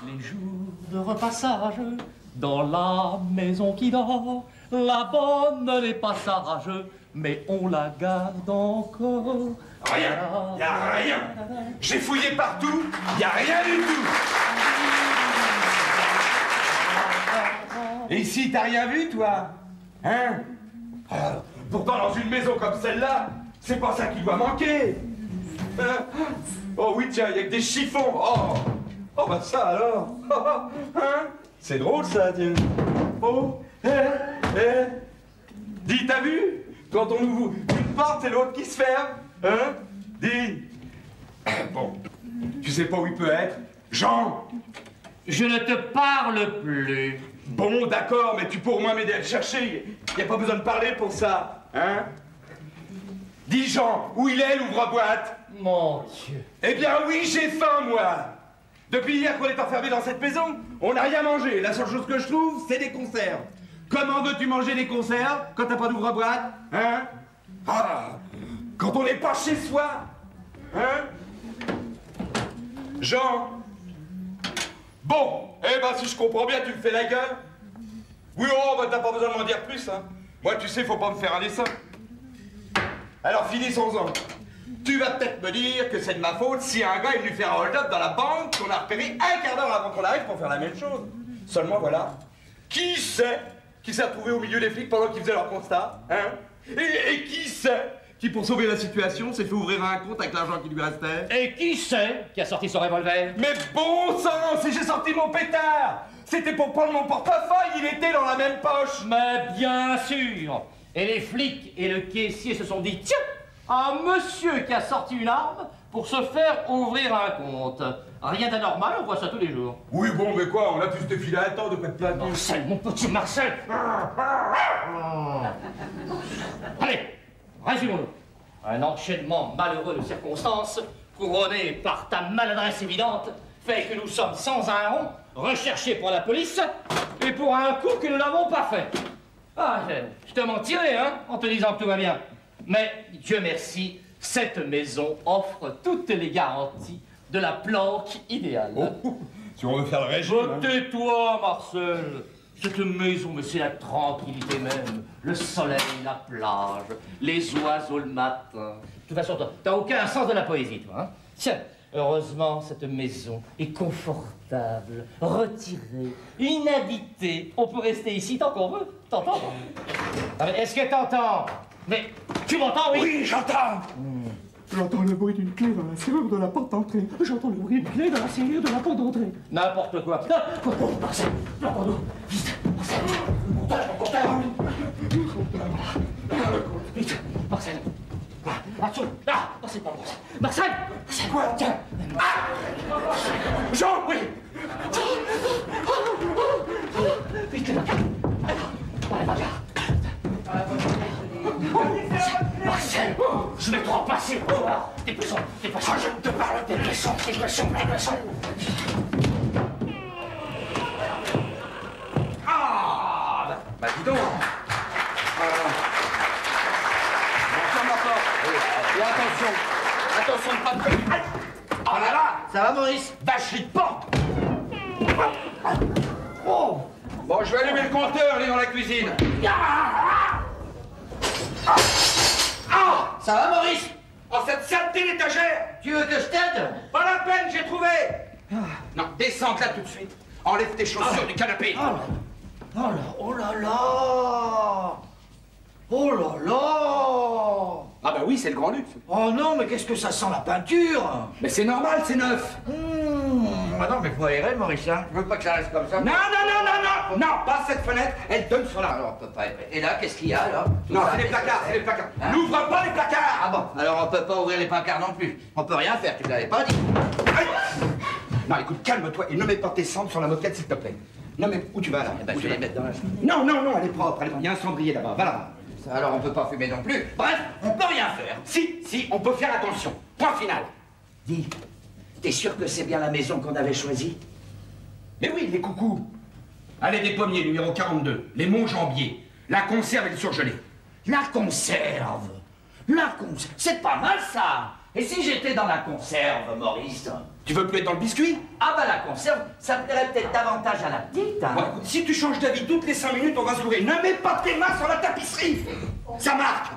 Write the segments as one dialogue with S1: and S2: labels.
S1: Les jours de repassage dans la maison qui dort, la bonne n'est pas sage, mais on la garde encore.
S2: Rien, y a rien. J'ai fouillé partout, y a rien du tout. Et ici, t'as rien vu, toi? Hein? Pourtant, dans une maison comme celle-là, c'est pas ça qui doit manquer. Oh oui, tiens, y a que des chiffons. Oh, bah ça alors. Hein? C'est drôle, ça, tiens. Oh, Dis, t'as vu? Quand on ouvre une porte, c'est l'autre qui se ferme. Hein? Dis. Bon, tu sais pas où il peut être? Jean!
S1: Je ne te parle plus.
S2: Bon, d'accord, mais tu peux au moins m'aider à le chercher. Y a pas besoin de parler pour ça, hein? Dis, Jean, où il est, l'ouvre-boîte?
S1: Mon Dieu.
S2: Eh bien oui, j'ai faim, moi. Depuis hier qu'on est enfermé dans cette maison, on n'a rien mangé. La seule chose que je trouve, c'est des conserves. Comment veux-tu manger des conserves quand t'as pas d'ouvre-boîte? Hein? Ah, quand on n'est pas chez soi. Hein? Jean. Bon, eh ben si je comprends bien, tu me fais la gueule. Oui, oh, bah t'as pas besoin de m'en dire plus, hein. Moi, tu sais, faut pas me faire un dessin. Alors finissons-en. Tu vas peut-être me dire que c'est de ma faute si un gars est venu faire un hold-up dans la banque qu'on a repéré un quart d'heure avant qu'on arrive pour faire la même chose. Seulement voilà. Qui c'est qui s'est retrouvé au milieu des flics pendant qu'ils faisaient leur constat, hein? Et qui c'est qui, pour sauver la situation, s'est fait ouvrir un compte avec l'argent qui lui restait?
S1: Et qui c'est qui a sorti son revolver?
S2: Mais bon sang, si j'ai sorti mon pétard, c'était pour prendre mon portefeuille, il était dans la même poche.
S1: Mais bien sûr. Et les flics et le caissier se sont dit, tiens, un monsieur qui a sorti une arme pour se faire ouvrir un compte. Rien d'anormal, on voit ça tous les jours.
S2: Oui, bon, mais quoi, on a pu se défiler à temps de quoi de plaindre.
S1: Marcel, mon petit Marcel. Allez, résumons-nous. Un enchaînement malheureux de circonstances, couronné par ta maladresse évidente, fait que nous sommes sans un rond, recherchés par la police, et pour un coup que nous n'avons pas fait. Ah, je te mentirais, hein, en te disant que tout va bien. Mais, Dieu merci, cette maison offre toutes les garanties de la planque idéale.
S2: Oh, si on veut faire le régime.
S1: Oh, tais-toi, Marcel. Cette maison, mais c'est la tranquillité même. Le soleil, la plage, les oiseaux le matin. De toute façon, t'as aucun sens de la poésie, toi, hein? Tiens, heureusement, cette maison est confortable, retirée, inhabitée. On peut rester ici tant qu'on veut. T'entends? Ah, mais est-ce que t'entends? Mais tu m'entends, oui?
S2: Oui, j'entends.
S3: J'entends le bruit d'une clé dans la serrure de la porte d'entrée. J'entends le bruit d'une clé dans la serrure de la porte d'entrée.
S1: N'importe quoi. Oh, Marcel, plantons-nous. Vite, Marcel. Mon compteur. Vite, Marcel. Attention. Ah, c'est pas Marcel. Marcel. C'est quoi? Tiens.
S2: Jean, oui.
S1: Vite, allez, Marcel, je vais te remplacer. Des poissons, des poissons. Je te parle des poissons, des poissons, des poissons.
S2: Ah, bah dis donc. Ferme la porte. Et attention de pas te... Aïe. Oh là là.
S1: Ça va, Maurice?
S2: Vacherie de porte. Oh. Bon, je vais allumer le compteur, il est dans la cuisine.
S1: Ça va, Maurice?
S2: Oh, cette saleté d'étagère.
S1: Tu veux que je t'aide?
S2: Pas la peine, j'ai trouvé. Non, descends là tout de suite. Enlève tes chaussures du canapé.
S1: Oh là là! Oh là là!
S2: Ah bah oui, c'est le grand luxe.
S1: Oh non, mais qu'est-ce que ça sent la peinture?
S2: Mais c'est normal, c'est neuf.
S1: Ah non, mais faut aérer, Maurice, hein. Je veux pas que ça reste comme ça.
S2: Non, pas cette fenêtre, elle donne sur la...
S1: Alors, on peut pas aérer. Et là, qu'est-ce qu'il y a, là?
S2: Non, c'est les placards, c'est les placards.
S1: Hein?
S2: N'ouvre pas les placards.
S1: Ah bon, alors on peut pas ouvrir les placards non plus. On peut rien faire, tu me l'avais pas dit.
S2: Aïe. Non, écoute, calme-toi et ne mets pas tes cendres sur la moquette, s'il te plaît. Non, mais où tu vas, là?
S1: Eh ben, je vais les mettre dans la chambre.
S2: Non, elle est propre, il y a un cendrier là-bas, va là-bas.
S1: Alors on peut pas fumer non plus. Bref, on peut rien faire.
S2: Si, on peut faire attention. Point final.
S1: Dis, t'es sûr que c'est bien la maison qu'on avait choisie?
S2: Mais oui, les coucous. Allez, des pommiers, numéro 42. Les Montjambiers. La conserve et le surgelé.
S1: La conserve?
S4: La conserve, c'est pas mal ça. Et si j'étais dans la conserve, Maurice?
S2: Tu veux plus être dans le biscuit?
S4: Ah bah la conserve, ça plairait peut-être davantage à la petite, hein.
S2: Bon, écoute, si tu changes d'avis toutes les 5 minutes, on va se louer. Ne mets pas tes mains sur la tapisserie. Ça marque.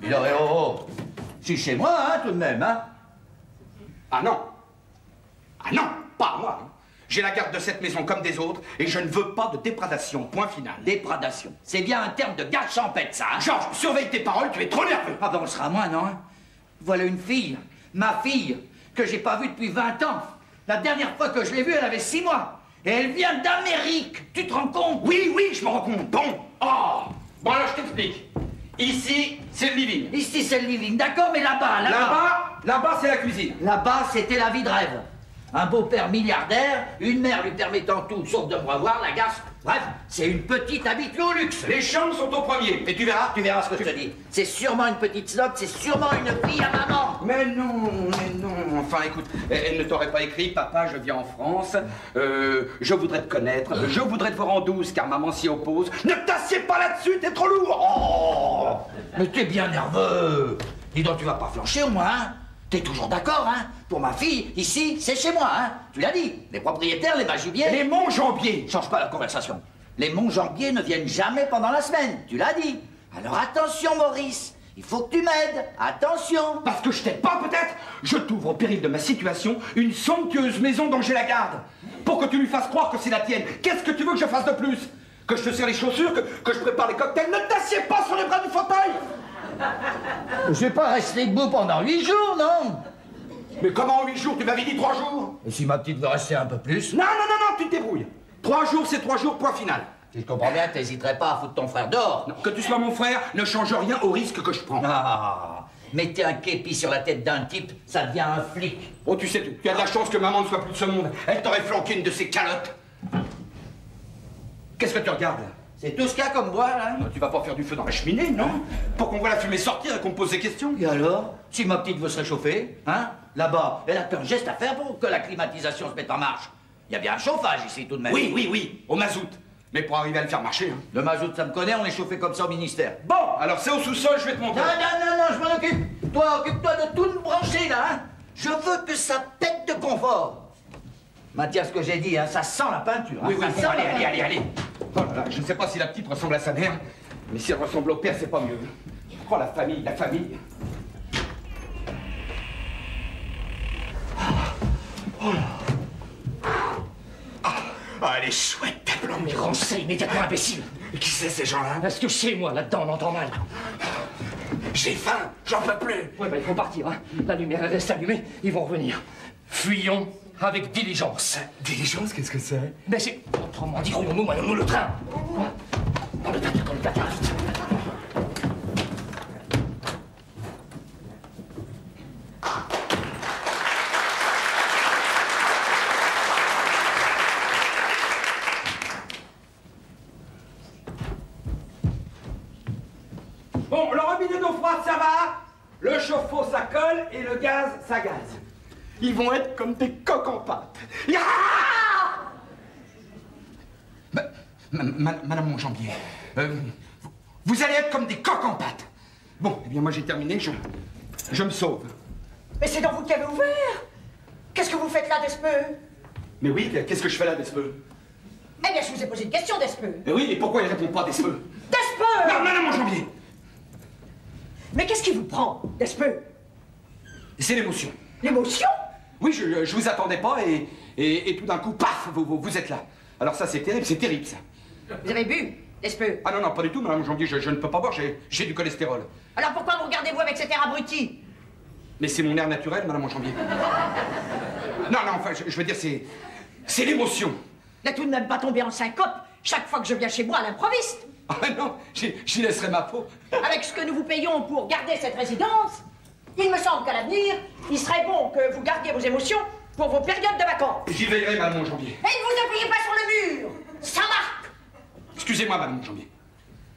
S4: Il aurait je suis chez moi, hein, tout de même, hein.
S2: Ah non. Ah non, pas moi. Hein. J'ai la garde de cette maison comme des autres et je ne veux pas de dépradation. Point final.
S4: Dépradation. C'est bien un terme de gars champêtre, ça, hein.
S2: Georges, surveille tes paroles, tu es trop nerveux.
S4: Ah ben on sera moins, non, hein. Voilà une fille, ma fille, que j'ai pas vue depuis 20 ans. La dernière fois que je l'ai vue, elle avait 6 mois. Et elle vient d'Amérique. Tu te rends compte?
S2: Oui, oui, je me rends compte. Bon. Oh. Bon, alors je t'explique. Ici, c'est le living.
S4: Ici, c'est le living, d'accord, mais là-bas...
S2: Là-bas, c'est la cuisine.
S4: Là-bas, c'était la vie de rêve. Un beau-père milliardaire, une mère lui permettant tout, sauf de me revoir, la garce. Bref, c'est une petite habituée au luxe.
S2: Les chambres sont au premier. Et tu verras
S4: Ce que je te dis. C'est sûrement une petite snob, c'est sûrement une fille à maman.
S2: Mais non. Enfin, écoute, elle ne t'aurait pas écrit, papa, je viens en France, je voudrais te connaître, je voudrais te voir en douce, car maman s'y oppose. Ne t'assieds pas là-dessus, t'es trop lourd.
S4: Oh, mais t'es bien nerveux. Dis donc, tu vas pas flancher au moins, hein. T'es toujours d'accord, hein? Pour ma fille, ici, c'est chez moi, hein? Tu l'as dit. Les propriétaires, les Majubiers...
S2: Les Montjambiers.
S4: Change pas la conversation. Les Montjambiers ne viennent jamais pendant la semaine. Tu l'as dit. Alors attention, Maurice. Il faut que tu m'aides. Attention.
S2: Parce que je t'aide pas, peut-être? Je t'ouvre au péril de ma situation une somptueuse maison dont j'ai la garde. Pour que tu lui fasses croire que c'est la tienne. Qu'est-ce que tu veux que je fasse de plus? Que je te serre les chaussures? Que je prépare les cocktails? Ne t'assieds pas sur les bras du fauteuil!
S4: Je vais pas rester debout pendant 8 jours, non?
S2: Mais comment en 8 jours? Tu m'avais dit 3 jours.
S4: Et si ma petite veut rester un peu plus?
S2: Non, tu te débrouilles. 3 jours, c'est 3 jours, point final.
S4: Si je comprends bien, t'hésiterais pas à foutre ton frère dehors.
S2: Non, que tu sois mon frère ne change rien au risque que je prends.
S4: Ah, mettez un képi sur la tête d'un type, ça devient un flic.
S2: Oh, tu sais, tu as de la chance que maman ne soit plus de ce monde. Elle t'aurait flanqué une de ses calottes. Qu'est-ce que tu regardes là?
S4: C'est tout ce qu'il y a comme bois, là?
S2: Tu vas pas faire du feu dans la cheminée, non? Pour qu'on voit la fumée sortir et qu'on me pose des questions.
S4: Et alors? Si ma petite veut se réchauffer, hein? Là-bas, elle a qu'un geste à faire pour que la climatisation se mette en marche. Il y a bien un chauffage ici, tout de même.
S2: Oui, au mazout. Mais pour arriver à le faire marcher, hein.
S4: Le mazout, ça me connaît, on est chauffé comme ça au ministère.
S2: Bon, alors c'est au sous-sol, je vais te montrer.
S4: Non, je m'en occupe. Toi, occupe-toi de tout me brancher, là, hein? Je veux que ça pète de confort. Maintiens ce que j'ai dit, hein, ça sent la peinture. Hein,
S2: Oui,
S4: ça
S2: bon,
S4: sent
S2: allez. Oh là là, je ne sais pas si la petite ressemble à sa mère, mais si elle ressemble au père, c'est pas mieux. Oh, la famille. Ah, elle est chouette, ta blonde.
S1: Mais renseigne immédiatement, imbécile.
S2: Qui c'est, ces gens-là?
S1: Est-ce que c'est moi, là-dedans, on entend mal?
S2: J'ai faim, j'en peux plus.
S1: Ouais, il faut partir, hein. La lumière reste allumée, ils vont revenir. Fuyons avec diligence.
S2: Diligence, qu'est-ce que c'est?
S1: Mais c'est... Autrement dit, roulons-nous le train. Dans le placard, vite.
S2: Bon, le robinet d'eau froide, ça va. Le chauffe-eau, ça colle. Et le gaz, ça gaze. Ils vont être comme des coques en pâte. Madame Montjambier, vous allez être comme des coques en pâte. Bon, eh bien, moi, j'ai terminé. Je me sauve.
S5: Mais c'est donc vous qui avez ouvert. Qu'est-ce que vous faites là, Despeux?
S2: Mais oui, qu'est-ce que je fais là, Despeux?
S5: Eh bien, je vous ai posé une question, Despeux.
S2: Mais oui, et pourquoi il répond pas, Despeux?
S5: Despeux!
S2: Non, Madame Montjambier.
S5: Mais qu'est-ce qui vous prend, Despeux?
S2: C'est l'émotion.
S5: L'émotion?
S2: Oui, je vous attendais pas et tout d'un coup, paf, vous êtes là. Alors ça, c'est terrible, ça.
S5: Vous avez bu, Despeux?
S2: Ah non, pas du tout, Madame Montjambier, je ne peux pas boire, j'ai du cholestérol.
S5: Alors pourquoi vous regardez-vous avec cet air abruti?
S2: Mais c'est mon air naturel, Madame Montjambier. Non, enfin, je veux dire, c'est l'émotion.
S5: N'a tout de même pas tombé en syncope chaque fois que je viens chez moi à l'improviste.
S2: Ah non, j'y laisserai ma peau.
S5: Avec ce que nous vous payons pour garder cette résidence, il me semble qu'à l'avenir, il serait bon que vous gardiez vos émotions pour vos périodes de vacances.
S2: J'y veillerai, Madame Montjambier.
S5: Et ne vous appuyez pas sur le mur. Ça marque.
S2: Excusez-moi, Madame Montjambier.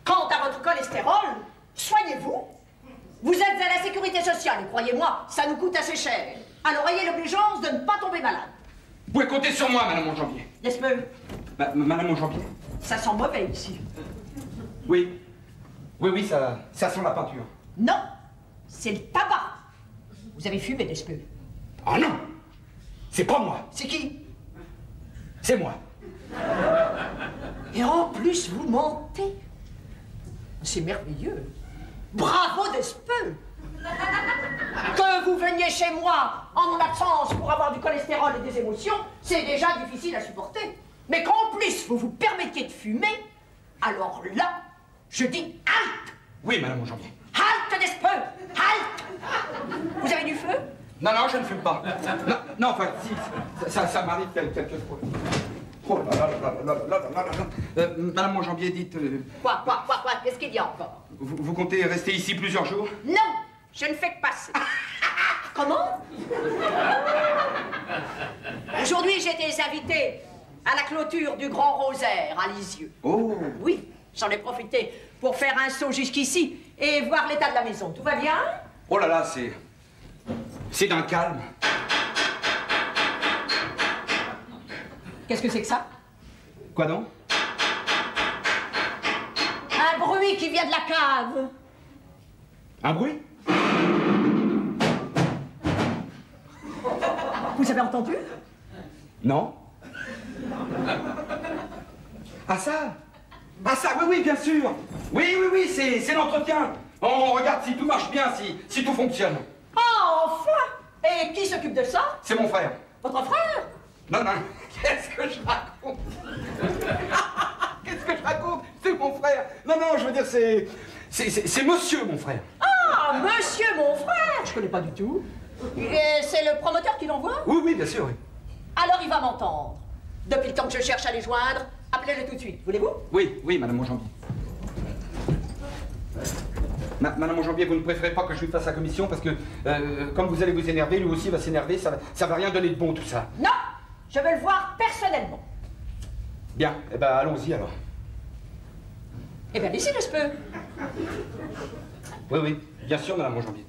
S5: Quant à votre cholestérol, soignez-vous. Vous êtes à la sécurité sociale et croyez-moi, ça nous coûte assez cher. Alors ayez l'obligeance de ne pas tomber malade.
S2: Vous pouvez compter sur moi, Madame Montjambier.
S5: Despeux,
S2: Madame Montjambier.
S5: ça sent mauvais ici.
S2: Oui, ça sent la peinture.
S5: Non, c'est le tabac. Vous avez fumé, Despeux.
S2: Ah non! C'est pas moi!
S5: C'est qui?
S2: C'est moi!
S5: Et en plus, vous mentez. C'est merveilleux. Bravo, Despeux. Que vous veniez chez moi en mon absence pour avoir du cholestérol et des émotions, c'est déjà difficile à supporter. Mais qu'en plus, vous vous permettiez de fumer, alors là, je dis halte!
S2: Oui, madame Monjambier.
S5: Halte, Despeux! Halte! Vous avez du feu?
S2: Non, non, je ne fume pas. Non, non, enfin, si, ça m'arrive quelquefois. Oh là là là là là là là là. Madame Monjambier, dites...
S5: Quoi? Qu'est-ce qu'il y a encore?
S2: Vous comptez rester ici plusieurs jours?
S5: Non, je ne fais que passer. Comment? Aujourd'hui, j'ai été invitée à la clôture du Grand Rosaire à Lisieux.
S2: Oh!
S5: Oui, j'en ai profité pour faire un saut jusqu'ici et voir l'état de la maison. Tout va bien?
S2: Oh là là, c'est d'un calme.
S5: Qu'est-ce que c'est que ça?
S2: Quoi donc?
S5: Un bruit qui vient de la cave.
S2: Un bruit?
S5: Vous avez entendu?
S2: Non. Ah ça? Ah ça, oui, oui, bien sûr. Oui, oui, oui, c'est l'entretien. On regarde si tout marche bien, si tout fonctionne.
S5: Oh, enfin! Et qui s'occupe de ça?
S2: C'est mon frère.
S5: Votre frère?
S2: Non, non, qu'est-ce que je raconte? Qu'est-ce que je raconte? C'est mon frère. Non, non, je veux dire, c'est monsieur, mon frère.
S5: Ah, monsieur mon frère! Je connais pas du tout. C'est le promoteur qui l'envoie?
S2: Oui, oui, bien sûr, oui.
S5: Alors il va m'entendre. Depuis le temps que je cherche à les joindre, appelez-le tout de suite. Voulez-vous?
S2: Oui, oui, madame Monjambier. Madame Monjambier, vous ne préférez pas que je lui fasse la commission parce que, comme vous allez vous énerver, lui aussi va s'énerver, ça va rien donner de bon tout ça.
S5: Non! Je veux le voir personnellement.
S2: Bien, eh ben allons-y alors.
S5: Eh bien, laissez, je peux.
S2: Oui, oui, bien sûr, madame Monjambier.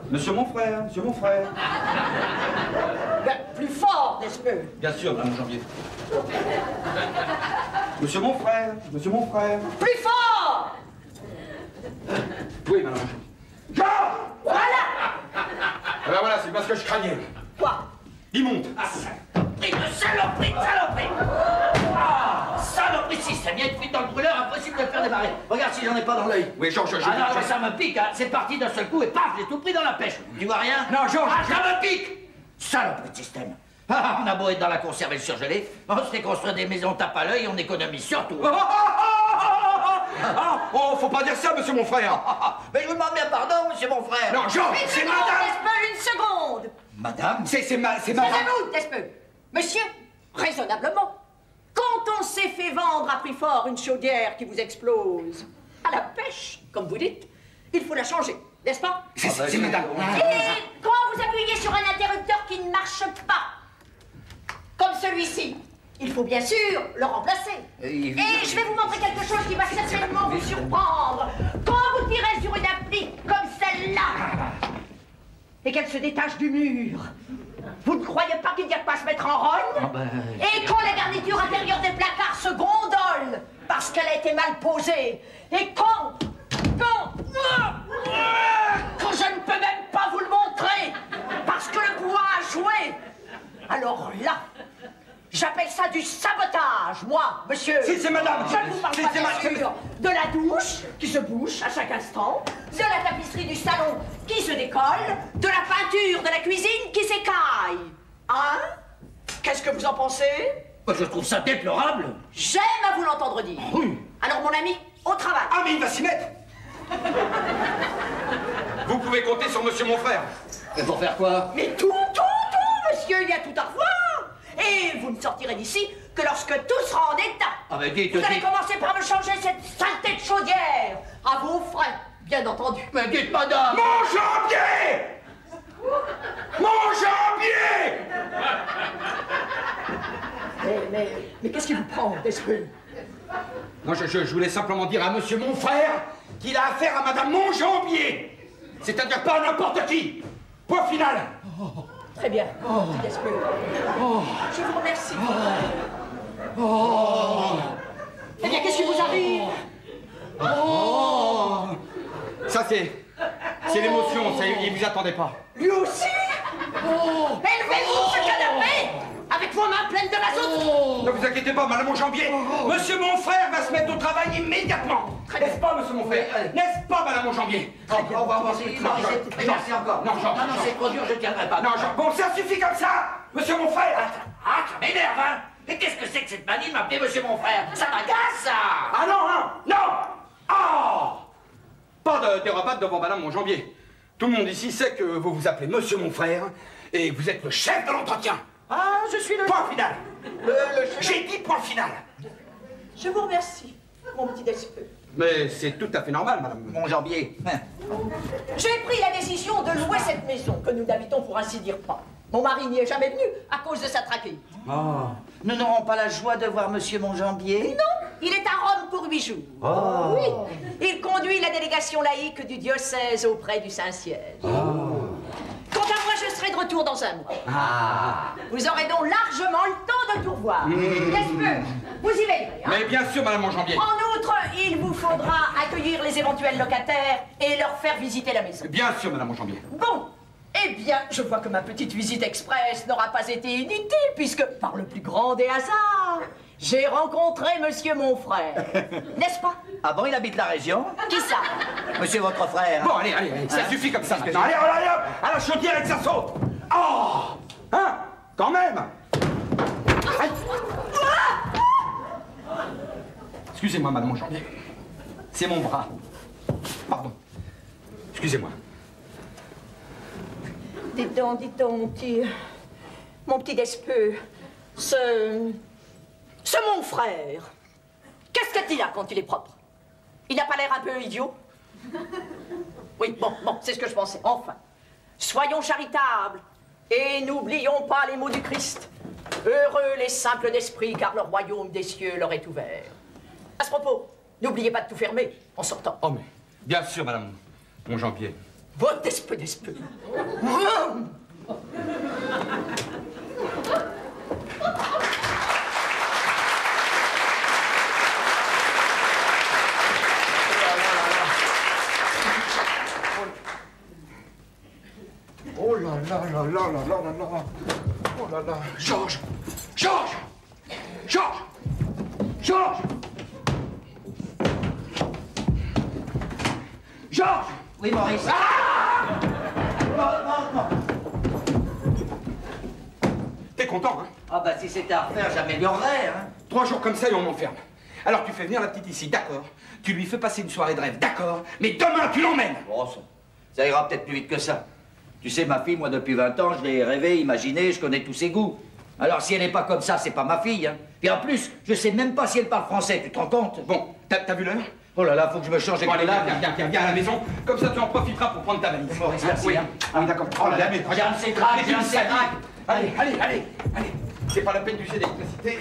S2: Monsieur mon frère, monsieur mon frère.
S5: Ben, plus fort, n'est-ce peu?
S2: Bien sûr, madame Monjambier. Monsieur mon frère, monsieur mon frère.
S5: Plus fort!
S2: Oui, madame Monjambier. Jean!
S5: Voilà!
S2: Eh ben voilà, c'est parce que je craignais.
S5: Quoi?
S2: Il monte.
S4: Ah, saloperie de saloperie de saloperie! Ah, saloperie, si ça vient de fuite dans le brûleur, impossible de le faire démarrer. Regarde si j'en ai pas dans l'œil.
S2: Oui, Georges,
S4: Ah non, mais ça me pique, hein. C'est parti d'un seul coup et paf, j'ai tout pris dans la pêche. Tu vois rien?
S2: Non, Georges,
S4: Ah, ça me pique! Saloperie de système. Ah, on a beau être dans la conserve et le surgelé, on se fait construire des maisons tape à l'œil, on économise surtout.
S2: Oh, faut pas dire ça, monsieur mon frère.
S4: Mais je vous demande bien pardon, monsieur mon frère.
S2: Non, Georges,
S5: Une
S2: c'est
S5: seconde,
S2: madame.
S5: Despeux, une seconde!
S4: Madame?
S2: C'est madame.
S5: Taisez-vous, Despeux. Monsieur, raisonnablement, quand on s'est fait vendre à prix fort une chaudière qui vous explose à la pêche, comme vous dites, il faut la changer, n'est-ce pas?
S2: C'est madame.
S5: Et quand vous appuyez sur un interrupteur qui ne marche pas, comme celui-ci, il faut bien sûr le remplacer. Et je vais vous montrer quelque chose qui va certainement vous surprendre. Quand vous tirez sur une appli comme celle-là, et qu'elle se détache du mur, vous ne croyez pas qu'il y a de quoi se mettre en rogne? Et quand la garniture intérieure des placards se gondole, parce qu'elle a été mal posée, et quand je ne peux même pas vous le montrer, parce que le bois a joué, alors là, j'appelle ça du sabotage, moi, monsieur.
S2: C'est madame.
S5: Je ne vous parle pas, bien sûr, de la douche qui se bouche à chaque instant, de la tapisserie du salon qui se décolle, de la peinture de la cuisine qui s'écaille. Hein? Qu'est-ce que vous en pensez?
S4: Je trouve ça déplorable.
S5: J'aime à vous l'entendre dire.
S2: Oui.
S5: Alors, mon ami, au travail.
S2: Ah, mais il va s'y mettre. Vous pouvez compter sur monsieur mon frère.
S4: Mais pour faire quoi?
S5: Mais tout, monsieur, il y a tout à revoir. Et vous ne sortirez d'ici que lorsque tout sera en état.
S4: Ah mais dites,
S5: Vous allez commencer par me changer cette saleté de chaudière. À vos frais, bien entendu.
S4: Mais dites, madame.
S2: Monjambier! Monjambier!
S5: Mais qu'est-ce qui vous prend, Despeux?
S2: Non, je voulais simplement dire à monsieur mon frère qu'il a affaire à madame Monjambier. C'est-à-dire pas à n'importe qui. Point final.
S5: Très bien, Despeux. Je vous remercie. Eh bien, qu'est-ce qui vous arrive?
S2: Oh! Ça, c'est l'émotion, il vous attendait pas.
S5: Lui aussi? Élevez-vous ce canapé avec vos mains pleines de mazout.
S2: Ne vous inquiétez pas, madame Monjambier. Monsieur mon frère va se mettre au travail immédiatement. N'est-ce pas, monsieur mon frère? N'est-ce pas, madame Monjambier?
S4: On va voir si merci encore.
S2: Non, Jean.
S4: Non, c'est trop dur, je tiendrai pas.
S2: Non, Jean. Bon, ça suffit comme ça, monsieur mon frère.
S4: Ah, ça m'énerve, hein. Mais qu'est-ce que c'est que cette manie de m'appeler monsieur mon frère? Ça m'agace, ça.
S2: Ah non, hein? Non! Ah! Pas de dérobade devant madame Monjambier. Tout le monde ici sait que vous vous appelez monsieur mon frère et que vous êtes le chef de l'entretien.
S5: Ah, je suis le...
S2: Point final. J'ai dit point final.
S5: Je vous remercie, mon petit Despeux.
S2: Mais c'est tout à fait normal, madame
S4: Monjambier.
S5: J'ai pris la décision de louer cette maison, que nous n'habitons pour ainsi dire pas. Mon mari n'y est jamais venu à cause de sa trachéite.
S4: Oh. Nous n'aurons pas la joie de voir monsieur Monjambier?
S5: Non, il est à Rome pour 8 jours.
S4: Oh.
S5: Oui, il conduit la délégation laïque du diocèse auprès du Saint-Siège.
S4: Oh.
S5: Quant à moi, je serai de retour dans un mois.
S4: Ah.
S5: Vous aurez donc largement le temps de tout revoir. N'est-ce pas? Vous y veillerez, hein?
S2: Mais bien sûr, madame Monjambier.
S5: En outre, il vous faudra accueillir les éventuels locataires et leur faire visiter la maison.
S2: Bien sûr, madame Monjambier.
S5: Bon, eh bien, je vois que ma petite visite express n'aura pas été inutile, puisque, par le plus grand des hasards, j'ai rencontré monsieur mon frère. N'est-ce pas?
S4: Ah bon, il habite la région?
S5: Qui ça?
S4: Monsieur votre frère.
S2: Bon, allez, ça suffit comme ça. Allez, hop, à la chaudière et que ça saute. Oh! Hein? Quand même! Aïe. Excusez-moi, madame Monjambier. C'est mon bras. Pardon. Excusez-moi.
S5: Dites donc, mon petit Despeux, ce mon frère, qu'est-ce qu'il a quand il est propre? Il n'a pas l'air un peu idiot? Oui, bon, c'est ce que je pensais. Enfin, soyons charitables et n'oublions pas les mots du Christ. Heureux les simples d'esprit, car le royaume des cieux leur est ouvert. À ce propos, n'oubliez pas de tout fermer en sortant.
S2: Oh, mais bien sûr, madame Monjambier.
S5: Votre Despeux.
S2: Oh là là là là là là là là. Oh là là. Georges.
S4: Oui, Maurice. Non.
S2: T'es content, hein?
S4: Ah bah si c'était à refaire, j'améliorerais, hein.
S2: 3 jours comme ça et on m'enferme. Alors tu fais venir la petite ici, d'accord. Tu lui fais passer une soirée de rêve, d'accord. Mais demain, tu l'emmènes.
S4: Bon, ça ira peut-être plus vite que ça. Tu sais, ma fille, moi, depuis 20 ans, je l'ai rêvé, imaginé, je connais tous ses goûts. Alors, si elle n'est pas comme ça, c'est pas ma fille, hein. Et en plus, je sais même pas si elle parle français, tu te rends compte?
S2: Bon, t'as vu l'heure?
S4: Oh là là, faut que je me change les
S2: Bon, allez,
S4: là.
S2: viens à la maison. Comme ça, tu en profiteras pour prendre ta valise.
S4: Maurice, merci,
S2: Oui,
S4: hein.
S2: oui, d'accord. Oh là là, mais...
S4: Regarde ces draps, regarde ces draps.
S2: Allez. C'est pas la peine d'user d'électricité.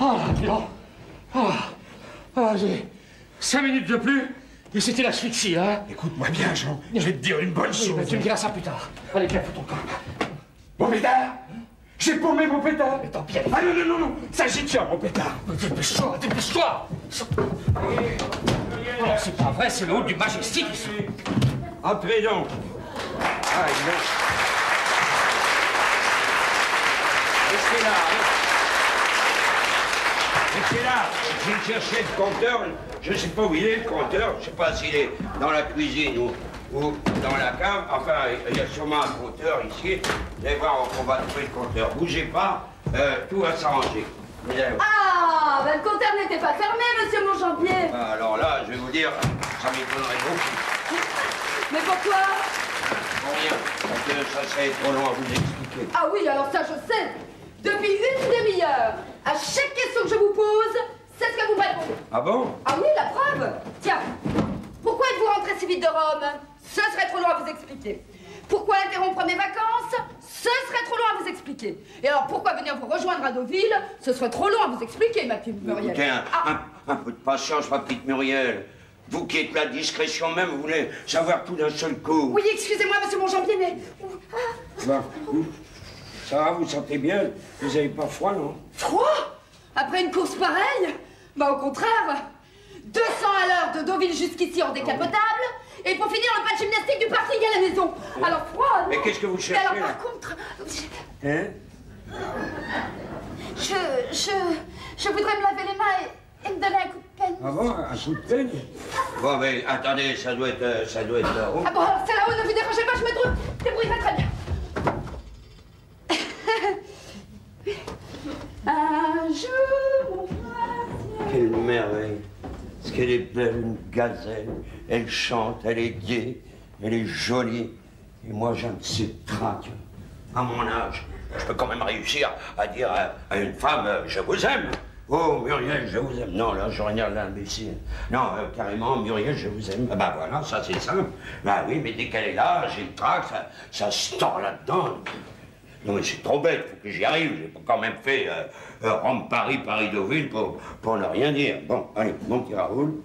S1: Oh là, bilan. J'ai 5 minutes de plus et c'était l'asphyxie, hein.
S2: Écoute-moi bien, Jean. Je vais te dire une bonne chose.
S1: Tu me diras ça plus tard. Allez, viens, fais ton camp.
S2: Mon pétard. J'ai paumé mon pétard.
S1: Mais tant pis, allez.
S2: Ah non. Ça j'y tiens, mon pétard.
S1: Dépêche-toi. Oh, c'est pas vrai, c'est le haut du Majestic ici.
S2: Entrez donc. Ah, non. Restez là. Je vais chercher le compteur. Je ne sais pas où il est, le compteur. Je ne sais pas s'il est dans la cuisine ou dans la cave. Enfin, il y a sûrement un compteur ici. Vous allez voir, on va trouver le compteur. Bougez pas, tout va s'arranger.
S6: Ah, ben le compteur n'était pas fermé, monsieur Monjambier.
S2: Alors là, je vais vous dire, ça m'étonnerait beaucoup.
S6: Mais pourquoi?
S2: Pour rien, parce que ça serait trop long à vous expliquer.
S6: Ah oui, alors ça je sais. Depuis une demi-heure, à chaque question que je vous pose, c'est ce que vous me répondez.
S2: Ah bon?
S6: Ah oui, la preuve. Tiens, pourquoi êtes-vous rentré si vite de Rome? Ce serait trop long à vous expliquer. Pourquoi interrompre mes vacances? Ce serait trop long à vous expliquer. Et alors, pourquoi venir vous rejoindre à Deauville? Ce serait trop long à vous expliquer, ma petite Muriel.
S2: Écoutez, un peu de patience, ma petite Muriel. Vous qui êtes la discrétion même, vous voulez savoir tout d'un seul coup.
S6: Oui, excusez-moi, monsieur Monjambier, mais...
S7: Ça va, vous sentez bien? Vous avez pas froid, non?
S6: Froid? Après une course pareille? Bah au contraire. 200 à l'heure de Deauville jusqu'ici en décapotable. Et pour finir, le pas de gymnastique du parking à la maison. Alors froid, non?
S7: Mais qu'est-ce que vous cherchez?
S6: Alors par contre...
S7: Hein?
S6: Je voudrais me laver les mains et me donner un coup de peigne.
S7: Ah bon, un coup de peigne? Bon, mais attendez, ça doit être là-haut.
S6: Ah bon, alors c'est là-haut, ne vous dérangez pas, je me débrouillerai très bien. Un jour, mon frère...
S7: Quelle merveille! Est-ce qu'elle est belle, une gazelle? Elle chante, elle est gaie, elle est jolie. Et moi, j'ai un de ces tracs. À mon âge, je peux quand même réussir à dire à une femme, je vous aime. Oh, Muriel, je vous aime. Non, là, je regarde l'imbécile. Non, carrément, Muriel, je vous aime. Ah bah voilà, ça c'est simple. Bah oui, mais dès qu'elle est là, j'ai le trac, ça se tord là-dedans. Non mais c'est trop bête, faut que j'y arrive. J'ai quand même fait Rome-Paris, Paris-Deauville pour ne rien dire. Bon, allez, mon petit Raoul,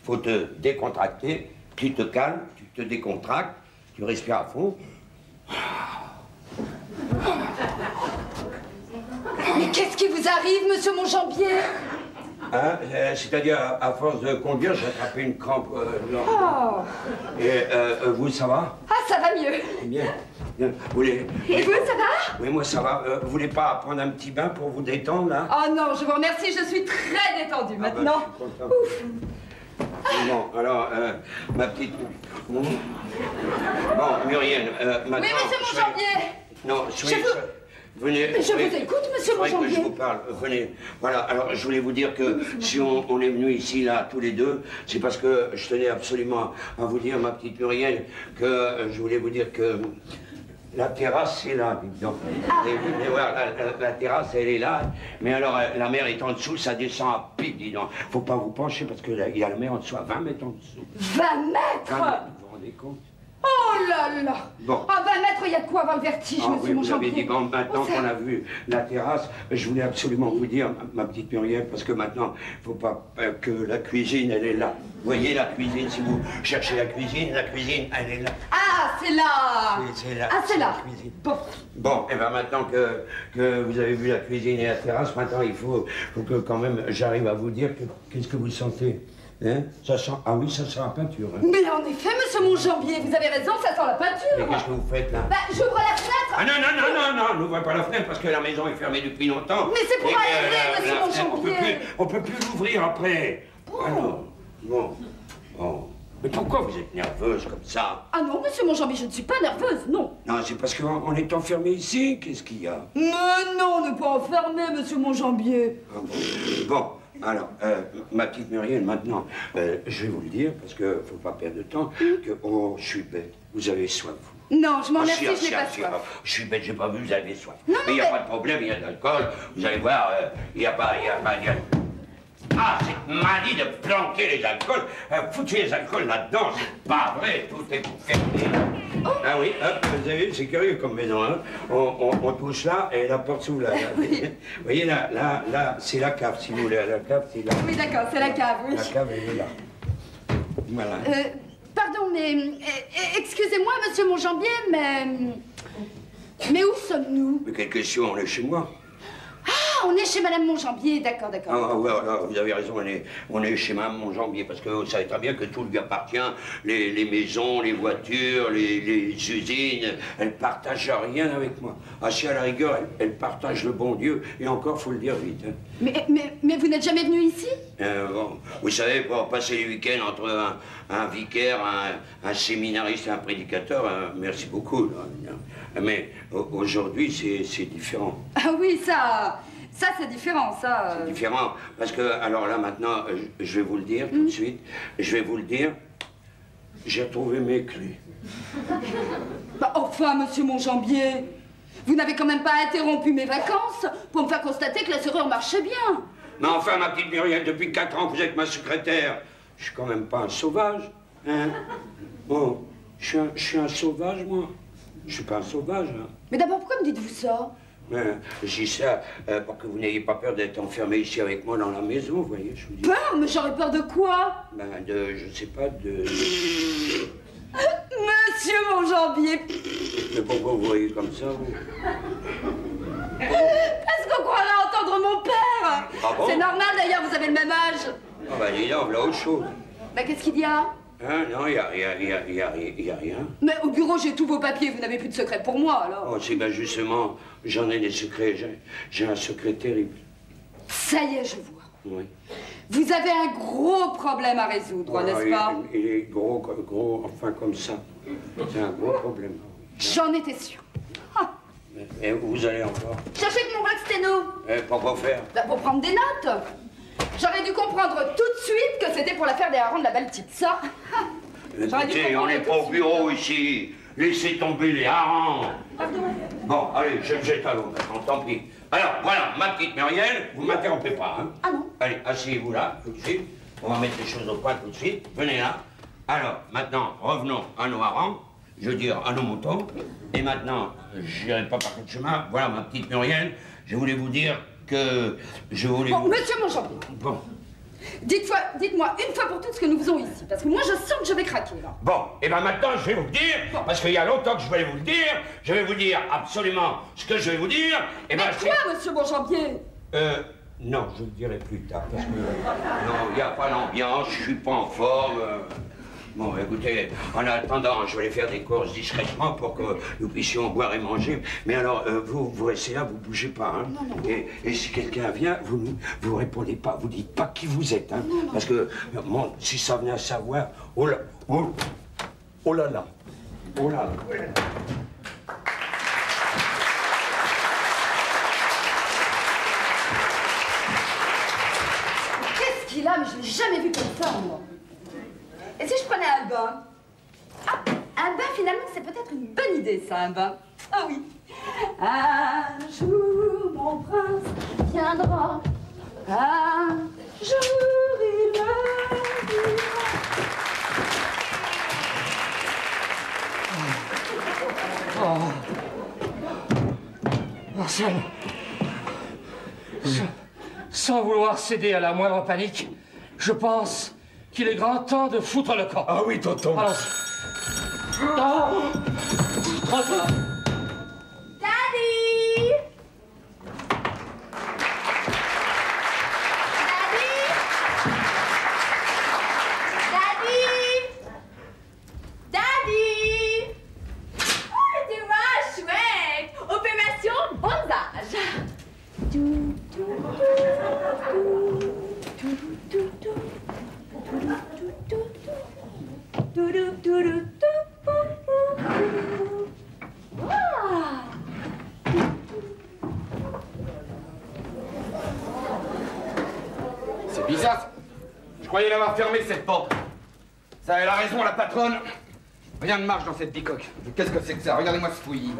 S7: faut te décontracter, tu te calmes, tu te décontractes, tu respires à fond.
S6: Mais qu'est-ce qui vous arrive, monsieur Monjambier?
S7: Hein, c'est-à-dire, à force de conduire, j'ai attrapé une crampe.
S6: Oh.
S7: Et vous, ça va?
S6: Ah, ça va mieux.
S7: Bien. Bien.
S6: Et vous, ça va?
S7: Oui, moi, ça va. Vous voulez pas prendre un petit bain pour vous détendre, là?
S6: Oh non, je vous remercie, je suis très détendue maintenant.
S7: Bah, je suis content. Ouf. Bon, alors, ma petite... Bon, Muriel, maintenant...
S6: Oui, monsieur Monjambier.
S7: Non, soyez... Venez.
S6: Mais je vous écoute, monsieur Monjambier.
S7: Que je vous parle. Venez. Voilà. Alors, je voulais vous dire que si on est venus ici, là, tous les deux, c'est parce que je tenais absolument à vous dire, ma petite Muriel, que je voulais vous dire que la terrasse, c'est là, dites donc. Et voilà, la terrasse, elle est là. Mais alors, la mer est en dessous, ça descend à pic, dis donc. Faut pas vous pencher parce qu'il y a la mer en dessous, à 20 mètres en dessous.
S6: 20 mètres?
S7: 20 mètres, vous vous rendez compte?
S6: Oh là là!
S7: Bon.
S6: À 20 mètres, il y a de quoi avoir le vertige,
S7: Ah,
S6: monsieur
S7: oui, vous avez
S6: Monjambier.
S7: dit, bon, maintenant qu'on a vu la terrasse, je voulais absolument vous dire, ma petite Muriel, parce que maintenant, il ne faut pas que la cuisine, elle est là. Vous voyez la cuisine, si vous cherchez la cuisine, elle est là.
S6: Ah, c'est là!
S7: C'est là.
S6: Ah, c'est là.
S7: La cuisine.
S6: Bon.
S7: Bon, et bien maintenant que vous avez vu la cuisine et la terrasse, maintenant il faut que quand même j'arrive à vous dire qu'est-ce que vous sentez. Hein? Ça sent... Ah oui, ça sent la peinture. Hein?
S6: Mais en effet, monsieur Monjambier, vous avez raison, ça sent la peinture.
S7: Mais qu'est-ce que vous faites là?
S6: Bah, j'ouvre la fenêtre.
S7: Ah non, n'ouvrez pas la fenêtre parce que la maison est fermée depuis longtemps.
S6: Mais c'est pour aérer, monsieur Monjambier.
S7: On peut plus l'ouvrir après.
S6: Oh.
S7: Ah non, bon. Mais pourquoi vous êtes nerveuse comme ça?
S6: Ah non, monsieur Monjambier, je ne suis pas nerveuse, non.
S7: Non, c'est parce qu'on est enfermé ici. Qu'est-ce qu'il y a?
S6: Mais non, on n'est pas enfermé, monsieur Monjambier.
S7: Ah bon, alors, ma petite Muriel, maintenant, je vais vous le dire, parce qu'il ne faut pas perdre de temps, que, oh, je suis bête, vous avez soif, vous.
S6: Non, je m'en remercie, je n'ai pas soif.
S7: Je suis bête, j'ai pas vu, vous avez soif.
S6: Non,
S7: mais il n'y a pas de problème, il y a de l'alcool, vous allez voir, il n'y a pas... Ah, c'est manie de planquer les alcools. Foutez les alcools là-dedans, c'est pas vrai, tout est fermé. Oh. Ah oui, hop, vous avez vu, c'est curieux comme maison, hein. On touche là et la porte s'ouvre là.
S6: Oui.
S7: Vous voyez, là, c'est la cave, si vous voulez. La cave, c'est là.
S6: Oui, d'accord, c'est la cave, oui.
S7: La cave, elle est là. Voilà.
S6: Pardon, mais... excusez-moi, monsieur Monjambier, mais où sommes-nous?
S7: Mais quelle question, on est chez moi.
S6: Ah, on est chez Madame Monjambier, d'accord.
S7: Ah, ouais, vous avez raison, on est chez Madame Monjambier, parce que vous savez très bien que tout lui appartient, les maisons, les voitures, les usines, elle partage rien avec moi. Ah, si à la rigueur, elle partage le bon Dieu, et encore, faut le dire vite. Hein.
S6: Mais vous n'êtes jamais venu ici?
S7: Bon, vous savez, pour passer les week-ends entre un vicaire, un séminariste et un prédicateur, merci beaucoup. Là. Mais aujourd'hui, c'est différent.
S6: Ah oui, ça c'est différent, ça.
S7: C'est différent, parce que, alors là, maintenant, je vais vous le dire tout de suite, je vais vous le dire, j'ai retrouvé mes clés.
S6: Bah, enfin, monsieur Monjambier, vous n'avez quand même pas interrompu mes vacances pour me faire constater que la serrure marchait bien.
S7: Mais enfin, ma petite Muriel, depuis 4 ans que vous êtes ma secrétaire, je suis quand même pas un sauvage, hein. Bon, je suis un sauvage, moi. Je suis pas un sauvage, hein. Mais
S6: d'abord, pourquoi me dites-vous ça?
S7: Je dis ça pour que vous n'ayez pas peur d'être enfermé ici avec moi dans la maison, vous voyez, je vous dis.
S6: Peur? Mais j'aurais peur de quoi?
S7: Je sais pas,
S6: Monsieur Monjambier.
S7: Mais pourquoi vous voyez comme ça, vous?
S6: Parce qu'on croirait entendre mon père.
S7: Ah bon?
S6: C'est normal d'ailleurs, vous avez le même âge.
S7: Ah bah dis donc, voilà autre chose.
S6: Bah qu'est-ce qu'il y a?
S7: Hein, non, y a rien.
S6: Mais au bureau, j'ai tous vos papiers, vous n'avez plus de secret pour moi, alors.
S7: Oh, c'est ben justement, j'en ai des secrets, j'ai un secret terrible.
S6: Ça y est, je vois.
S7: Oui.
S6: Vous avez un gros problème à résoudre, n'est-ce pas?
S7: Il est gros, enfin comme ça. C'est un gros problème.
S6: J'en étais sûre. Ah.
S7: Et vous allez encore?
S6: Cherchez mon bloc sténo.
S7: Pourquoi faire?
S6: Bah, pour prendre des notes. J'aurais dû comprendre tout de suite que c'était pour l'affaire des harengs de la Baltique. Ça.
S7: Écoutez, on n'est pas au bureau ici. Laissez tomber les harengs. Bon, allez, je me jette à l'eau maintenant, tant pis. Alors, voilà, ma petite Muriel, vous ne m'interrompez pas, hein?
S6: Ah non.
S7: Allez, asseyez-vous là, tout de suite. On va mettre les choses au point tout de suite. Venez là. Alors, maintenant, revenons à nos harengs, je veux dire à nos moutons. Et maintenant, je n'irai pas par quel chemin. Voilà, ma petite Muriel, je voulais vous dire que je voulais...
S6: Bon, monsieur mon champion.
S7: Bon.
S6: Dites-moi une fois pour toutes ce que nous faisons ici, parce que moi je sens que je vais craquer là.
S7: Bon, et bien maintenant je vais vous le dire, parce qu'il y a longtemps que je voulais vous le dire, je vais vous dire absolument ce que je vais vous dire, et
S6: Mais quoi, monsieur Bourgambier?
S7: Non, je le dirai plus tard, parce que non, il n'y a pas l'ambiance, je suis pas en forme. Bon, écoutez, en attendant, je vais aller faire des courses discrètement pour que nous puissions boire et manger. Mais alors, vous restez là, vous bougez pas, hein.
S6: Non, non.
S7: Et si quelqu'un vient, vous répondez pas, vous dites pas qui vous êtes, hein.
S6: Non, non.
S7: Parce que, bon, si ça venait à savoir, oh là, oh là là, oh là là.
S6: Qu'est-ce qu'il a? Mais je l'ai jamais vu comme ça, moi. Et si je prenais un bain? Ah, un bain, finalement, c'est peut-être une bonne idée, ça, un bain. Ah oui. Un jour, mon prince viendra. Un jour, il viendra.
S1: Marcel, sans vouloir céder à la moindre panique, je pense qu'il est grand temps de foutre le camp.
S2: Ah oui, tonton.
S1: Allons-y. Oh, trop tard.
S5: Daddy! Daddy! Oh, tu vois, chouette! Opération bondage!
S2: C'est bizarre. Je croyais l'avoir fermée, cette porte. Ça, elle a raison, la patronne. Rien ne marche dans cette bicoque. Mais qu'est-ce que c'est que ça? Regardez-moi ce fouillis.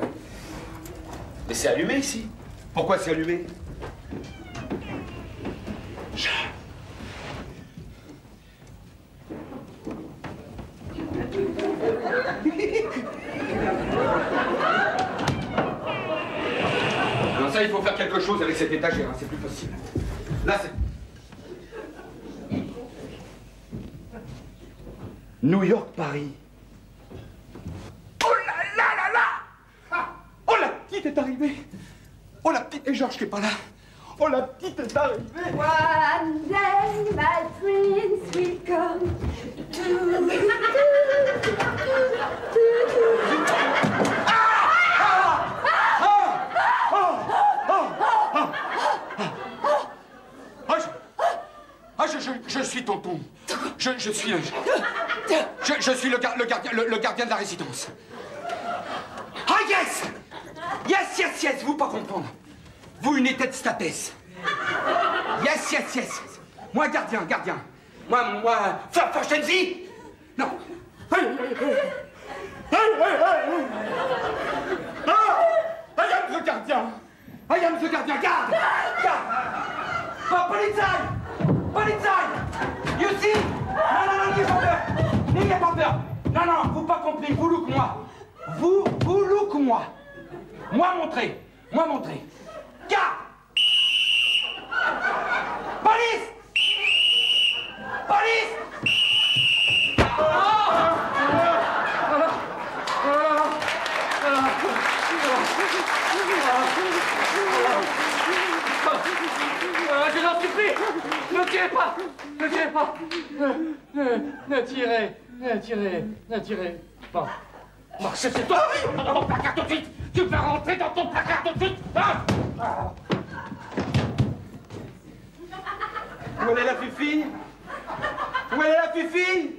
S2: Mais c'est allumé ici. Pourquoi c'est allumé? Non, ça, il faut faire quelque chose avec cette étagère, hein, c'est plus possible. Là, c'est... New York, Paris. Oh là là là là! Ah, oh, la petite est arrivée. Oh, la petite... Et Georges qui est pas là. Oh, la petite est arrivée.
S6: One day my dreams will come
S2: Je suis tonton. Je suis le gardien de la résidence. Ah, yes! Yes, yes, yes, vous pas comprendre. Vous, une tête statesse. Yes, yes, yes. Moi, gardien. Moi, Fastenzi. Non. I am the gardien. Garde. Polizei. You see? Non, n'ayez pas peur. Non, vous pas compris. Vous look moi. Vous look moi. Moi montrer. Garde. Police.
S1: tirez. Bon. Marcel, c'est toi! Dans mon placard tout de suite! Tu vas rentrer dans ton placard tout de suite! Ah!
S2: Où est la fifille? Où est la fifille?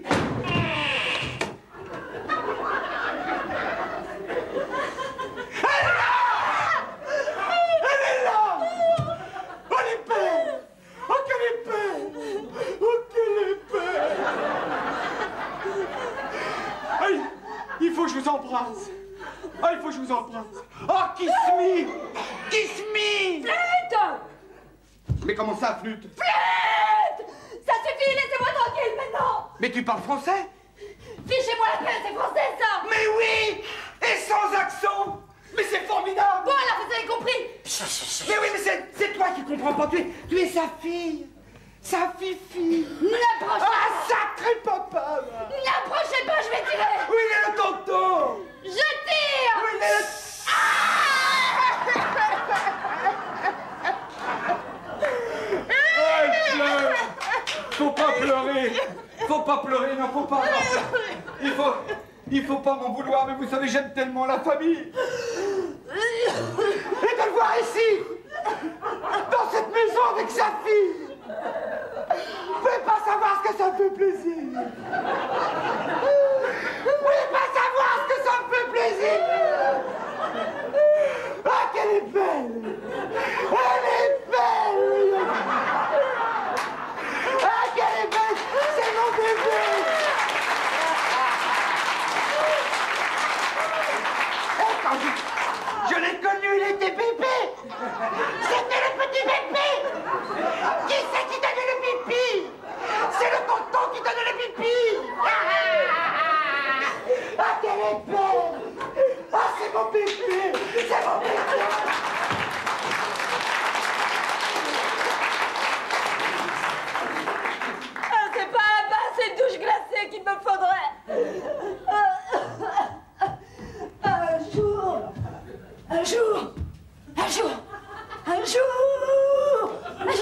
S3: Il faut que je vous embrasse. Ah, il faut que je vous embrasse. Oh, kiss me! Kiss me!
S6: Flûte!
S2: Mais comment ça, flûte?
S6: Flûte! Ça suffit, laissez-moi tranquille maintenant!
S2: Mais tu parles français?
S6: Fichez-moi la paix, c'est français ça!
S2: Mais oui! Et sans accent! Mais c'est formidable!
S6: Bon alors, vous avez compris?
S2: Mais oui, mais c'est toi qui comprends pas. Tu es sa fille. Sa fifi.
S6: N'approchez pas!
S2: Ah, sacré papa!
S6: N'approchez pas, je vais tirer!
S2: Oui, il est le tonton!
S6: Je tire!
S2: Oui, il est le... Faut pas pleurer! Faut pas pleurer, non, faut pas! Il faut pas m'en vouloir, mais vous savez, j'aime tellement la famille! Et de le voir ici! Dans cette maison avec sa fille! Vous pouvez pas savoir ce que ça me fait plaisir! Vous pouvez pas savoir ce que ça me fait plaisir! Ah, qu'elle est belle! Elle est belle! Ah, qu'elle est belle! C'est mon bébé! Et quand je l'ai connu, il était bébé! C'était le petit bébé! Qui c'est qui donnait le pipi? C'est le tonton qui donne le pipi! Ah, qu'elle est belle! Ah, c'est mon bébé! C'est mon bébé!
S6: C'est pas un bain, c'est une douche glacée qu'il me faudrait! Un jour! Un jour! Un jour! Un jour! Un jour!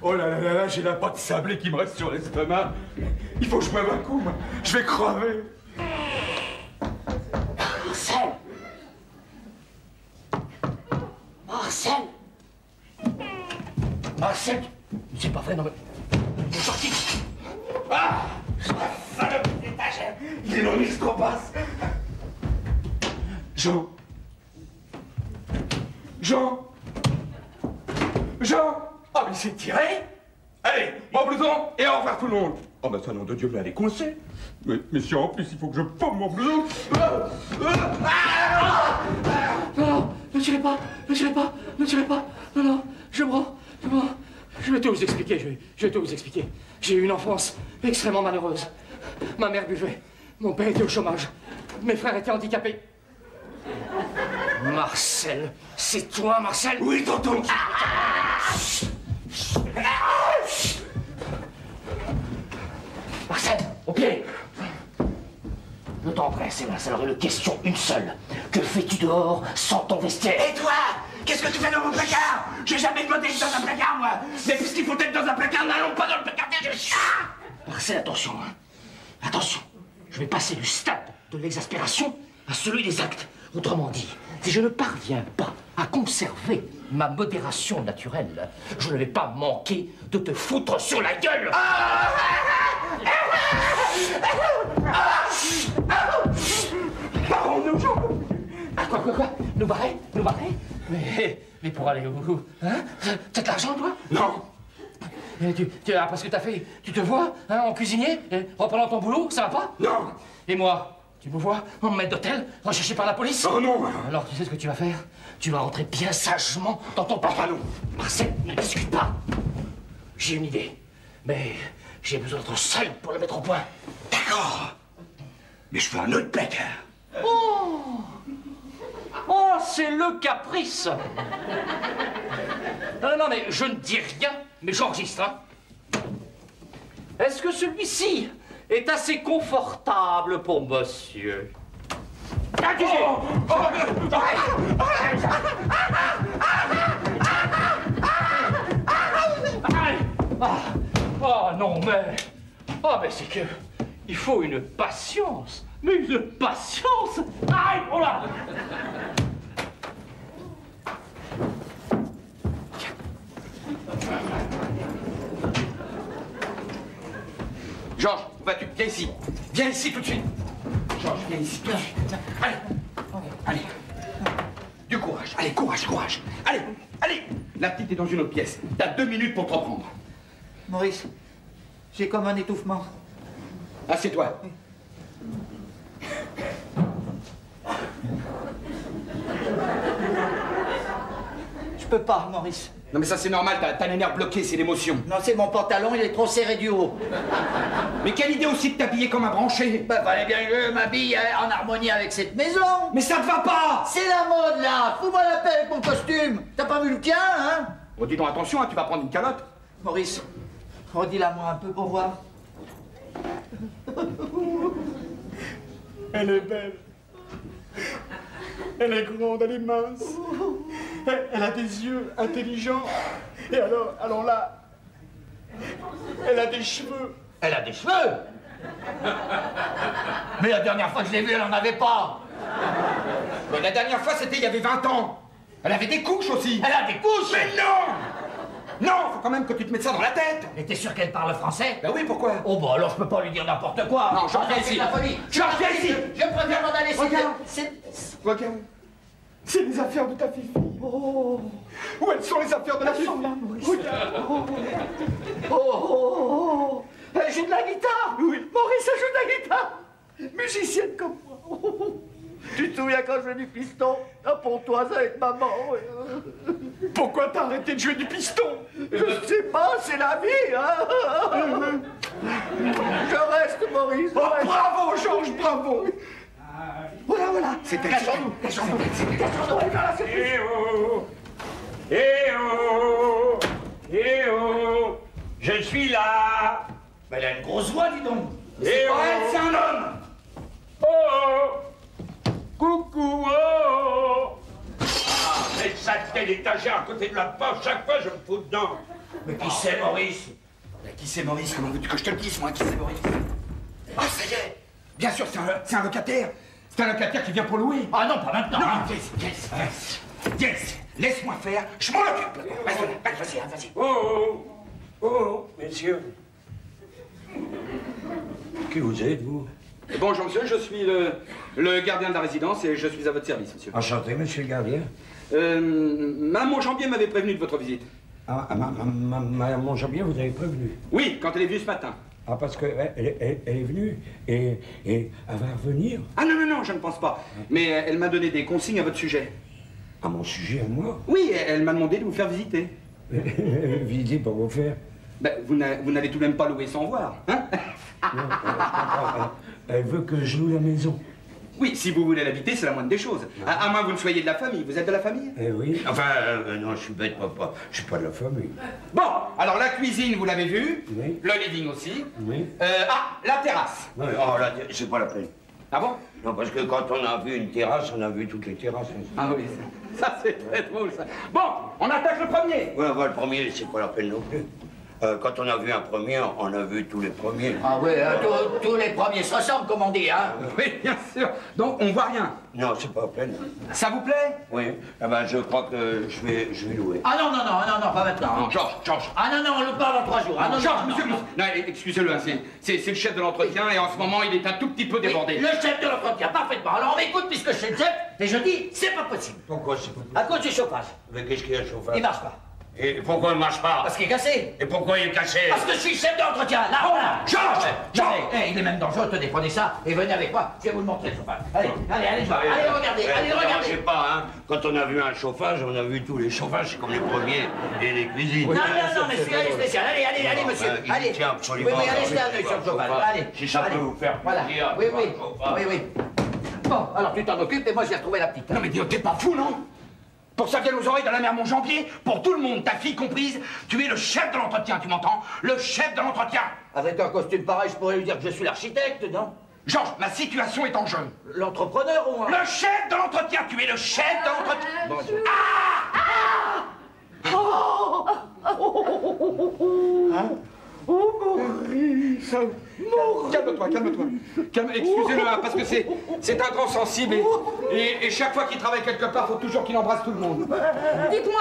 S2: Oh là là là là, j'ai la pâte sablée qui me reste sur l'estomac. Il faut que je boive un coup, moi. Je vais crever.
S1: Marcel! Marcel! Marcel! C'est pas vrai, non mais... Il est parti!
S2: Ah! Salope d'étagère! Il est dans l'extrapasse! Jean! Jean! Jean! Ah, mais c'est tiré! Allez, mon blouson et au revoir tout le monde! Oh, bah ça, nom de Dieu, mais elle est coincée! Mais si en plus il faut que je pomme mon blouson!
S1: Non, ne tirez pas, ne tirez pas, ne tirez pas. Non, je prends. Je vais tout vous expliquer, je vais tout vous expliquer. J'ai eu une enfance extrêmement malheureuse. Ma mère buvait, mon père était au chômage, mes frères étaient handicapés. Marcel, c'est toi, Marcel?
S2: Oui, tonton!
S1: Marcel, au pied! Le temps presse, hélas, alors une question, une seule. Que fais-tu dehors sans ton vestiaire?
S2: Et toi? Qu'est-ce que tu fais dans mon placard? J'ai jamais demandé d'être dans un placard, moi! Mais puisqu'il faut être dans un placard, n'allons pas dans le placard!
S1: Marcel, attention, hein. Attention, je vais passer du stade de l'exaspération à celui des actes. Autrement dit, si je ne parviens pas à conserver ma modération naturelle, je ne vais pas manquer de te foutre sur la gueule.
S2: Barrons-nous, j'en peux plus!
S1: Ah, quoi? Nous barrer? Mais pour aller où? Hein? T'as de l'argent, toi?
S2: Non!
S1: Après ce que t'as fait, tu te vois, hein, en cuisinier, reprenant ton boulot, ça va pas?
S2: Non!
S1: Et moi, tu me vois, en maître d'hôtel, recherché par la police?
S2: Oh non!
S1: Alors, tu sais ce que tu vas faire? Tu vas rentrer bien sagement dans ton pantalon. Marcel, ne discute pas. J'ai une idée, mais j'ai besoin d'être seul pour le mettre au point.
S2: D'accord! Mais je veux un autre placard!
S1: Oh, c'est le caprice. Non, mais je ne dis rien, mais j'enregistre, hein. Est-ce que celui-ci est assez confortable pour monsieur? Oh non, mais... Oh, mais c'est que... Il faut une patience. Mais une patience. Aïe, oh là.
S2: Georges, où vas-tu? Viens ici. Viens ici tout de suite. Georges, viens ici tout de suite. Allez. Allez. Du courage. Allez, courage, courage. Allez, allez. La petite est dans une autre pièce. T'as 2 minutes pour te reprendre.
S4: Maurice, j'ai comme un étouffement.
S2: Assieds-toi.
S4: Je peux pas, Maurice.
S2: Non mais ça c'est normal, t'as les nerfs bloqués, c'est l'émotion.
S4: Non, c'est mon pantalon, il est trop serré du haut.
S2: Mais quelle idée aussi de t'habiller comme un branché.
S4: Bah, fallait bien que je m'habille en harmonie avec cette maison.
S2: Mais ça te va pas.
S4: C'est la mode, là. Fous-moi la paix avec mon costume. T'as pas vu le tien, hein?
S2: Oh, dis donc attention, hein, tu vas prendre une calotte.
S4: Maurice, redis-la moi un peu pour voir.
S3: Elle est belle. Elle est grande, elle est mince. Elle a des yeux intelligents. Et alors là, elle a des cheveux.
S4: Elle a des cheveux. Mais la dernière fois que je l'ai vue, elle en avait pas.
S2: Mais la dernière fois c'était il y avait 20 ans. Elle avait des couches aussi.
S4: Elle a des couches.
S2: Mais non. Non, faut quand même que tu te mettes ça dans la tête.
S4: Et t'es sûr qu'elle parle français?
S2: Ben oui, pourquoi?
S4: Oh bah alors je peux pas lui dire n'importe quoi.
S2: Non, Georges, viens ici.
S4: La folie.
S2: Georges, viens ici.
S4: Je préfère m'en aller.
S3: Regarde.
S4: C'est...
S3: Regarde. C'est les affaires de ta fille. Oh. Où elles sont les affaires de la fille? Regarde.
S4: Oh. Elle joue de la guitare.
S3: Oui.
S4: Maurice, elle joue de la guitare. Musicienne comme moi. Tu te souviens quand je jouais du piston à Pontoise avec maman?
S3: Pourquoi t'as arrêté de jouer du piston?
S4: Je sais pas, c'est la vie, hein. Je reste, Maurice.
S3: Oh, bravo, Georges, bravo. Voilà.
S2: C'était
S4: Cachons-nous.
S3: Eh oh. Eh oh. Eh oh. Je suis là.
S4: Mais elle a une grosse voix, dis donc.
S3: Eh
S2: C'est
S3: oh.
S2: pas elle, c'est un homme.
S3: Oh. Coucou, oh. Ah, mais ça fait l'étagère à côté de la porte, chaque fois je me fous dedans.
S4: Mais qui c'est, Maurice?
S2: Mais qui c'est Maurice? Comment veux-tu que je te le dise, moi? Qui c'est Maurice? Ah, ça y est. Bien sûr, c'est un locataire. C'est un locataire qui vient pour louer.
S4: Ah non, pas maintenant.
S2: Non, yes. Laisse-moi faire, je m'en occupe. Vas-y.
S3: Oh, messieurs. Qui vous êtes, vous?
S2: Bonjour, monsieur, je suis le gardien de la résidence et je suis à votre service, monsieur.
S7: Enchanté, monsieur le gardien.
S2: Maman Jambier m'avait prévenu de votre visite.
S7: Ah, mon Jambier, vous avez prévenu.
S2: Oui, quand elle est venue ce matin.
S7: Ah, parce qu'elle est venue et elle va revenir.
S2: Ah non, je ne pense pas. Mais elle m'a donné des consignes à votre sujet.
S7: À mon sujet, à moi?
S2: Oui, elle m'a demandé de vous faire visiter.
S7: Visiter pour vous faire?
S2: Ben, vous n'allez tout de même pas louer sans voir, hein?
S7: Non, elle veut que je loue la maison.
S2: Oui, si vous voulez l'habiter, c'est la moindre des choses. À moins que vous ne soyez de la famille. Vous êtes de la famille?
S7: Oui. Enfin, non, je suis bête, papa. Je suis pas de la famille.
S2: Bon, alors la cuisine, vous l'avez vue.
S7: Oui.
S2: Le living aussi.
S7: Oui.
S2: La terrasse.
S7: Non, oh, là, c'est pas la peine.
S2: Ah bon?
S7: Non, parce que quand on a vu une terrasse, on a vu toutes les terrasses.
S2: Ah oui, ça c'est très drôle, ça. Bon, on attaque le premier.
S7: Ouais, le premier, c'est pas la peine non plus. Quand on a vu un premier, on a vu tous les premiers.
S4: Ah oui, tous les premiers se ressemblent, comme on dit, hein.
S2: Oui, bien sûr. Donc, on voit rien.
S7: Non, c'est pas la peine.
S2: Ça vous plaît?
S7: Oui. Eh ben, je crois que je vais louer.
S4: Ah non, pas maintenant.
S2: Non, Georges.
S4: Ah non, on le parle dans 3 jours. Ah non,
S2: Georges,
S4: non,
S2: monsieur.
S4: non.
S2: Non, excusez-le, hein, c'est le chef de l'entretien et en ce moment, il est un tout petit peu débordé.
S4: Oui, le chef de l'entretien, parfaitement. Alors on m'écoute puisque je suis le chef, et je dis, c'est pas possible.
S7: Pourquoi c'est pas
S4: À cause du chauffage.
S7: Mais qu'est-ce qu'il y a, chauffeur?
S4: Il marche pas.
S7: Et pourquoi il marche pas?
S4: Parce qu'il est cassé.
S7: Et pourquoi il est cassé?
S4: Parce que je suis chef de l'entretien. Là, voilà.
S7: Georges!
S4: Il est même dangereux. Tenez, prenez ça et venez avec moi. Je vais vous le montrer, le chauffage. Allez, regardez, allez, regardez.
S7: Je sais pas, hein. Quand on a vu un chauffage, on a vu tous les chauffages, c'est comme les premiers et les cuisines.
S4: Non, mais celui-là est spécial. Allez, monsieur. Allez.
S7: Tiens, absolument.
S4: Oui, allez, jetez un œil sur le chauffage. Allez.
S7: Si ça peut vous faire plaisir.
S4: Voilà. Oui. Bon, alors tu t'en occupes et moi je vais retrouver la petite.
S2: Non mais Dio, t'es pas fou, non? Pour ça vient aux oreilles de la mère Montjambier, pour tout le monde, ta fille comprise, tu es le chef de l'entretien, tu m'entends? Le chef de l'entretien.
S4: Avec un costume pareil, je pourrais lui dire que je suis l'architecte, non?
S2: Georges, ma situation est en jeu.
S4: L'entrepreneur ou moi?
S2: Le chef de l'entretien, tu es le chef de l'entretien.
S4: Bon,
S3: Oh, Maurice!
S2: Calme-toi, calme-toi. Excusez-le, hein, parce que c'est un grand sensible et chaque fois qu'il travaille quelque part, faut toujours qu'il embrasse tout le monde.
S6: Dites-moi,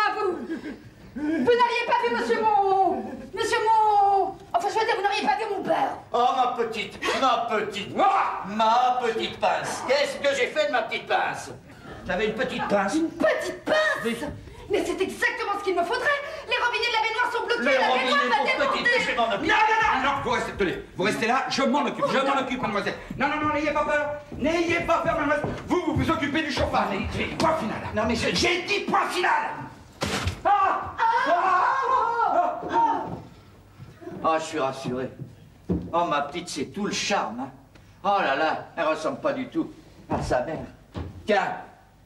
S6: vous n'auriez pas vu Monsieur Mon... Enfin, je veux dire, vous n'auriez pas vu mon père.
S4: oh, ma petite pince. Qu'est-ce que j'ai fait de ma petite pince? J'avais une petite pince.
S6: Une petite pince? Mais c'est exactement ce qu'il me faudrait. Les robinets de la baignoire sont bloqués, la baignoire va déborder.
S4: Je m'en occupe.
S2: Non, vous restez, tenez, vous restez là, je m'en occupe, mademoiselle. Non, n'ayez pas peur, mademoiselle. Vous vous occupez du chauffage. Point final.
S4: Non, mais
S2: J'ai dit point final.
S4: Oh, je suis rassuré. Oh, ma petite, c'est tout le charme, hein. Oh là là, elle ressemble pas du tout à sa mère. Tiens,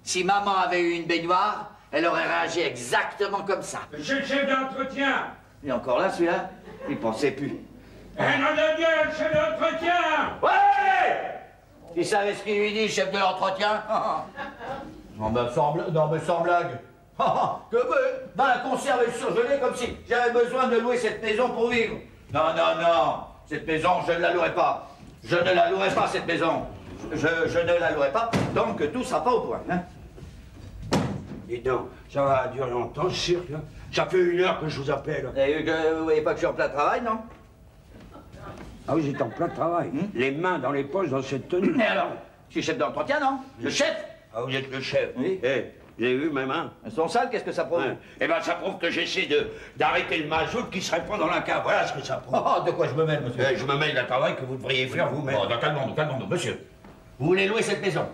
S4: si maman avait eu une baignoire, elle aurait réagi exactement comme ça.
S2: J'ai le chef d'entretien.
S4: Et encore là, celui-là, il pensait plus.
S2: Un nom de Dieu, le chef d'entretien.
S4: Ouais! Il savait ce qu'il lui dit, chef de l'entretien? Non, mais sans blague. Dans la conserve est surgelée comme si j'avais besoin de louer cette maison pour vivre. Non. Cette maison, je ne la louerai pas. Je ne la louerai pas, cette maison. Je ne la louerai pas, donc tout sera pas au point. Hein?
S7: Dis donc, ça va durer longtemps, ce cirque, là. Ça fait 1 heure que je vous appelle.
S4: Et vous voyez pas que je suis en plein travail, non?
S7: Ah oui, j'étais en plein travail. Les mains dans les poches dans cette tenue.
S4: Et alors? Je suis chef d'entretien, non? Le chef?
S7: Ah, vous êtes le chef?
S4: Oui.
S7: Eh, vous avez vu mes mains?
S4: Elles sont sales, qu'est-ce que ça prouve?
S7: Ouais. Eh ben, ça prouve que j'essaie d'arrêter le mazout qui serait pas dans la cave. Voilà ce que ça prouve.
S4: Oh, de quoi je me mêle, monsieur?
S7: Je me mêle d'un travail que vous devriez faire vous-même.
S4: Bon, calmons-nous, monsieur. Vous voulez louer cette maison?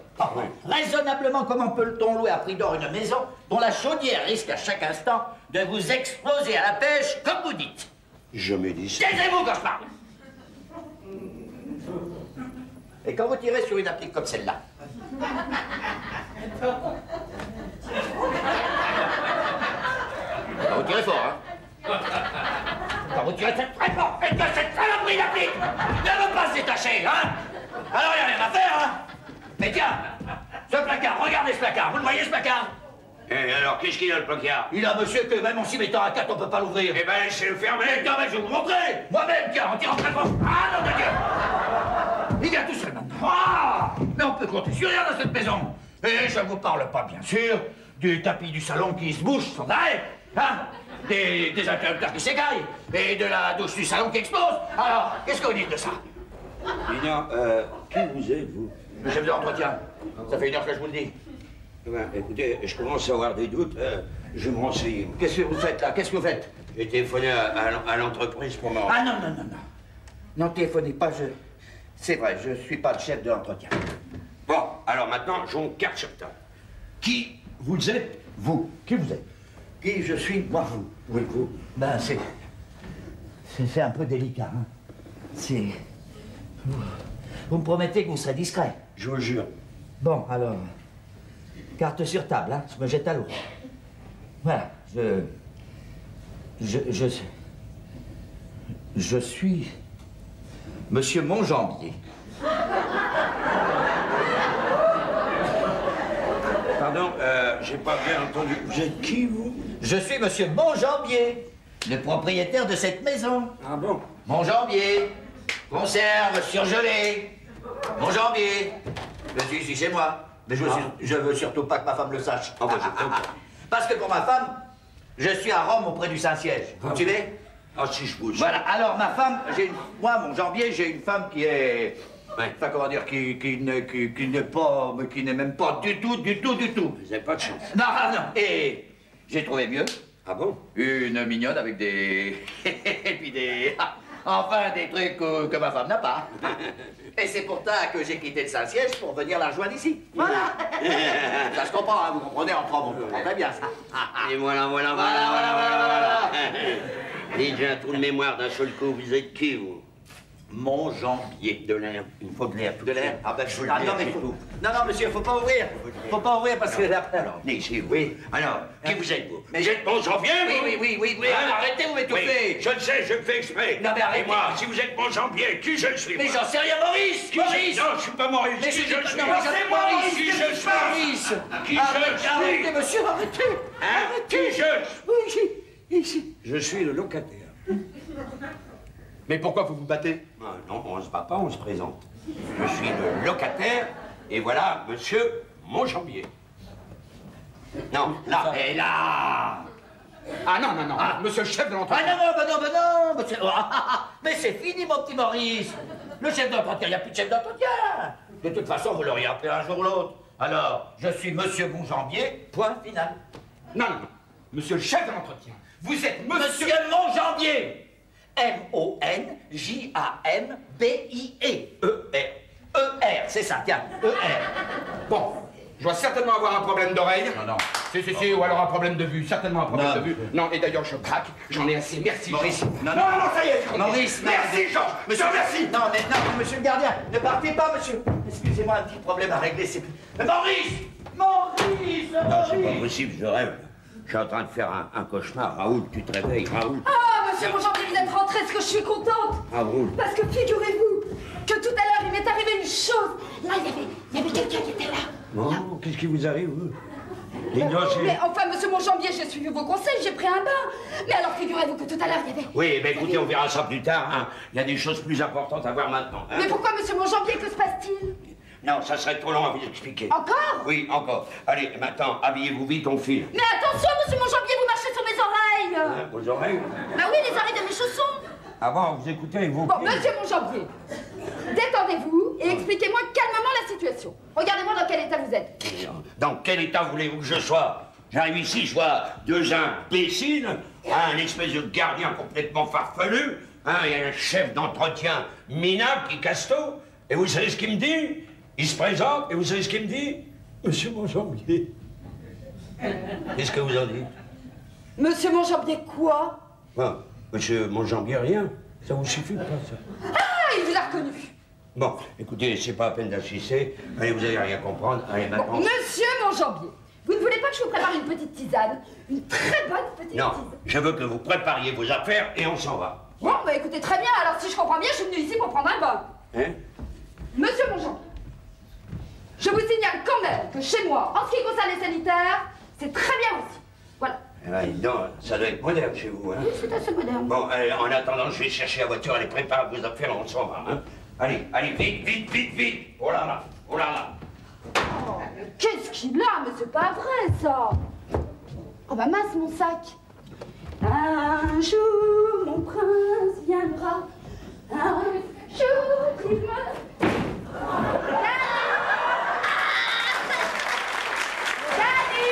S4: Raisonnablement, comment peut-on louer à prix d'or une maison dont la chaudière risque à chaque instant de vous exploser à la pêche, comme vous dites?
S7: Je me dis ça.
S4: Taisez-vous quand je parle! Et quand vous tirez sur une applique comme celle-là, quand vous tirez fort, hein? Quand vous tirez très fort, et que cette saloperie d'applique ne veut pas se détacher, hein? Alors il n'y a rien à faire, hein? Mais tiens, ce placard, regardez ce placard, vous le voyez ce placard?
S7: Et alors, qu'est-ce qu'il y a le placard?
S4: Il a, monsieur, que même en s'y mettant à 4, on peut pas l'ouvrir.
S7: Eh ben, laissez-le fermer.
S4: Tiens, je vais vous montrer. Moi-même, tiens, en tirant très fort. Ah, non de Dieu! Il vient tout seul maintenant. Ah! Mais on peut compter sur rien dans cette maison. Et je vous parle pas, bien sûr, du tapis du salon qui se bouge sans arrêt, hein? Des interrupteurs qui s'écaillent, et de la douche du salon qui explose. Alors, qu'est-ce que vous dites de ça?
S7: Dis donc, qui vous êtes, vous?
S4: Le chef de l'entretien. Ça fait 1 heure que je vous le dis.
S7: Eh ben, écoutez, je commence à avoir des doutes. Je vais me renseigner.
S4: Qu'est-ce que vous faites là? Qu'est-ce que vous faites?
S7: J'ai téléphoné à l'entreprise pour m'en...
S4: Ah non. Non, téléphonez pas, c'est vrai, je suis pas le chef de l'entretien.
S7: Bon, alors maintenant, j'en carte sur table. Qui vous êtes, vous? Qui vous êtes?
S4: Qui je suis? Moi, vous.
S7: Oui, vous.
S4: Ben, c'est un peu délicat, hein. C'est... Vous me promettez que vous serez discret?
S7: Je vous jure.
S4: Bon, alors... Carte sur table, hein. Je me jette à l'eau. Voilà, je suis... Monsieur Monjambier.
S7: Pardon, j'ai pas bien entendu. Vous êtes qui, vous?
S4: Je suis monsieur Monjambier, le propriétaire de cette maison.
S7: Ah bon?
S4: Monjambier, conserve surgelée. Monjambier, je suis ici chez moi. Mais je veux surtout pas que ma femme le sache.
S7: Ah, bah, j'ai compris.
S4: Parce que pour ma femme, je suis à Rome auprès du Saint-Siège. Vous me suivez?
S7: Ah, si je vous...
S4: Voilà, alors ma femme, moi, Monjambier, j'ai une femme qui est...
S7: Ouais.
S4: Enfin, comment dire, qui n'est pas... mais qui n'est même pas du tout.
S7: Vous n'avez pas de chance.
S4: Non. Et j'ai trouvé mieux.
S7: Ah bon?
S4: Une mignonne avec des... et puis des... Enfin, des trucs que ma femme n'a pas. Et c'est pour ça que j'ai quitté le Saint-Siège pour venir la rejoindre ici. Voilà. Ça se comprend, hein, vous comprenez, on comprend très bien ça.
S7: Et voilà. Dites, j'ai un trou de mémoire d'un seul coup. Vous êtes qui, vous? Montjambier. De l'air. Il faut de l'air.
S4: De l'air? Ah ben je vous le dis.
S7: Non, mais
S4: Non, monsieur, faut pas ouvrir. Faut pas ouvrir parce que là...
S7: Alors, venez ici, vous.
S4: Oui.
S7: Alors, qui vous êtes, vous?
S4: Mais
S7: Vous êtes Montjambier, vous?
S4: Oui. Arrêtez, vous m'étouffez.
S7: Oui, je le sais, je le fais exprès.
S4: Non, mais arrêtez.
S7: Et moi, si vous êtes Montjambier, qui je suis?
S4: Mais
S7: moi
S4: j'en sais rien, Maurice. Maurice.
S7: Non, je suis pas Maurice.
S4: Mais
S7: Qui je suis?
S4: Non, c'est Maurice.
S7: Qui je suis?
S4: Maurice.
S7: Qui je suis?
S4: Arrêtez, monsieur, arrêtez.
S7: Hein? Qui je suis?
S4: Ici.
S7: Je suis le locataire.
S3: Mais pourquoi vous vous battez?
S7: Ah, non, on se bat pas, on se présente. Je suis le locataire, et voilà, monsieur Montjambier. Non, là, et là.
S3: Ah non, monsieur le chef de l'entreprise.
S4: Non, monsieur. Mais c'est fini, mon petit Maurice. Le chef d'entretien, il n'y a plus de chef d'entretien. De toute façon, vous l'auriez appelé un jour ou l'autre. Alors, je suis monsieur Montjambier, point final.
S3: Non, monsieur le chef de l'entretien. Vous êtes monsieur...
S4: Monsieur Montjambier. M-O-N-J-A-M-B-I-E. E-R. E-R, c'est ça, tiens, E-R.
S3: Bon, je dois certainement avoir un problème d'oreille.
S4: Non.
S3: Si, ou alors un problème de vue, certainement un problème de vue. Non, et d'ailleurs, je craque, j'en ai assez, merci.
S4: Maurice,
S3: Non, ça y est.
S4: Maurice,
S3: merci, Georges, monsieur, merci.
S4: Non, monsieur le gardien, ne partez pas, monsieur. Excusez-moi, un petit problème à régler, c'est... Maurice,
S7: Non, c'est pas possible, je rêve. Je suis en train de faire un cauchemar. Raoul, tu te réveilles, Raoul.
S6: Ah, monsieur Montjambier, vous êtes rentré, est-ce que je suis contente?
S7: Raoul.
S6: Parce que figurez-vous que tout à l'heure, il m'est arrivé une chose. Là, il y avait quelqu'un qui était là.
S7: Non, qu'est-ce qui vous arrive, vous? Dites-moi,
S6: Mais enfin, monsieur Montjambier, j'ai suivi vos conseils, j'ai pris un bain. Mais alors, figurez-vous que tout à l'heure, il y avait...
S7: Oui, mais écoutez, on verra ça plus tard. Hein. Il y a des choses plus importantes à voir maintenant. Hein.
S6: Mais pourquoi, monsieur Montjambier, que se passe-t-il?
S7: Non, ça serait trop long à vous expliquer.
S6: Encore?
S7: Oui, encore. Allez, maintenant, habillez-vous vite, on file.
S6: Mais attention, monsieur Montjambier, vous marchez sur mes oreilles.
S7: Hein, vos oreilles?
S6: Bah oui, les oreilles de mes chaussons.
S7: Avant, vous écoutez avec vos
S6: Bon,
S7: pieds.
S6: monsieur Montjambier, détendez-vous et expliquez-moi calmement la situation. Regardez-moi dans quel état vous êtes.
S7: Dans quel état voulez-vous que je sois? J'arrive ici, je vois deux imbéciles, un espèce de gardien complètement farfelu, et un chef d'entretien minable qui casse tout. Et vous savez ce qu'il me dit? Il se présente, et vous savez ce qu'il me dit? Monsieur Montjambier. Qu'est-ce que vous en dites?
S6: Monsieur Montjambier, quoi?
S7: Monsieur Montjambier, rien. Ça vous suffit pas, ça?
S6: Ah, il vous a reconnu.
S7: Bon, écoutez, c'est pas la peine d'insister. Allez, vous allez rien comprendre. Allez, maintenant...
S6: Bon, monsieur Montjambier, vous ne voulez pas que je vous prépare une petite tisane? Une très bonne petite
S7: Non,
S6: tisane.
S7: je veux que vous prépariez vos affaires et on s'en va.
S6: Bon, bah écoutez, très bien. Alors, si je comprends bien, je suis venu ici pour prendre un bain.
S7: Hein?
S6: Monsieur Montjambier, je vous signale quand même que chez moi, en ce qui concerne les sanitaires, c'est très bien aussi. Voilà.
S7: Eh ben, non, ça doit être moderne chez vous, hein?
S6: Oui, c'est assez moderne.
S7: Bon, en attendant, je vais chercher la voiture, allez, préparez vos affaires, on s'en va, hein? Allez, vite! Oh là là!
S6: Oh, qu'est-ce qu'il a? Mais c'est pas vrai, ça! Oh bah mince, mon sac! Un jour, mon prince viendra. Un jour, il me...
S5: Daddy,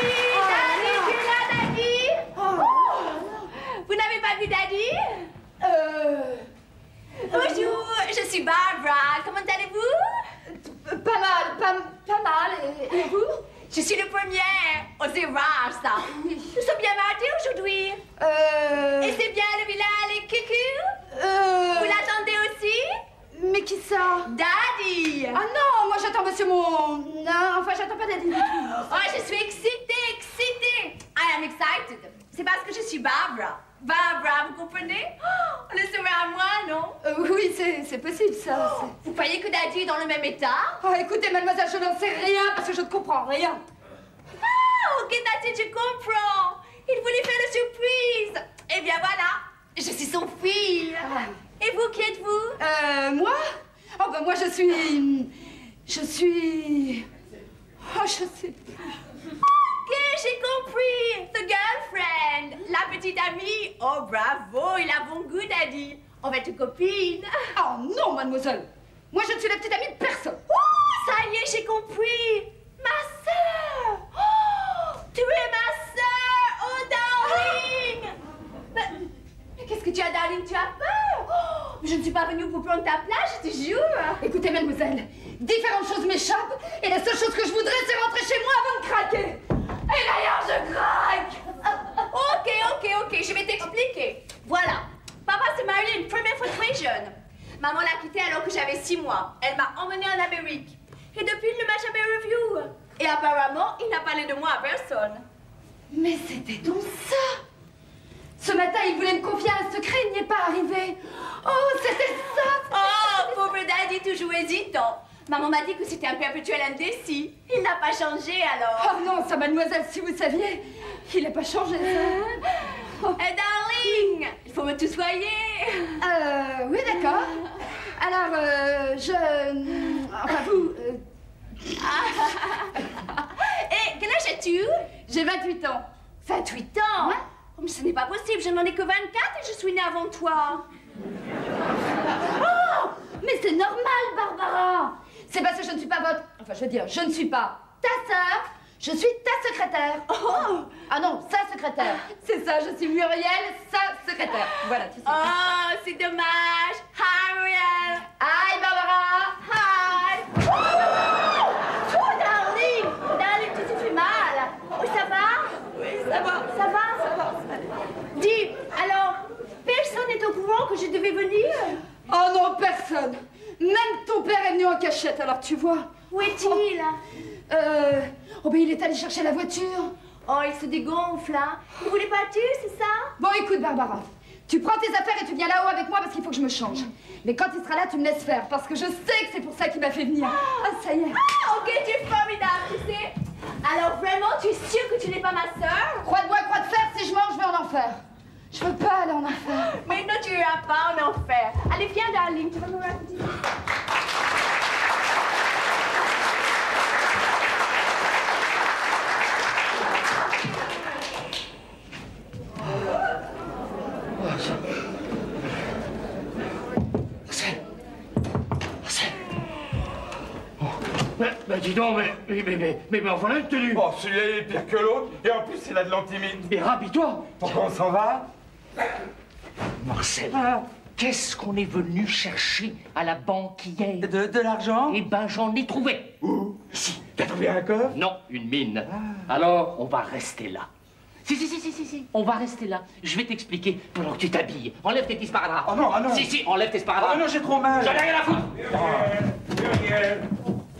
S5: tu es là, Daddy? Vous n'avez pas vu Daddy? Bonjour, je suis Barbara. Comment allez-vous?
S6: Pas mal, et vous?
S5: Je suis le premier. Oh, c'est rare, ça. Nous sommes bien mardi aujourd'hui. Et c'est bien le village et Cucu? Vous l'attendez aussi?
S6: Mais qui ça?
S5: Daddy.
S6: Ah non, moi j'attends monsieur mon... Non, enfin j'attends pas Daddy.
S5: Oh, je suis excitée. I am excited. C'est parce que je suis Barbara. Barbara, vous comprenez? Oh, le sourire à moi, non?
S6: Oui, c'est possible, ça.
S5: Vous croyez que Daddy est dans le même état?
S6: Oh, écoutez, mademoiselle, je n'en sais rien parce que je ne comprends rien.
S5: Ah, ok, Daddy, je comprends. Il voulait faire une surprise. Eh bien, voilà. Je suis son fille. Et vous, qui êtes-vous?
S6: Moi? Oh, ben moi, je suis... Oh, je sais plus.
S5: Ok, j'ai compris. The girlfriend. La petite amie. Oh, bravo. Il a bon goût, Daddy. On va être copine.
S6: Oh, non, mademoiselle. Moi, je ne suis la petite amie de personne.
S5: Oh, ça y est, j'ai compris. Ma sœur. Oh, tu es ma sœur. Oh, darling. Mais qu'est-ce que tu as, darling? Tu as peur? Oh, je ne suis pas venue pour prendre ta place, je te jure.
S6: Écoutez, mademoiselle, différentes choses m'échappent et la seule chose que je voudrais, c'est rentrer chez moi avant de craquer. Et d'ailleurs, je craque.
S5: Ok, je vais t'expliquer. Voilà. Papa s'est marié une première fois très jeune. Maman l'a quitté alors que j'avais 6 mois. Elle m'a emmenée en Amérique. Et depuis, il ne m'a jamais revu. Et apparemment, il n'a parlé de moi à personne.
S6: Mais c'était donc ça! Ce matin, il voulait me confier un secret, il n'y est pas arrivé. Oh, c'était ça!
S5: Oh, pauvre Daddy, toujours hésitant. Maman m'a dit que c'était un perpétuel indécis. Il n'a pas changé alors.
S6: Oh non, ça, mademoiselle, si vous saviez, il n'a pas changé, ça.
S5: Oh. Hey, darling, il faut me tutoyer.
S6: Oui, d'accord. Alors, enfin, vous...
S5: Et quel âge as-tu?
S6: J'ai 28 ans.
S5: 28 ans?
S6: Ouais.
S5: Oh, mais ce n'est pas possible, je n'en ai que 24 et je suis née avant toi.
S6: Oh, mais c'est normal, Barbara. C'est parce que je ne suis pas votre... Enfin, je veux dire, je ne suis pas ta sœur, je suis ta secrétaire.
S5: Oh.
S6: Ah non, sa secrétaire. C'est ça, je suis Muriel, sa secrétaire. Voilà, tu sais.
S5: Oh, c'est dommage. Hi, Muriel.
S6: Hi, Barbara.
S5: Hi. Oh, darling. Darling, tu te fais mal. Oh, ça va? Oui, ça va. Ça va? Ça va. Dis, alors, personne n'est au courant que je devais venir?
S6: Oh non, personne. Même ton père est venu en cachette, alors tu vois.
S5: Où est-il?
S6: Oh ben il est allé chercher la voiture.
S5: Oh, il se dégonfle, hein. Vous voulez partir, c'est ça?
S6: Bon, écoute, Barbara, tu prends tes affaires et tu viens là-haut avec moi parce qu'il faut que je me change. Mais quand il sera là, tu me laisses faire parce que je sais que c'est pour ça qu'il m'a fait venir. Ah, ça y est.
S5: Ah, ok, tu es formidable, tu sais. Alors vraiment, tu es sûre que tu n'es pas ma sœur?
S6: Croix de bois, croix de fer, si je mens, je vais en enfer. Je veux pas aller en enfer.
S5: Mais non, tu iras pas en enfer. Allez, viens, darling, tu vas me raconter.
S1: Mais dis donc, mais voilà une tenue.
S2: Oh, celui-là, il est pire que l'autre, et en plus, il a de l'antimite.
S1: Mais rhabille-toi.
S2: Pourquoi on s'en va?
S1: Marcel, qu'est-ce qu'on est venu chercher à la banque hier?
S2: De l'argent?
S1: Eh ben, j'en ai trouvé.
S2: Où? Ici. T'as trouvé un coffre?
S1: Non, une mine. Alors, on va rester là. Si, on va rester là. Je vais t'expliquer pendant que tu t'habilles. Enlève tes petits sparadraps.
S2: Oh non, ah non.
S1: Si, enlève tes sparadraps.
S2: Oh non, j'ai trop mal.
S1: J'en ai rien à foutre.
S7: Muriel,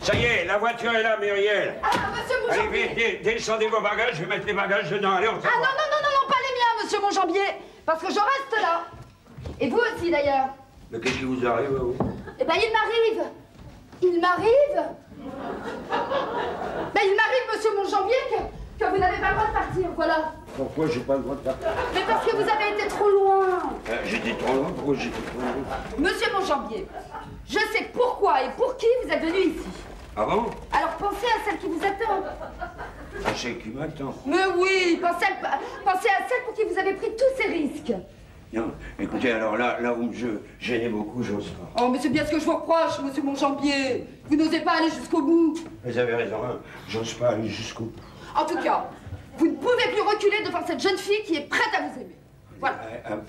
S7: ça y est, la voiture est là, Muriel.
S6: Ah, monsieur Monjambier.
S7: Allez, vite, descendez vos bagages, je vais mettre les bagages dedans. Allez, on s'en va.
S6: Ah non, pas les miens, monsieur Monjambier, parce que je reste là. Et vous aussi, d'ailleurs.
S7: Mais qu'est-ce qui vous arrive, vous?
S6: Eh ben, il m'arrive, monsieur Monjambier, que vous n'avez pas le droit de partir, voilà.
S7: Pourquoi j'ai pas le droit de partir?
S6: Mais parce que vous avez été trop loin.
S7: J'étais trop loin, pourquoi j'étais trop loin?
S6: Monsieur Monjambier, je sais pourquoi et pour qui vous êtes venu ici.
S7: Ah bon?
S6: Alors pensez à celle qui vous attend.
S7: Ah, c'est qui m'attend?
S6: Mais oui, pensez à celle pour qui vous avez pris tous ces risques.
S7: Non, écoutez, alors là, vous me gênez beaucoup, j'ose pas.
S6: Oh, mais c'est bien ce que je vous reproche, monsieur Monjambier. Vous n'osez pas aller jusqu'au bout.
S7: Vous avez raison, hein, j'ose pas aller jusqu'au bout.
S6: En tout cas, vous ne pouvez plus reculer devant cette jeune fille qui est prête à vous aimer. Voilà.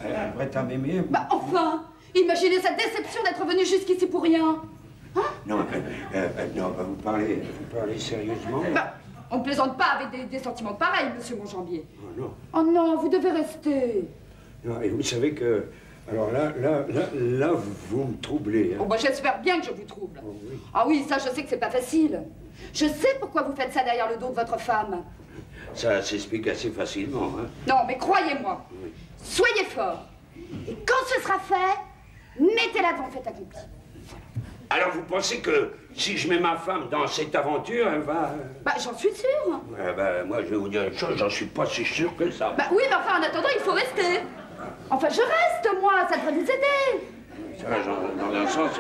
S7: Elle est prête à m'aimer?
S6: Bah enfin, imaginez cette déception d'être venue jusqu'ici pour rien. Hein?
S7: Non, non, vous parlez sérieusement?
S6: Bah, on ne plaisante pas avec des sentiments pareils, monsieur Monjambier.
S7: Oh non.
S6: Oh non, vous devez rester.
S7: Non, et vous savez que... Alors là, vous me troublez. Hein.
S6: Oh, bah j'espère bien que je vous trouble.
S7: Oh, oui.
S6: Ah oui, ça, je sais que c'est pas facile. Je sais pourquoi vous faites ça derrière le dos de votre femme.
S7: Ça s'explique assez facilement, hein.
S6: Non, mais croyez-moi,
S7: Oui.
S6: soyez fort. Et quand ce sera fait, mettez-la devant le fait accompli.
S7: Alors vous pensez que si je mets ma femme dans cette aventure, elle va...
S6: Bah, j'en suis sûre.
S7: Moi, je vais vous dire une chose, j'en suis pas si sûr que ça.
S6: Bah oui, mais enfin, en attendant, il faut rester. Enfin, je reste, moi, ça devrait vous aider.
S7: Ça, dans un sens,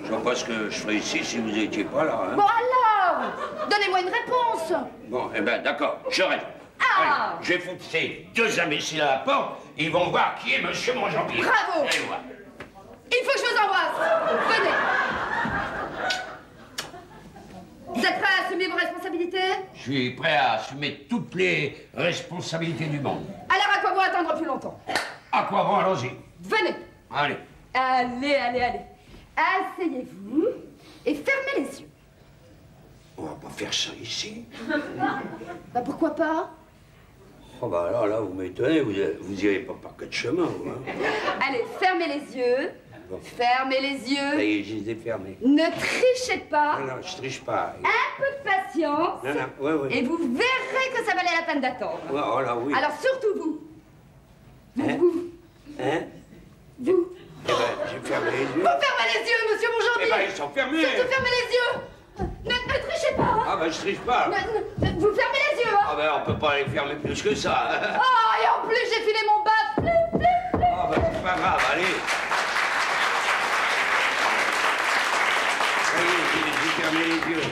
S7: je vois pas ce que je ferais ici si vous étiez pas là, hein.
S6: Bon, alors, donnez-moi une réponse.
S7: Bon, eh ben, d'accord, je reste.
S6: Ah.
S7: Allez, je vais foutre ces deux imbéciles à la porte, ils vont voir qui est monsieur Monjambier.
S6: Bravo.
S7: Allez voir.
S6: Il faut que je vous embrasse. Venez. Vous êtes prêts à assumer vos responsabilités?
S7: Je suis prêt à assumer toutes les responsabilités du monde.
S6: Alors, à quoi bon attendre plus longtemps?
S7: À quoi bon, allons-y.
S6: Venez.
S7: Allez.
S6: Allez. Asseyez-vous et fermez les yeux.
S7: On va pas faire ça ici.
S6: Bah, pourquoi pas?
S7: Oh bah alors là, vous m'étonnez, vous irez pas par quatre chemins, vous, hein.
S6: Allez, fermez les yeux.
S7: Bon.
S6: Fermez les yeux.
S7: Ça y est, je les ai fermés.
S6: Ne trichez pas.
S7: Non, non, je triche pas.
S6: Un peu de patience.
S7: Non, non, ouais.
S6: Et vous verrez que ça valait la peine d'attendre.
S7: Ouais, oh là, oui.
S6: Alors surtout vous.
S7: Hein?
S6: Vous.
S7: Hein?
S6: Vous.
S7: Eh ben, j'ai fermé les yeux.
S6: Vous fermez les yeux, monsieur Monjambier.
S7: Eh ben, ils sont fermés.
S6: Surtout fermez les yeux. Ne trichez pas. Hein.
S7: Ah ben, je triche pas.
S6: Vous fermez les yeux. Hein.
S7: Ah ben, on peut pas les fermer plus que ça.
S6: Oh, et en plus, j'ai filé mon bat.
S7: Ah ben, c'est pas grave, allez. Ça y est, j'ai fermé les yeux.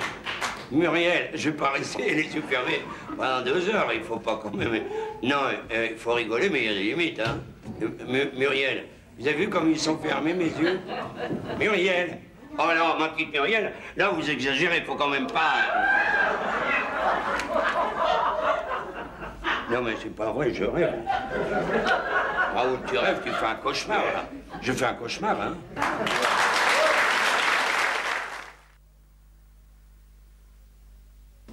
S7: Muriel, je vais pas rester les yeux fermés pendant 2 heures, il faut pas quand même... Non, il faut rigoler, mais il y a des limites, hein. Muriel, vous avez vu comme ils sont fermés, mes yeux? Muriel. Oh non, ma petite Muriel, là vous exagérez, il faut quand même pas... Non mais c'est pas vrai, je rêve. Raoul, tu rêves, tu fais un cauchemar, là. Je fais un cauchemar, hein.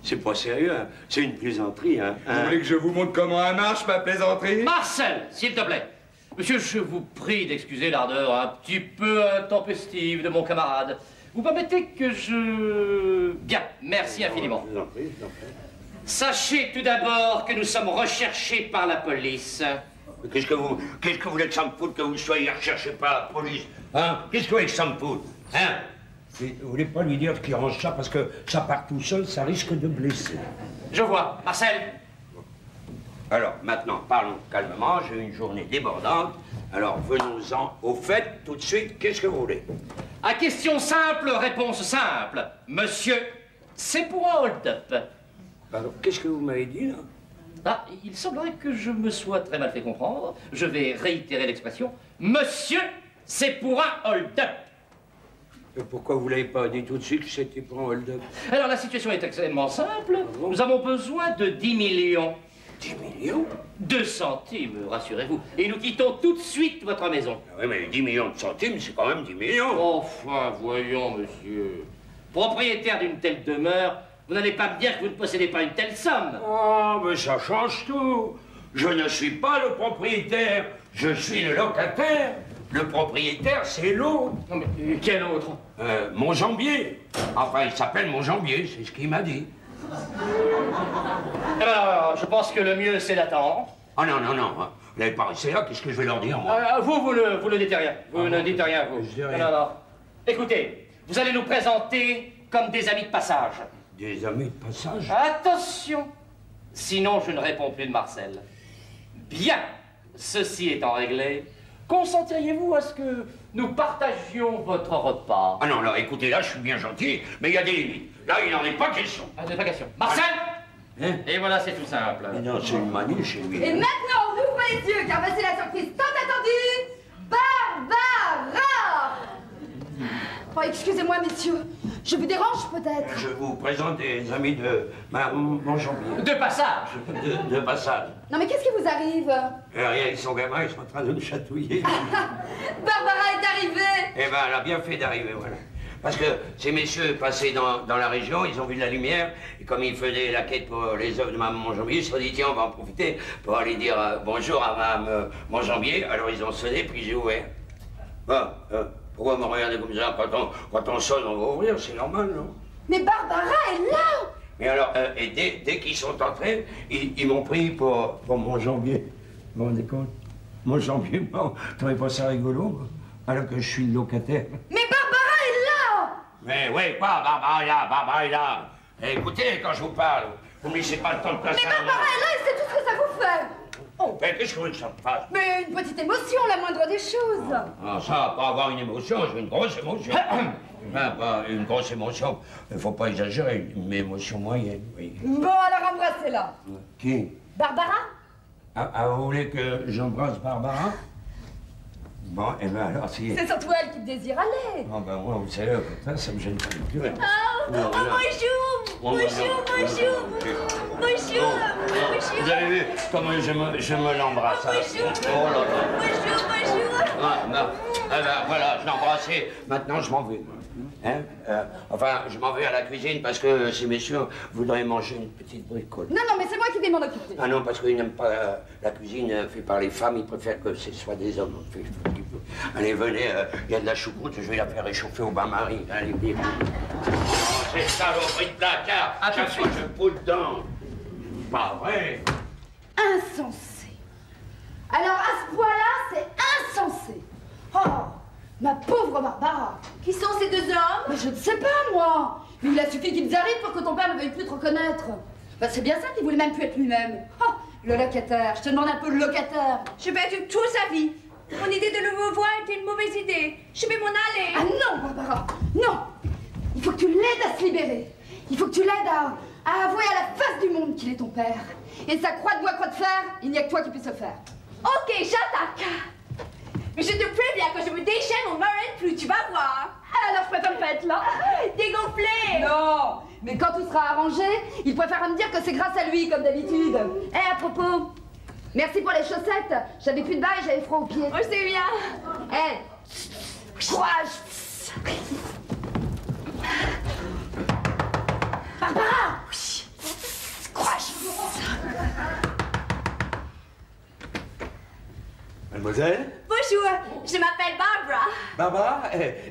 S7: C'est pas sérieux, hein. C'est une plaisanterie, hein.
S2: Vous voulez que je vous montre comment elle marche, ma plaisanterie?
S1: Marcel, s'il te plaît. Monsieur, je vous prie d'excuser l'ardeur un petit peu intempestive de mon camarade. Vous permettez que je... Bien, merci infiniment.
S7: Je vous en prie, je vous en prie.
S1: Sachez tout d'abord que nous sommes recherchés par la police.
S7: Qu'est-ce que vous voulez que ça me foute que vous soyez recherché par la police? Hein? Qu'est-ce que vous voulez que ça me foute? Hein? Vous voulez pas lui dire qu'il range ça parce que ça part tout seul, ça risque de blesser.
S1: Je vois. Marcel.
S7: Alors, maintenant, parlons calmement, j'ai une journée débordante. Alors, venons-en au fait, tout de suite, qu'est-ce que vous voulez?
S1: À question simple, réponse simple. Monsieur, c'est pour un hold-up.
S7: Alors, qu'est-ce que vous m'avez dit, là?
S1: Ah, il semblerait que je me sois très mal fait comprendre. Je vais réitérer l'expression. Monsieur, c'est pour un hold-up.
S7: Pourquoi vous l'avez pas dit tout de suite que c'était pour un hold-up?
S1: Alors, la situation est extrêmement simple. Nous avons besoin de 10 millions.
S7: 10 millions?
S1: 2 centimes, rassurez-vous. Et nous quittons tout de suite votre maison.
S7: Ah oui, mais 10 millions de centimes, c'est quand même 10 millions.
S1: Enfin, voyons, monsieur. Propriétaire d'une telle demeure, vous n'allez pas me dire que vous ne possédez pas une telle somme.
S7: Oh, mais ça change tout. Je ne suis pas le propriétaire, je suis le locataire. Le propriétaire, c'est l'autre.
S1: Non, mais quel autre?
S7: Monjambier. Enfin, il s'appelle Monjambier, c'est ce qu'il m'a dit.
S1: Eh ben, je pense que le mieux, c'est d'attendre.
S7: Ah non, non, non. Vous n'avez pas resté là, qu'est-ce que je vais leur dire, moi?
S1: Vous ne dites rien. Vous ne dites rien, vous.
S7: Je dis rien.
S1: Non, non. Écoutez, vous allez nous présenter comme des amis de passage.
S7: Des amis de passage?
S1: Attention! Sinon, je ne réponds plus de Marcel. Bien. Ceci étant réglé, consentiriez-vous à ce que nous partagions votre repas?
S7: Ah non, là, écoutez, là, je suis bien gentil, mais il y a des limites. Là, il n'en est pas question.
S1: Ah, il n'est pas question. Marcel!
S7: Hein?
S1: Et voilà, c'est tout simple.
S7: Mais non, c'est une manie chez lui.
S6: Et maintenant, on ouvre les yeux, car voici la surprise tant attendue. Barbara! Oh, excusez-moi, messieurs. Je vous dérange peut-être?
S7: Je vous présente des amis de Monjambier.
S1: De passage!
S7: De passage.
S6: Non, mais qu'est-ce qui vous arrive?
S7: Rien, ils sont gamins, ils sont en train de me chatouiller.
S6: Barbara est arrivée!
S7: Eh ben, elle a bien fait d'arriver, voilà. Parce que ces messieurs passaient dans la région, ils ont vu de la lumière, et comme ils faisaient la quête pour les œuvres de Mme Monjambier, ils se sont dit, tiens, on va en profiter pour aller dire bonjour à Mme Monjambier. Alors ils ont sonné, puis j'ai ouvert. Ah, pourquoi me regarder comme ça? Quand on sonne, on va ouvrir, c'est normal, non?
S6: Mais Barbara est là!
S7: Mais alors, et dès qu'ils sont entrés, ils m'ont pris pour Monjambier. Vous vous rendez compte? Monjambier, bon, trouvez pas ça rigolo, alors que je suis le locataire?
S6: Mais Barbara est là!
S7: Mais oui, quoi, Barbara est là. Et écoutez, quand je vous parle, vous me laissez pas le temps de placer.
S6: Mais Barbara est là et c'est tout ce que ça vous fait!
S7: Oh, mais qu'est-ce que vous voulez que ça me fasse?
S6: Mais une petite émotion, la moindre des choses!
S7: Ah, ça, pas avoir une émotion, j'ai une grosse émotion. Ah, pas une grosse émotion. Il faut pas exagérer, une émotion moyenne, oui.
S6: Bon, alors embrassez-la!
S7: Qui?
S6: Barbara?
S7: Ah, vous voulez que j'embrasse Barbara? Bon, eh ben alors, si...
S6: C'est surtout elle qui désire aller!
S7: Ah, ben moi, vous savez, ça me gêne pas du tout.
S6: Oh, bonjour! Bonjour!
S7: Vous avez vu comment je me l'embrasse, hein? Oh là là.
S6: Bonjour!
S7: Ah, non. Ah, ben, voilà, je l'ai embrassé. Maintenant, je m'en vais. Hein? Enfin, je m'en vais à la cuisine parce que ces messieurs voudraient manger une petite bricole.
S6: Non, mais c'est moi qui vais m'en occuper.
S7: Ah non, parce qu'ils n'aiment pas la cuisine faite par les femmes, ils préfèrent que ce soit des hommes. Allez, venez, il y a de la choucroute, je vais la faire réchauffer au bain-marie. Allez, vite. Ces saloperies de placard, à chaque fois je fous dedans. Pas vrai.
S6: Insensé. Alors, à ce point-là, c'est insensé. Oh, ma pauvre Barbara.
S5: Qui sont ces deux hommes?
S6: Mais je ne sais pas, moi. Mais il a suffi qu'ils arrivent pour que ton père ne veuille plus te reconnaître. Bah, c'est bien ça qu'il voulait même plus être lui-même. Oh, le locataire. Je te demande un peu le locataire.
S5: J'ai perdu toute sa vie. Mon idée de le revoir était une mauvaise idée. Je vais m'en aller.
S6: Ah non, Barbara, non. Il faut que tu l'aides à se libérer. Il faut que tu l'aides à avouer à la face du monde qu'il est ton père. Et sa croix de bois, croix de fer, il n'y a que toi qui puisse le faire.
S5: Ok, j'attaque. Mais je te préviens que je me déchaîne, on m'arrête plus, tu vas voir.
S6: Alors je préfère pas être là.
S5: Dégonflé.
S6: Non, mais quand tout sera arrangé, il préfère me dire que c'est grâce à lui, comme d'habitude. Eh, à propos, merci pour les chaussettes. J'avais plus de bas et j'avais froid aux pieds.
S5: Oh, c'est bien.
S6: Eh, courage. Barbara. Courage.
S2: Mademoiselle?
S5: Bonjour, je m'appelle Barbara.
S2: Barbara?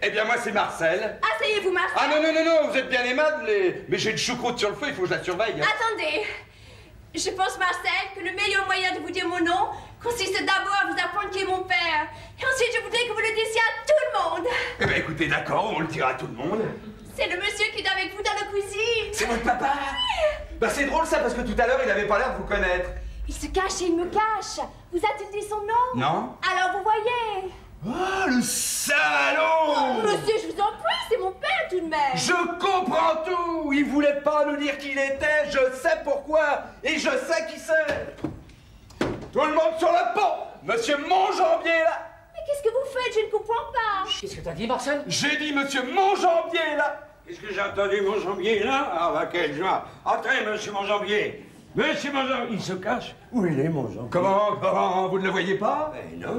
S2: Eh bien, moi, c'est Marcel.
S5: Asseyez-vous, Marcel.
S2: Ah non, non, non, non, vous êtes bien aimable, mais j'ai une choucroute sur le feu, il faut que je la surveille. Hein.
S5: Attendez. Je pense, Marcel, que le meilleur moyen de vous dire mon nom consiste d'abord à vous apprendre qui est mon père. Et ensuite, je voudrais que vous le disiez à tout le monde.
S2: Eh bien, écoutez, d'accord, on le dira à tout le monde.
S5: C'est le monsieur qui est avec vous dans la cuisine.
S2: C'est votre papa? Bah, c'est drôle ça, parce que tout à l'heure, il avait pas l'air de vous connaître.
S5: Il se cache et il me cache. Vous a-t-il dit son nom?
S2: Non.
S5: Alors vous voyez.
S2: Oh, le salaud!
S5: Monsieur, je vous en prie, c'est mon père tout de même.
S2: Je comprends tout! Il voulait pas nous dire qui il était, je sais pourquoi, et je sais qui c'est! Tout le monde sur le pont! Monsieur Monjambier là!
S5: Mais qu'est-ce que vous faites? Je ne comprends pas.
S1: Qu'est-ce que t'as dit, Marcel?
S2: J'ai dit Monsieur Monjambier là!
S7: Qu'est-ce que j'ai entendu, Monjambier, là? Ah, bah, quelle joie! Entrez, monsieur Monjambier! Monsieur Monjambier, il se cache? Où il est, Monjambier?
S2: Comment, vous ne le voyez pas?
S7: Eh non!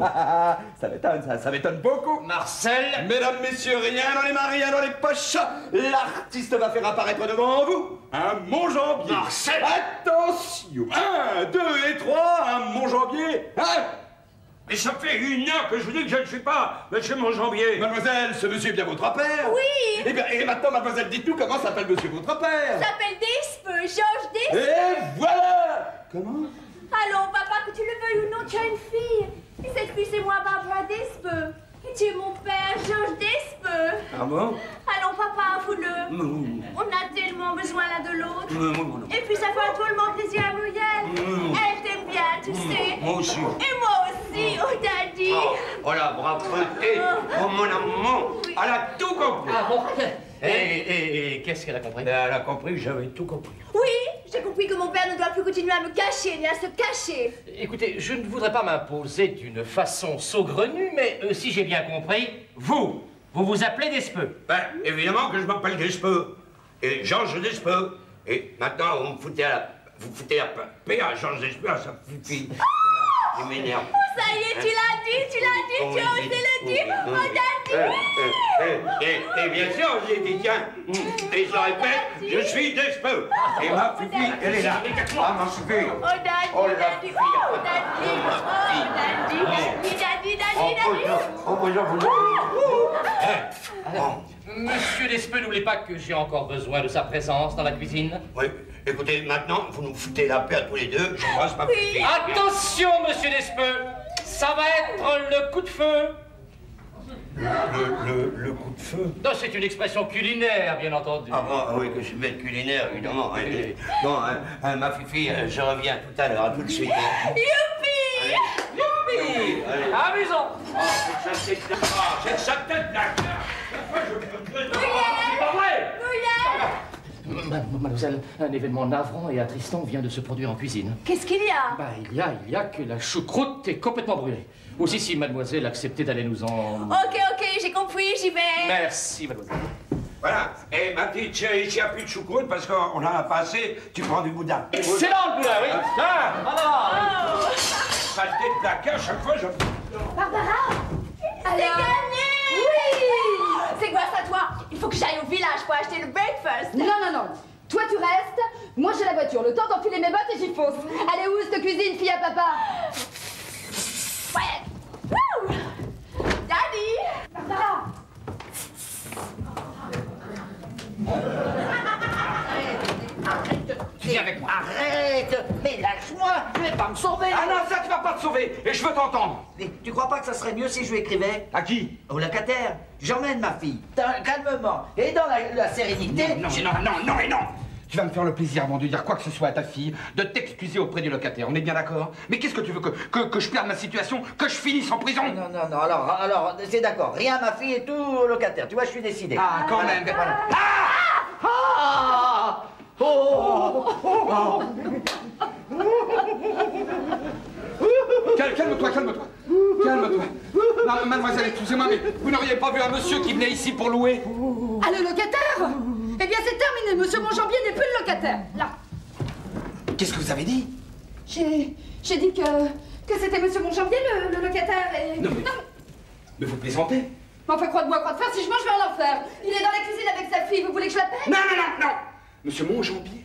S2: Ça m'étonne, ça m'étonne beaucoup!
S1: Marcel!
S2: Mesdames, messieurs, rien dans les mains, rien dans les poches! L'artiste va faire apparaître devant vous un Monjambier!
S1: Marcel!
S2: Attention! 1, 2 et 3, un Monjambier!
S7: Mais ça fait 1 heure que je vous dis que je ne suis pas monsieur Monjambier!
S2: Mademoiselle, ce monsieur est bien votre père?
S5: Oui.
S2: Eh bien, et maintenant, mademoiselle, dites-nous comment s'appelle monsieur votre père?
S5: Il s'appelle Despe, Georges Despe.
S2: Et voilà! Comment?
S5: Allons, papa, que tu le veuilles ou non, tu as une fille. Et cette fille, c'est moi, Barbara Despe. Et tu es mon père, Georges Despe.
S7: Ah bon?
S5: Allons, papa, avoue-le. On a tellement besoin l'un de l'autre. Et puis ça fait drôlement plaisir à Muriel. Elle t'aime bien, tu sais.
S7: Moi aussi.
S5: Et moi aussi, oh daddy.
S7: Oh la braveté! Oh mon amour! Elle a tout compris!
S1: Ah bon? Et qu'est-ce qu'elle a compris?
S7: Elle a compris que j'avais tout compris.
S5: Oui, j'ai compris que mon père ne doit plus continuer à me cacher, ni à se cacher.
S1: Écoutez, je ne voudrais pas m'imposer d'une façon saugrenue, mais si j'ai bien compris, vous vous appelez Despeux.
S7: Ben, évidemment que je m'appelle Despeux. Et Georges Despeux. Et maintenant, vous foutez la paix à Georges Despeux, ça suffit. Il m'énerve.
S5: Ça y est, tu l'as dit, tu as osé le dire. Oh, daddy.
S7: Et bien sûr, j'ai dit, tiens, et je répète, je suis Despeux. Et ma fille, elle est là. Ah, ma fille.
S5: Oh, daddy,
S7: Oh, la
S5: daddy,
S7: fille.
S5: oh, daddy,
S7: Oh, bonjour.
S1: Monsieur Despeux, n'oubliez pas que j'ai encore besoin de sa présence dans la cuisine.
S7: Oui, écoutez, maintenant, vous nous foutez la paix à tous les deux. J'embrasse ma fille.
S1: Attention, monsieur Despeux, ça va être le coup de feu.
S7: Le coup de feu?
S1: Non, c'est une expression culinaire, bien entendu.
S7: Ah bon, oui, que je mets culinaire, évidemment. Bon, ma fifi, je reviens tout à l'heure, à tout de suite.
S5: Youpi!
S7: Youpi!
S1: Amusant.
S7: C'est sa tête, là.
S1: C'est pas vrai.
S5: Muriel!
S1: Mademoiselle, un événement navrant et attristant vient de se produire en cuisine.
S5: Qu'est-ce qu'il y a?
S1: Il y a que la choucroute est complètement brûlée. Aussi, si mademoiselle acceptait d'aller nous en...
S5: Ok, j'ai compris, j'y vais.
S1: Merci, mademoiselle.
S7: Voilà. Et ma petite chérie, s'il n'y a plus de choucroute, parce qu'on en a pas assez, tu prends du boudin.
S1: Excellent, le boudin, oui.
S5: Oh!
S7: Saleté de placard, chaque fois, je...
S6: Barbara.
S5: C'est gagné!
S6: Oui.
S5: C'est grâce à toi. Il faut que j'aille au village pour acheter le breakfast.
S6: Non. Toi, tu restes. Moi, j'ai la voiture. Le temps d'enfiler mes bottes et j'y fonce. Allez, où cette cuisine, fille à papa?
S5: Ouais. Wouh!
S2: sauver et je veux t'entendre.
S4: Mais tu crois pas que ça serait mieux si je lui écrivais?
S2: À qui?
S4: Au locataire. J'emmène ma fille, calmement, et dans la sérénité.
S2: Non, et non. Tu vas me faire le plaisir avant de dire quoi que ce soit à ta fille, de t'excuser auprès du locataire, on est bien d'accord? Mais qu'est-ce que tu veux, que je perde ma situation, que je finisse en prison?
S4: Non, alors, c'est d'accord, rien à ma fille et tout au locataire, tu vois, je suis décidé.
S2: Ah, quand même.
S4: Voilà.
S2: Calme-toi. Non, mademoiselle, excusez-moi, mais vous n'auriez pas vu un monsieur qui venait ici pour louer?
S6: Ah, le locataire? Eh bien, c'est terminé. Monsieur Montjambier n'est plus le locataire. Là.
S2: Qu'est-ce que vous avez dit?
S6: J'ai dit que c'était Monsieur Montjambier, le locataire, et...
S2: Non, mais vous plaisantez?
S6: Mais enfin, croix de bois, croix de fer, si je mange, je vais en enfer. Il est dans la cuisine avec sa fille, vous voulez que je l'appelle?
S2: Non. Monsieur Montjambier.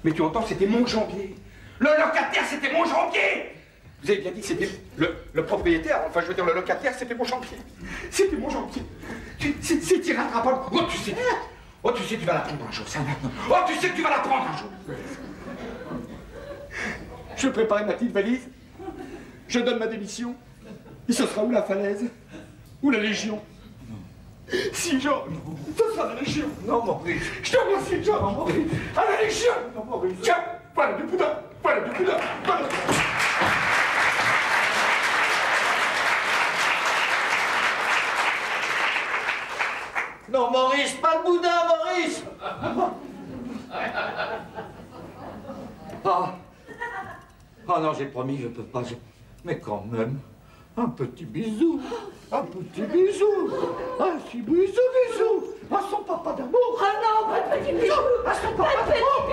S2: Mais tu entends, c'était Montjambier. Le locataire, c'était Montjambier. Vous avez bien dit que c'était le propriétaire, enfin je veux dire le locataire, c'était Montjambier. C'était Montjambier. C'est irrattrapable. Oh, tu sais, tu vas l'apprendre un jour, ça. Oh, tu sais que tu vas l'apprendre un jour. Je vais préparer ma petite valise. Je donne ma démission. Et ce sera ou la falaise, ou la Légion. Si, Jean, ce sera la Légion. Non, Maurice. Je te remercie, Jean. Non, Maurice. À la Légion. Non, Maurice. Tiens, voilà du boudin. Voilà.
S4: Non, Maurice, pas le boudin, Maurice. Ah non, j'ai promis, je peux pas. Mais quand même, un petit bisou. Un petit bisou. Un petit bisou. À son papa d'amour.
S6: Ah non, pas de petit bisou.
S4: À son papa d'amour.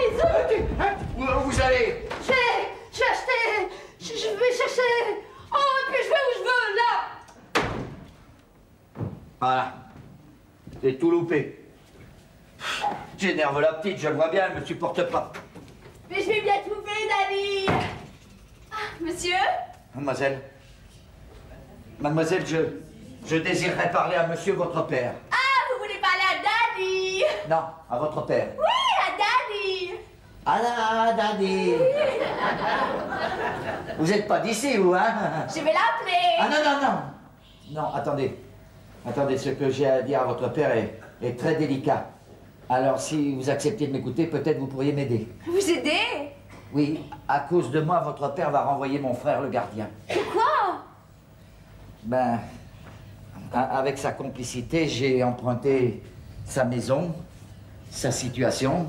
S4: Où vous allez?
S6: Je vais acheter. Je vais chercher. Oh, et puis je vais où je veux, là.
S4: Voilà. J'ai tout loupé. J'énerve la petite, je le vois bien, elle me supporte pas.
S5: Mais je vais bien trouver, Daddy. Ah, monsieur?
S4: Mademoiselle, je désirerais parler à monsieur votre père.
S5: Ah, vous voulez parler à Daddy?
S4: Non, à votre père.
S5: Oui, à Daddy.
S4: Ah, Daddy. Vous êtes pas d'ici, vous, hein?
S5: Je vais l'appeler.
S4: Ah, non. Non, attendez. Attendez, ce que j'ai à dire à votre père est très délicat. Alors, si vous acceptez de m'écouter, peut-être vous pourriez m'aider.
S5: Vous aider?
S4: Oui, à cause de moi, votre père va renvoyer mon frère le gardien.
S5: Pourquoi?
S4: Ben, avec sa complicité, j'ai emprunté sa maison, sa situation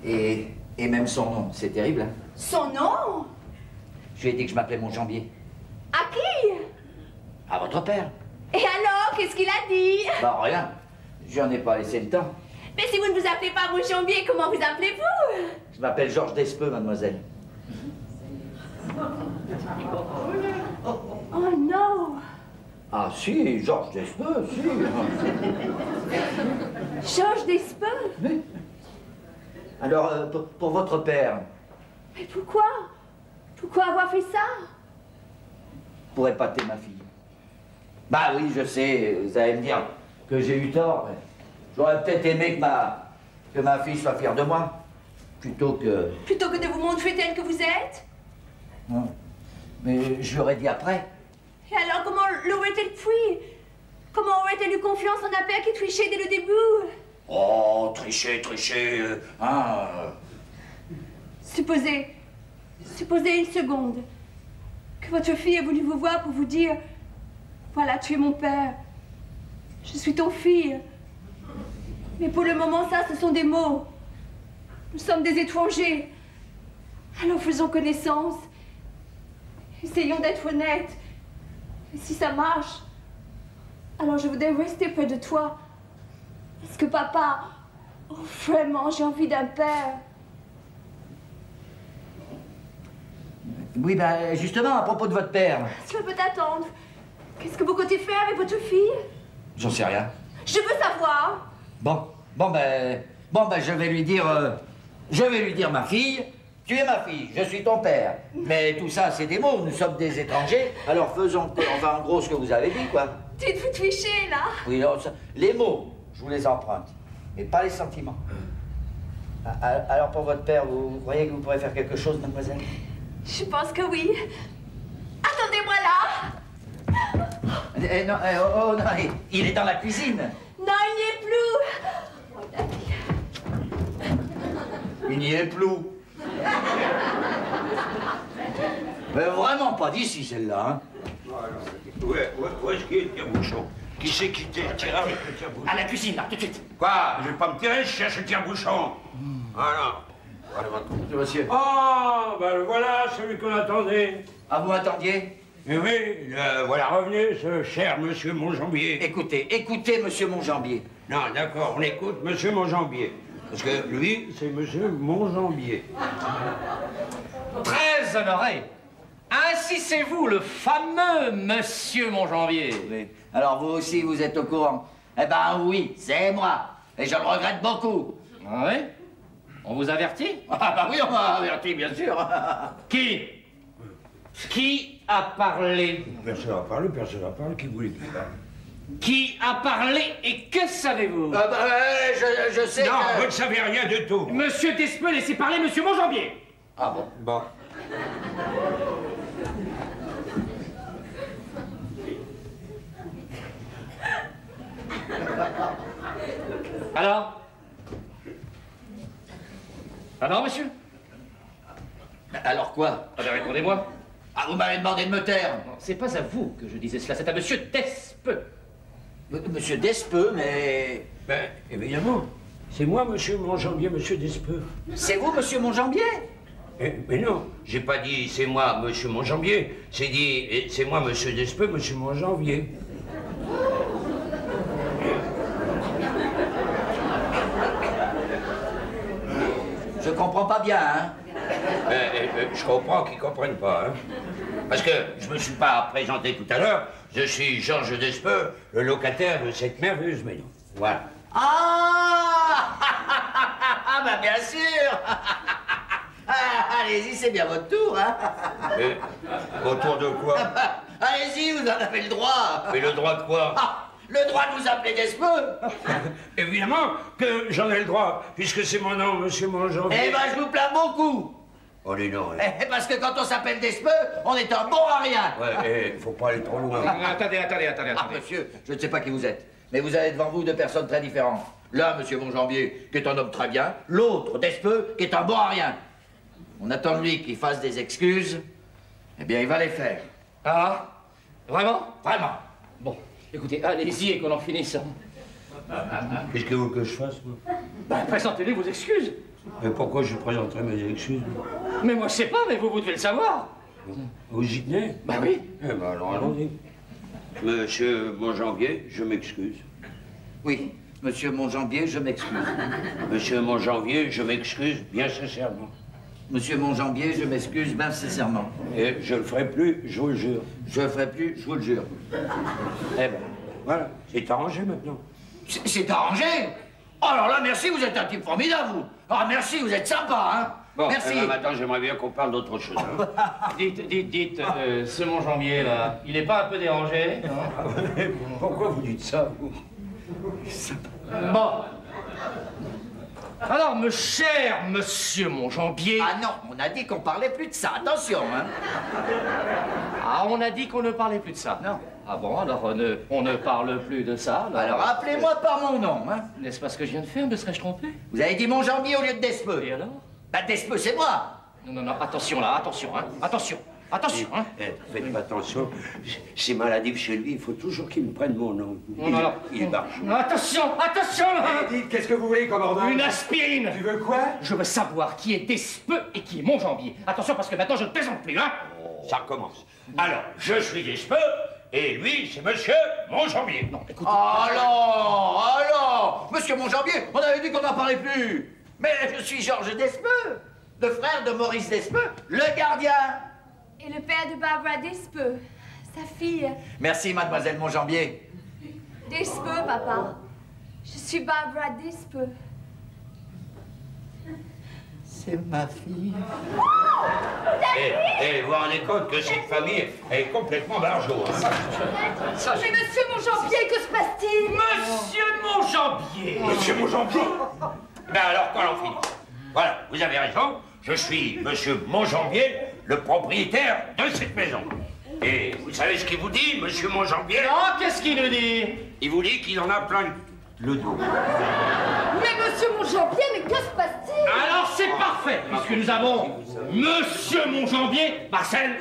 S4: et même son nom. C'est terrible, hein?
S5: Son nom?
S4: Je lui ai dit que je m'appelais Montjambier.
S5: À qui?
S4: À votre père.
S5: Et alors, qu'est-ce qu'il a dit?
S4: Bah, rien. J'en ai pas laissé le temps.
S5: Mais si vous ne vous appelez pas Montjambier, comment vous appelez-vous?
S4: Je m'appelle Georges Despeux, mademoiselle.
S5: Oh non!
S4: Ah si, Georges Despeux, si.
S5: Georges Despeux?
S4: Oui. Alors, pour votre père...
S5: Mais pourquoi? Pourquoi avoir fait ça?
S4: Pour épater ma fille. Bah oui, je sais, vous allez me dire que j'ai eu tort. J'aurais peut-être aimé que ma fille soit fière de moi, plutôt que...
S5: Plutôt que de vous montrer telle que vous êtes?
S4: Non. Mais je l'aurais dit après.
S5: Et alors, comment l'aurait-elle pris? Comment aurait-elle eu confiance en un père qui trichait dès le début?
S4: Oh, tricher, hein...
S5: Supposez une seconde que votre fille ait voulu vous voir pour vous dire « Voilà, tu es mon père, je suis ton fille. » Mais pour le moment, ça, ce sont des mots. Nous sommes des étrangers. Alors faisons connaissance. Essayons d'être honnêtes. Et si ça marche, alors je voudrais rester près de toi. Parce que papa, oh, vraiment, j'ai envie d'un père.
S4: Oui, ben, justement, à propos de votre père...
S5: Cela peut attendre. Qu'est-ce que vous comptez faire avec votre fille?
S4: J'en sais rien.
S5: Je veux savoir.
S4: Bon, ben, je vais lui dire, ma fille, tu es ma fille, je suis ton père. Mais tout ça, c'est des mots, nous sommes des étrangers, alors faisons, enfin, en gros, ce que vous avez dit, quoi.
S5: Dites-vous tricher, là?
S4: Oui, alors, les mots, je vous les emprunte, mais pas les sentiments. Alors, pour votre père, vous croyez que vous pourrez faire quelque chose, mademoiselle?
S5: Je pense que oui.
S4: Non, oh, non, il est dans la cuisine.
S5: Non, il n'y est plus. Oh, Daddy.
S4: Il n'y est plus. Mais vraiment pas d'ici, celle-là, hein.
S7: Où est-ce qu'il est le tire-bouchon? Qui c'est qui tire avec le tire-bouchon?
S1: À la cuisine, là, tout de suite.
S7: Quoi? Je vais pas me tirer, je cherche le tire-bouchon. Voilà.
S4: Monsieur.
S7: Ah, ben le voilà, celui qu'on attendait.
S4: Ah, vous m'attendiez?
S7: Eh oui, voilà revenu, ce cher monsieur Monjambier.
S4: Écoutez, monsieur Monjambier.
S7: Non, d'accord, on écoute monsieur Monjambier. Parce que lui, c'est monsieur Monjambier.
S1: Très honoré. Ainsi c'est vous, le fameux monsieur Monjambier.
S4: Oui. Alors vous aussi, vous êtes au courant? Eh ben oui, c'est moi. Et je le regrette beaucoup.
S1: Ah oui? On vous avertit?
S4: Ah bah oui, on m'a averti, bien sûr.
S1: Qui a parlé?
S7: Personne n'a parlé, qui voulait qu'il parle?
S1: Qui a parlé et que savez-vous?
S4: Ah bah, je sais
S7: Non,
S4: que...
S7: vous ne savez rien du tout.
S1: Monsieur Despeux, laissez parler monsieur Monjambier.
S4: Ah bon?
S7: Bon.
S1: Alors? Alors, monsieur?
S4: Alors quoi?
S1: Ah ben, répondez-moi.
S4: Ah, vous m'avez demandé de me taire.
S1: Non, c'est pas à vous que je disais cela, c'est à monsieur Despeux.
S4: Monsieur Despeux, mais...
S7: Ben, évidemment. C'est moi, monsieur Monjambier, monsieur Despeux.
S4: C'est vous, monsieur Monjambier?
S7: Mais non, j'ai pas dit c'est moi, monsieur Monjambier. J'ai dit c'est moi, monsieur Despeux, monsieur Monjambier.
S4: Je comprends pas bien, hein?
S7: Je comprends qu'ils comprennent pas, hein. Parce que je me suis pas présenté tout à l'heure. Je suis Georges Despeux, le locataire de cette merveilleuse maison. Voilà.
S4: Ah bah bien sûr. Allez-y, c'est bien votre tour, hein?
S7: Autour de quoi?
S4: Allez-y, vous en avez le droit.
S7: Mais le droit de quoi?
S4: Ah, le droit de vous appeler Despeux.
S7: Évidemment que j'en ai le droit, puisque c'est mon nom, monsieur Monjambier.
S4: Eh ben, je vous plains beaucoup.
S7: Oh, les noms, hein.
S4: Parce que quand on s'appelle Despeux, on est un bon à rien.
S7: Ouais, faut pas aller trop loin.
S1: Attendez.
S4: Ah, monsieur, je ne sais pas qui vous êtes, mais vous avez devant vous deux personnes très différentes. L'un, monsieur Monjambier, qui est un homme très bien, l'autre, Despeux, qui est un bon à rien. On attend de lui qu'il fasse des excuses. Eh bien, il va les faire.
S1: Ah? Vraiment?
S4: Vraiment.
S1: Bon, écoutez, allez-y et qu'on en finisse.
S7: Qu'est-ce que vous voulez que je fasse, moi?
S1: Ben, présentez-lui vos excuses.
S7: Mais pourquoi je présenterai mes excuses?
S1: Mais moi, je sais pas, mais vous devez le savoir.
S7: Vous y tenez?
S1: Ben oui.
S7: Eh ben alors allons-y. Monsieur Monjambier, je m'excuse.
S4: Oui, monsieur Monjambier, je m'excuse.
S7: Monsieur Monjambier, je m'excuse bien sincèrement.
S4: Monsieur Monjambier, je m'excuse bien sincèrement.
S7: Et je le ferai plus, je vous le jure.
S4: Je le ferai plus, je vous le jure.
S7: Eh ben, voilà, c'est arrangé maintenant.
S4: C'est arrangé? Oh, alors là, merci, vous êtes un type formidable, vous. Ah, merci, vous êtes sympa, hein.
S7: Bon,
S4: merci.
S7: Eh ben, maintenant, j'aimerais bien qu'on parle d'autre chose. Hein.
S1: Dites, ce Monjambier, là, il est pas un peu dérangé, hein?
S7: Pourquoi vous dites ça, vous?
S1: Bon. Alors, mon cher monsieur Monjambier...
S4: Ah non, on a dit qu'on parlait plus de ça, attention, hein.
S1: Ah, on a dit qu'on ne parlait plus de ça.
S4: Non.
S1: Ah bon, alors on ne parle plus de ça.
S4: Alors appelez-moi par mon nom, hein.
S1: N'est-ce pas ce que je viens de faire? Me serais-je trompé?
S4: Vous avez dit Monjambier au lieu de Despeux.
S1: Et alors?
S4: Bah, Despeux, c'est moi.
S1: Non, attention là, attention, hein. Attention, hein.
S7: Faites pas attention, c'est maladif chez lui, il faut toujours qu'il me prenne mon nom.
S1: Non.
S7: Il est barge.
S1: Non, attention là.
S2: Dites, qu'est-ce que vous voulez, commandant?
S1: Une aspirine.
S2: Tu veux quoi?
S1: Je veux savoir qui est Despeux et qui est Monjambier. Attention, parce que maintenant je ne plaisante plus, hein.
S7: Ça recommence. Alors, je suis Despeux, et lui, c'est monsieur Monjambier.
S1: Non, écoutez.
S4: Alors, monsieur Monjambier, on avait dit qu'on n'en parlait plus. Mais je suis Georges Despeux, le frère de Maurice Despeux, le gardien.
S6: Et le père de Barbara Despeux, sa fille.
S4: Merci, mademoiselle Monjambier.
S6: Despeux, papa. Je suis Barbara Despeux.
S4: C'est ma fille.
S7: Et vous vous rendez compte que cette famille est complètement barjot, hein.
S6: Mais monsieur Monjambier, que se passe-t-il?
S1: Monsieur Monjambier.
S2: Monsieur Monjambier?
S7: Ben alors, qu'on en finisse. Voilà, vous avez raison, je suis monsieur Monjambier, le propriétaire de cette maison. Et vous savez ce qu'il vous dit, monsieur Monjambier?
S1: Oh, qu'est-ce qu'il nous dit?
S7: Il vous dit qu'il en a plein le dos.
S6: Mais monsieur Monjambier, mais que se passe-t-il?
S1: Alors c'est parfait, puisque nous avons monsieur Monjambier, Marcel.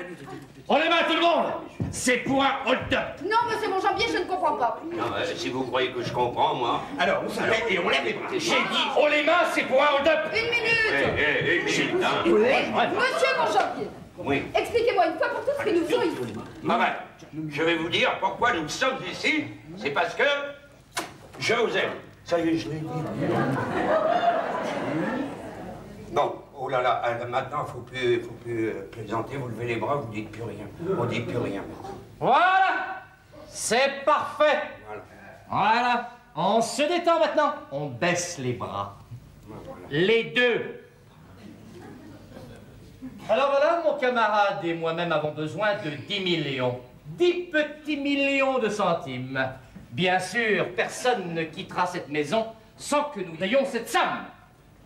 S1: On les mains tout le monde. C'est pour un hold-up.
S6: Non, monsieur Monjambier, je ne comprends pas.
S7: Non, si vous croyez que je comprends, moi...
S2: Alors, vous savez, et on lève les bras.
S1: J'ai dit on les mains, c'est pour un hold-up.
S6: Une minute.
S7: Une minute, hein.
S6: Monsieur Monjambier,
S7: Oui.
S6: expliquez-moi une fois pour toutes ce que nous faisons ici.
S7: Ah ben, je vais vous dire pourquoi nous sommes ici. C'est parce que je vous aime. Ça y est, je l'ai dit. Bon, oh là là, maintenant, faut plus plaisanter, vous levez les bras, vous dites plus rien. On dit plus rien.
S1: Voilà. C'est parfait. Voilà. On se détend maintenant. On baisse les bras. Les deux. Alors voilà, mon camarade et moi-même avons besoin de 10 millions. 10 petits millions de centimes. Bien sûr, personne ne quittera cette maison sans que nous ayons cette somme.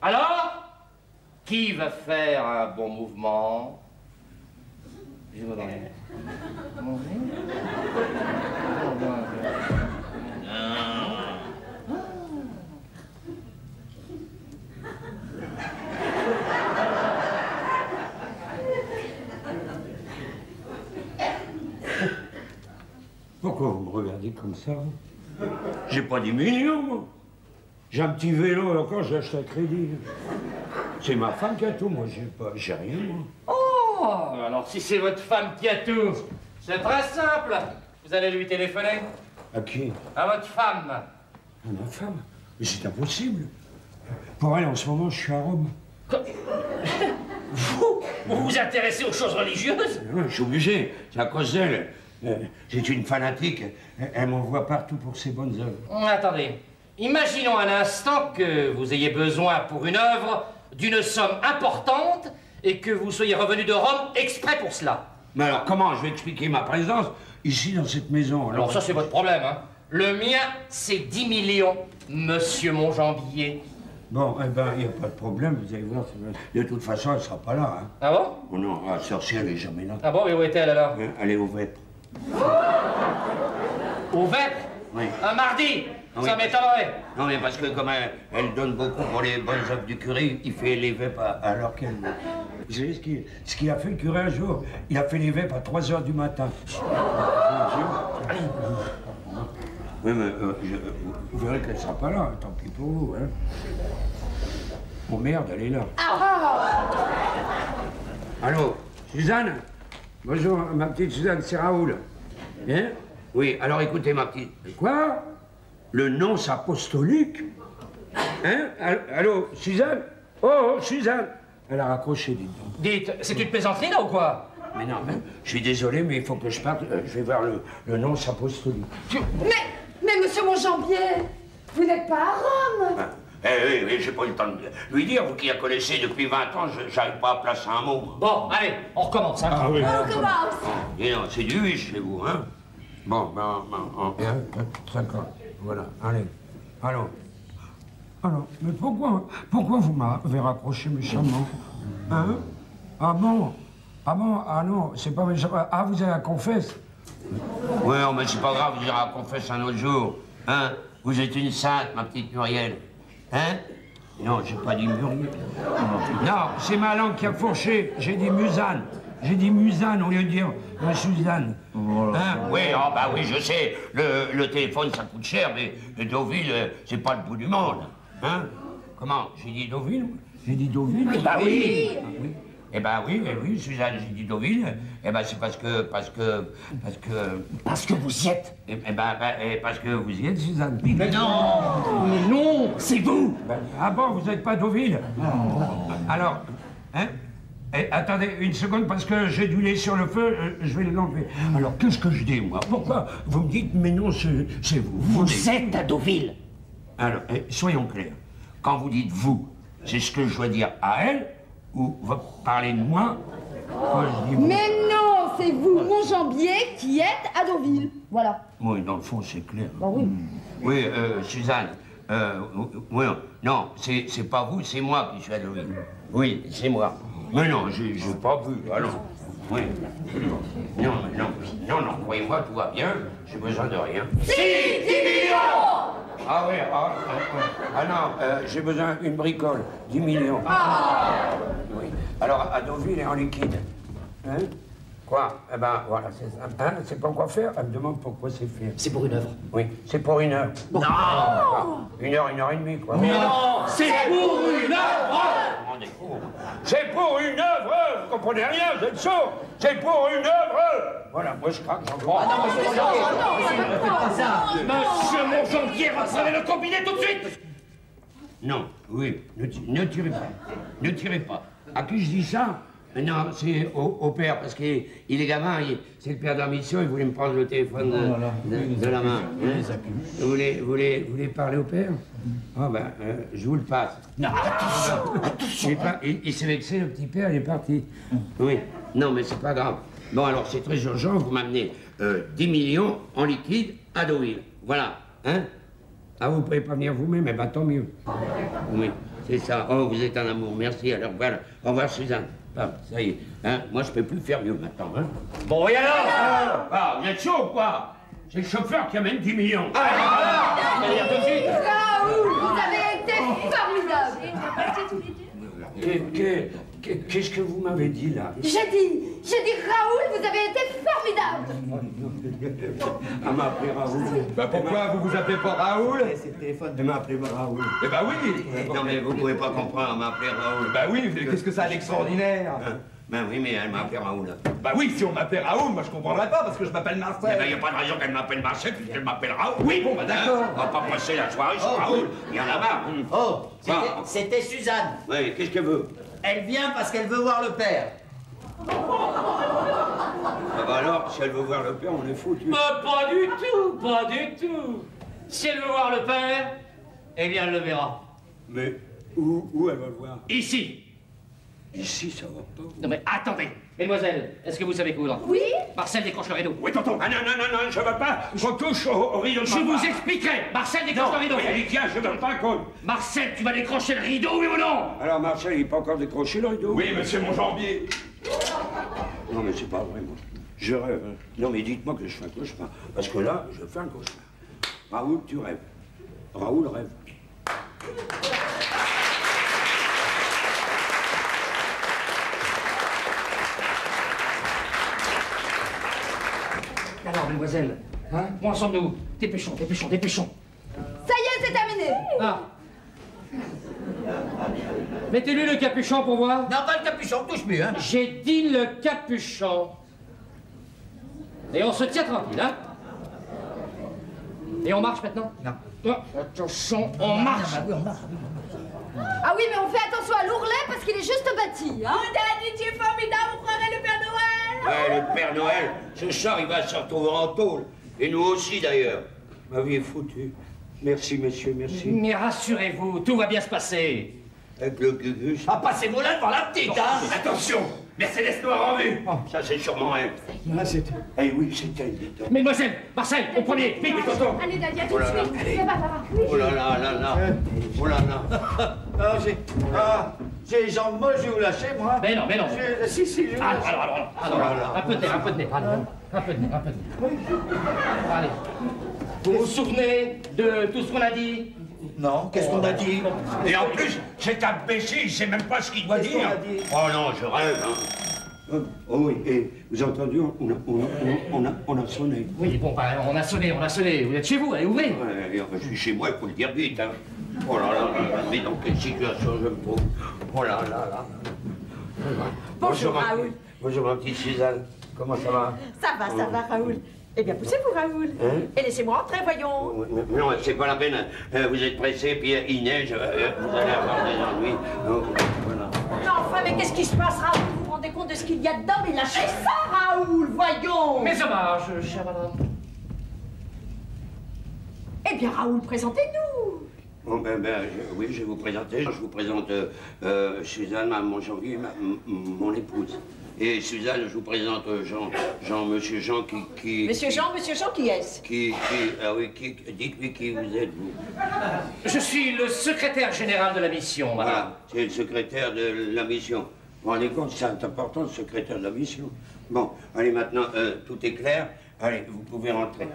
S1: Alors, qui va faire un bon mouvement? Je me donne.
S7: Pourquoi vous me regardez comme ça? J'ai pas 10 millions, moi. J'ai un petit vélo, encore j'ai acheté à crédit. C'est ma femme qui a tout, moi j'ai rien, moi.
S1: Oh, alors si c'est votre femme qui a tout, c'est très simple. Vous allez lui téléphoner.
S7: À qui?
S1: À votre femme.
S7: À ma femme? Mais c'est impossible. Pour elle, en ce moment, je suis à Rome.
S1: Vous vous intéressez aux choses religieuses?
S7: Ouais, je suis obligé, c'est à cause d'elle. C'est une fanatique, elle m'envoie partout pour ses bonnes œuvres.
S1: Attendez, imaginons un instant que vous ayez besoin pour une œuvre d'une somme importante et que vous soyez revenu de Rome exprès pour cela.
S7: Mais alors comment je vais expliquer ma présence ici dans cette maison?
S1: Alors ça c'est votre problème, hein. Le mien, c'est 10 millions, monsieur Monjambier.
S7: Bon, eh ben, il n'y a pas de problème, vous allez voir. De toute façon, elle ne sera pas là, hein.
S1: Ah bon?
S7: Oh non, la sorcière, elle n'est jamais là.
S1: Ah bon, et où est-elle alors?
S7: Elle est au vêpres.
S1: Au vêpres?
S7: Oui.
S1: Un mardi?
S7: Oui.
S1: Ça m'étonnerait.
S7: Non, mais parce que comme elle donne beaucoup pour les bonnes œuvres du curé, il fait les vêpres alors qu'elle... Vous savez ce qu'il a fait le curé un jour? Il a fait les vêpres à 3 h du matin. Oui, mais vous verrez qu'elle ne sera pas là, tant pis pour vous, hein. Oh merde, elle est là. Allô, Suzanne? Bonjour, ma petite Suzanne, c'est Raoul. Hein? Oui, alors écoutez, ma petite... Quoi? Le nonce apostolique? Hein? Allô, Suzanne? Oh, Suzanne! Elle a raccroché, dites donc.
S1: Dites, c'est une plaisanterie là ou quoi?
S7: Mais non, je suis désolé, mais il faut que je parte. Je vais voir le nonce apostolique.
S6: Mais monsieur Monjambier, vous n'êtes pas à Rome.
S7: Oui, j'ai pas eu le temps de lui dire, vous qui la connaissez depuis 20 ans, j'arrive pas à placer un mot.
S1: Bon, allez, on recommence, hein.
S7: Ah oui.
S6: On commence.
S7: Et non, c'est du 8 chez vous, hein. Bon, 50, voilà, allez. Alors, mais pourquoi vous m'avez raccroché méchamment? Hein? Ah bon? Ah non, c'est pas méchant. Ah, vous avez la confesse? Oui, mais c'est pas grave, vous irez à la confesse un autre jour. Hein? Vous êtes une sainte, ma petite Muriel. Hein? Non, j'ai pas dit Muriel. Non, c'est ma langue qui a fourché. J'ai dit Musanne. J'ai dit Musanne au lieu de dire Suzanne. Hein? Oui, oui, je sais. Le téléphone, ça coûte cher, mais Deauville, c'est pas le bout du monde. Hein? Comment? J'ai dit Deauville? J'ai dit Deauville?
S1: Bah oui.
S7: Eh ben oui, Suzanne, j'ai dit Deauville. Eh ben c'est parce que
S1: vous y êtes.
S7: Parce que vous y êtes, Suzanne.
S1: Mais non, c'est vous.
S7: Ah bon, vous n'êtes pas Deauville? Alors, hein? Attendez une seconde, parce que j'ai du lait sur le feu, je vais l'enlever. Alors, qu'est-ce que je dis, moi? Pourquoi vous me dites, mais non, c'est vous?
S1: Vous êtes à Deauville.
S7: Alors, soyons clairs. Quand vous dites vous, c'est ce que je dois dire à elle, ou vous parlez de moi quand je dis vous?
S6: Mais non, c'est vous, Monjambier, qui êtes à Deauville. Voilà.
S7: Oui, dans le fond, c'est clair.
S6: Bah oui.
S7: Oui, Suzanne, oui, non, c'est pas vous, c'est moi qui suis à Deauville. Oui, c'est moi. Mais non, j'ai pas vu, alors. Oui. Non, non, croyez-moi, tout va bien. J'ai besoin de rien.
S5: Si, 10 millions.
S7: Ah oui, ah non, j'ai besoin d'une bricole, 10 millions. Oui. Alors, à Deauville et en liquide. Hein? Quoi? Eh ben, voilà, c'est ça. Hein? C'est pas quoi faire? Elle me demande pourquoi c'est fait.
S1: C'est pour une œuvre.
S7: Oui, c'est pour une heure.
S1: Non.
S7: Une heure et demie, quoi.
S1: Non, c'est pour une œuvre.
S7: C'est pour une œuvre. Vous comprenez rien, vous êtes sourds. C'est pour une œuvre. Voilà, moi je craque, j'en crois.
S1: Ah non, monsieur Monjanvier. Monsieur Monjanvier, reprenez le combiné tout de suite.
S7: Non, oui, ne tirez pas. Ne tirez pas. À qui je dis ça? Non, c'est au père, parce qu'il est gamin, c'est le père de la mission, il voulait me prendre le téléphone de la main. Hein? Vous voulez parler au père? Ah ben, je vous le passe.
S1: Non, attention.
S7: Il s'est vexé, le petit père, il est parti. Oui, non, mais c'est pas grave. Bon, alors, c'est très urgent, vous m'amenez 10 millions en liquide à Deauville. Voilà, hein? Ah, vous pouvez pas venir vous-même, eh ben, tant mieux. Oui, c'est ça. Oh, vous êtes un amour, merci. Alors, voilà, au revoir, Suzanne. Ah, ça y est, hein, moi je peux plus faire mieux maintenant, hein.
S1: Bon, et alors?
S7: Ah, vous êtes chaud ou quoi? C'est le chauffeur qui amène 10 millions.
S1: C'est-à-dire tout de suite.
S6: Raoul, vous avez été formidable.
S7: Qu'est-ce que vous m'avez dit, là?
S6: J'ai dit Raoul, vous avez été formidable.
S7: Elle m'a appelé Raoul.
S2: Bah pourquoi vous vous appelez pas Raoul?
S3: C'est le téléphone de m'appeler Raoul.
S2: Eh bah oui.
S7: Non, mais vous pouvez pas comprendre, elle m'a appelé Raoul.
S2: Bah oui, qu'est-ce que ça a d'extraordinaire?
S7: Ben oui, mais elle m'a appelé Raoul.
S2: Bah oui, si on m'appelait Raoul, moi je comprendrais pas parce que je m'appelle
S7: Eh
S2: Marcel.
S7: ben, y a pas de raison qu'elle m'appelle Marcel puisqu'elle m'appelle Raoul.
S2: Oui, bon, bah d'accord.
S7: On va pas passer la soirée sur Raoul. Il y en a marre.
S4: Oh,
S7: Ah.
S4: c'était Suzanne.
S7: Oui, qu'est-ce qu'elle veut?
S4: Elle vient parce qu'elle veut voir le père.
S7: Ah bah alors, si elle veut voir le père, on est foutu.
S1: Pas du tout, pas du tout. Si elle veut voir le père, eh bien elle le verra.
S7: Mais où elle va le voir?
S1: Ici.
S7: Ici, ça va pas.
S1: Non mais attendez. Mesdemoiselles, est-ce que vous savez coudre?
S6: Oui.
S1: Marcel décroche le rideau.
S7: Oui, tonton. Ah non, je veux pas. Je touche au rideau de
S1: Je vous expliquerai. Marcel décroche le rideau.
S7: Oui, tiens, je veux pas qu'on...
S1: Marcel, tu vas décrocher le rideau, oui ou non?
S7: Alors, Marcel, il peut encore décrocher le rideau?
S2: Oui, monsieur Monjanvier.
S7: Non, mais c'est pas vrai, moi. Je rêve. Hein. Non, mais dites-moi que je fais un cauchemar. Parce que là, je fais un cauchemar. Raoul, tu rêves. Raoul rêve.
S1: Alors, mademoiselle, hein? Où en sommes-nous? Dépêchons.
S6: Ça y est, c'est terminé.
S1: Ah. Mettez-lui le capuchon pour voir.
S4: Non, pas le capuchon, touche plus, hein.
S1: J'ai dit le capuchon. Et on se tient tranquille, hein? Et on marche maintenant?
S4: Non.
S1: Attention, on marche.
S4: Ah oui, on marche.
S6: Ah oui, mais on fait attention à l'ourlet parce qu'il est juste bâti, hein.
S5: Tu es formidable, vous prendrez le Père Noël.
S7: Ouais, le Père Noël, ce soir, il va se retrouver en tôle. Et nous aussi, d'ailleurs. Ma vie est foutue. Merci, messieurs, merci.
S1: Mais rassurez-vous, tout va bien se passer.
S7: Avec le gugus.
S4: Ah, passez-vous là devant la petite, hein.
S2: Attention, Mercedes noire en vue.
S7: Ça, c'est sûrement elle.
S3: Ah, c'était...
S7: Eh oui, c'est elle, dites donc.
S1: Mesdemoiselle, Marcel, au premier, vite, tonton.
S5: Allez, Nadia, tout
S7: Oh
S5: de
S7: là là.
S5: suite. Ça va.
S7: Oh là là là là. Oh là là.
S3: J'ai les jambes molles, je vais vous lâcher, moi.
S1: Mais non.
S3: Si, je vais vous lâcher.
S1: Alors, un peu de nez, allez. Un peu de nez. Allez. Vous vous souvenez de tout ce qu'on a dit?
S4: Non, qu'est-ce qu'on a dit?
S7: Et en plus, cet imbécile, il sait même pas ce qu'il doit
S3: Qu'est-ce qu'on
S7: dire.
S3: a dit?
S7: Oh non, je rêve, hein. Oh oui, et vous avez entendu, on a sonné.
S1: Oui, bon, bah, on a sonné. Vous êtes chez vous, allez, ouvrez.
S7: Ouais, je suis chez moi, il faut le dire vite, hein. Oh là là, mais dans quelle situation je me trouve? Oh là là là.
S5: Bonjour,
S7: ma-
S5: Raoul.
S7: Bonjour ma petite Suzanne, comment ça va?
S5: Ça va, Raoul. Eh bien, poussez-vous, Raoul.
S7: Hein?
S5: Et laissez-moi entrer, voyons.
S7: Non, c'est pas la peine, vous êtes pressé, puis il neige, vous allez avoir des ennuis. Voilà.
S5: Non, enfin, mais qu'est-ce qui se passe, Raoul? Vous vous rendez compte de ce qu'il y a dedans? Mais lâchez ça, Raoul, voyons.
S1: Mes hommages, chère madame.
S5: Eh bien, Raoul, présentez-nous.
S7: Bon, oui, je vais vous présenter. Je vous présente Suzanne, Monjanvier, mon épouse. Et Suzanne, je vous présente Monsieur Jean qui...
S5: Monsieur Jean, qui est-ce?
S7: Dites-lui qui vous êtes, vous.
S1: Je suis le secrétaire général de la mission, madame.
S7: Voilà, c'est le secrétaire de la mission. Vous vous rendez compte, c'est important, le secrétaire de la mission. Bon, allez, maintenant, tout est clair. Allez, vous pouvez rentrer.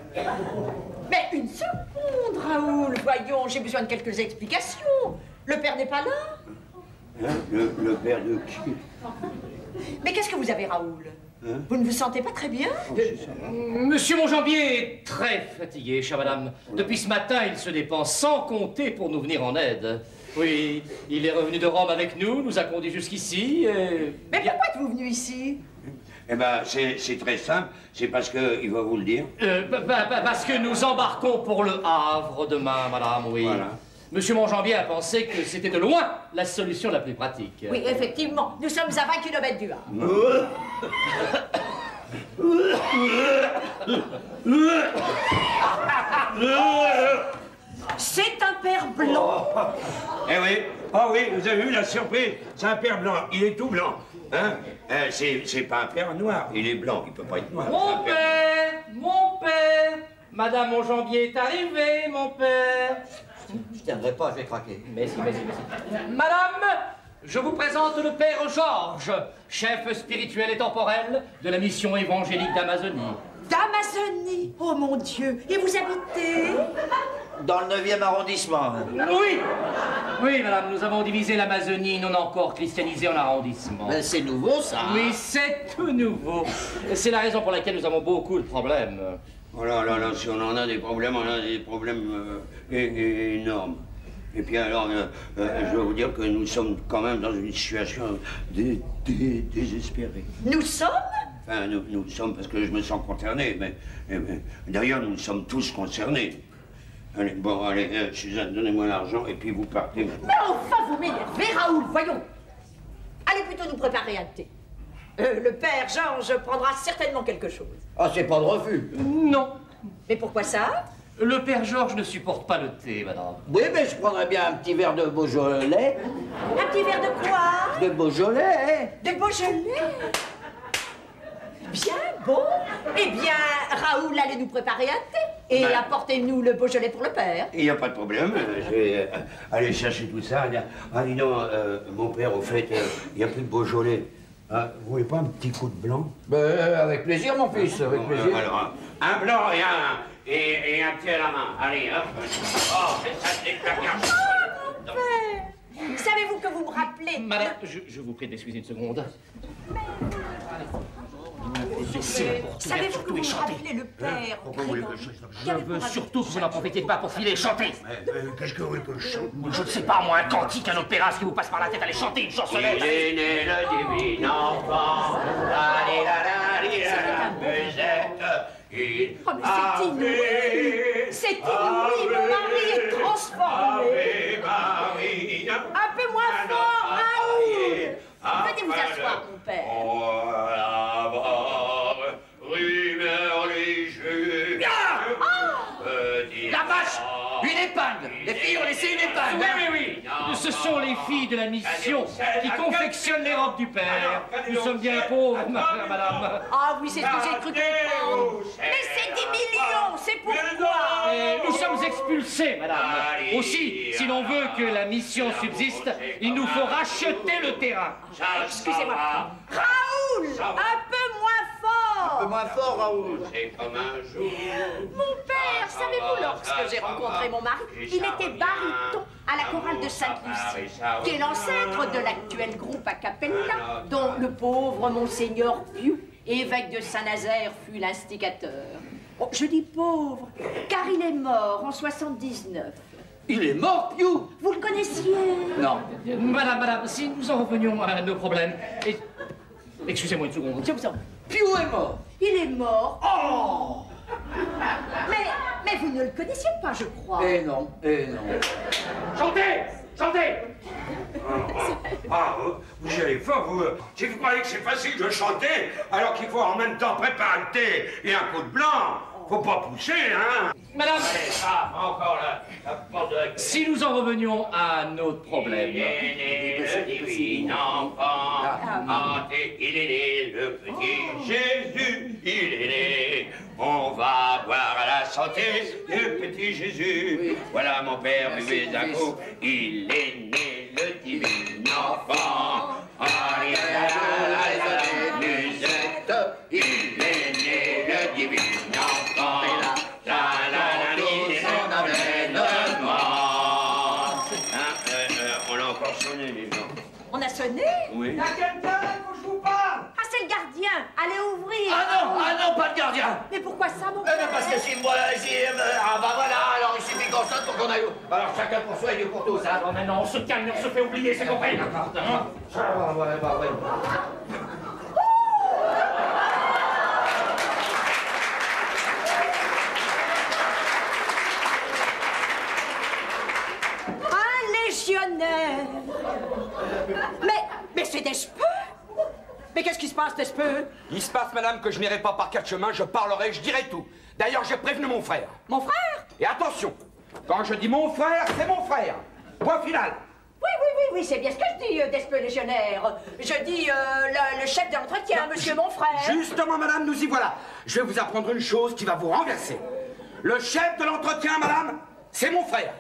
S5: Mais une seconde, Raoul, voyons, j'ai besoin de quelques explications. Le père n'est pas là?
S7: Hein? Le père de qui?
S5: Mais qu'est-ce que vous avez, Raoul?
S7: Hein?
S5: Vous ne vous sentez pas très bien?
S1: Monsieur Monjambier est très fatigué, chère madame. Depuis ce matin, il se dépense sans compter pour nous venir en aide. Oui, il est revenu de Rome avec nous, nous a conduits jusqu'ici.
S5: Mais pourquoi êtes-vous venu ici?
S7: Eh ben, c'est très simple, c'est parce qu'il va vous le dire.
S1: Parce que nous embarquons pour le Havre demain, madame, oui.
S7: Voilà.
S1: Monsieur Monjambier a pensé que c'était de loin la solution la plus pratique.
S5: Oui, effectivement, nous sommes à 20 km du Havre. C'est un père blanc.
S7: Eh oui, ah oui, vous avez vu la surprise? C'est un père blanc, il est tout blanc. Hein? C'est pas un père noir, il est blanc, il peut pas être noir.
S1: Mon père, Madame Monjambier est arrivée, mon père.
S4: Je tiendrai pas, je vais craquer.
S1: Merci. Madame, je vous présente le père Georges, chef spirituel et temporel de la mission évangélique d'Amazonie.
S5: D'Amazonie? Oh mon Dieu! Et vous habitez?
S4: Dans le 9e arrondissement.
S1: Oui, madame, nous avons divisé l'Amazonie non encore christianisée en arrondissements.
S4: Ben, c'est nouveau, ça. Hein?
S1: Oui, c'est tout nouveau. C'est la raison pour laquelle nous avons beaucoup de problèmes.
S7: Oh là, si on en a des problèmes, on a des problèmes énormes. Et puis alors, je veux vous dire que nous sommes quand même dans une situation désespérée.
S5: Nous sommes?
S7: Enfin, nous sommes parce que je me sens concerné, mais d'ailleurs, nous sommes tous concernés. Allez, bon, allez, Suzanne, donnez-moi l'argent et puis vous partez.
S5: Mais enfin, vous m'énervez, Raoul, voyons. Allez plutôt nous préparer un thé. Le père Georges prendra certainement quelque chose.
S4: Ah, c'est pas de refus.
S1: Non.
S5: Mais pourquoi ça?
S1: Le père Georges ne supporte pas le thé, madame.
S4: Oui, mais je prendrais bien un petit verre de Beaujolais.
S5: Un petit verre de quoi?
S4: De Beaujolais.
S5: De Beaujolais? Bien, bon. Eh bien, Raoul allez nous préparer un thé. Et apportez-nous le Beaujolais pour le père.
S7: Il n'y a pas de problème, je vais aller chercher tout ça. Ah, dis donc, mon père, au fait, il n'y a plus de Beaujolais. Ah, vous voulez pas un petit coup de blanc?
S4: Ben, avec plaisir, mon fils, avec plaisir.
S7: Alors, un blanc et un thé à la main. Allez, hop. Oh, ça c'est
S5: Oh, mon père! Savez-vous que vous me rappelez?
S1: Madame, je vous prie d'excuser une seconde.
S5: Savez-vous que vous me rappelez le père?
S7: Pourquoi vous voulez que je chante?
S1: Je veux surtout que vous n'en profitiez pas pour filer et chanter.
S7: Qu'est-ce que vous voulez que je chante?
S1: Je ne sais pas, moi, un cantique, un opéra, ce qui vous passe par la tête, allez chanter une chansonnette.
S7: Il est né le divin enfant, musette,
S5: Oh, mais c'est inouï! C'est inouï! Mon mari est transformé! Un peu moins fort, Raoul! Venez vous asseoir, mon père.
S1: La vache!
S4: Une épingle. Les filles ont laissé une épingle.
S1: Oui. Ce sont les filles de la mission qui confectionnent les robes du père. Nous sommes bien pauvres, madame.
S5: Ah oui, c'est ce que j'ai cru comprendre. Mais c'est 10 millions, c'est pourquoi?
S1: Nous sommes expulsés, madame. Aussi, si l'on veut que la mission subsiste, il nous faut racheter le terrain.
S5: Excusez-moi. Raoul, un peu moins fort.
S4: Un peu moins fort, Raoul.
S7: C'est comme un jour.
S5: Mon père, savez-vous, lorsque j'ai rencontré mon mari, il était baryton à la chorale de Sainte-Lucie, qui est l'ancêtre de l'actuel groupe a cappella, dont le pauvre Monseigneur Piu, évêque de Saint-Nazaire, fut l'instigateur. Oh, je dis pauvre, car il est mort en 79.
S4: Il est mort, Piou.
S5: Vous le connaissiez?
S4: Non.
S1: Madame, si nous en revenions à nos problèmes... Excusez-moi une seconde.
S5: Je vous en...
S4: Piou est mort.
S5: Il est mort. Oh! Mais vous ne le connaissiez pas, je crois.
S4: Eh non.
S1: Chantez!
S7: Vous y allez fort, vous. Si vous croyez que c'est facile de chanter, alors qu'il faut en même temps préparer le thé et un coup de blanc, faut pas pousser, hein.
S1: Madame,
S7: Ça, encore la porte de la...
S1: si nous en revenions à notre problème...
S7: Il est né le divin enfant, il est né le petit Jésus, il est né. On va boire à la santé du petit Jésus. Voilà mon père, buvez un coup, il est né le divin enfant. Il est né le divin enfant.
S2: y a quelqu'un, il faut que je vous parle.
S5: Ah, c'est le gardien. Allez ouvrir.
S4: Ah non, pas de gardien.
S5: Mais pourquoi ça, mon
S4: Eh
S5: père?
S4: ben parce que si moi, ah bah voilà, alors il suffit qu'on sonne pour qu'on aille. Alors chacun pour soi et Dieu pour tous, hein.
S1: Alors maintenant, on se calme et on se fait oublier, c'est compris?
S4: Ouais.
S5: Un légionnaire. Mais c'est Despeux. Mais qu'est-ce qui se passe, Despeux?
S2: Il se passe, madame, que je n'irai pas par quatre chemins, je parlerai, je dirai tout. D'ailleurs, j'ai prévenu mon frère.
S5: Mon frère?
S2: Et attention, quand je dis mon frère, c'est mon frère. Point final.
S5: Oui, c'est bien ce que je dis, Despeux légionnaire. Je dis le chef de l'entretien, monsieur mon frère.
S2: Justement, madame, nous y voilà. Je vais vous apprendre une chose qui va vous renverser. Le chef de l'entretien, madame, c'est mon frère.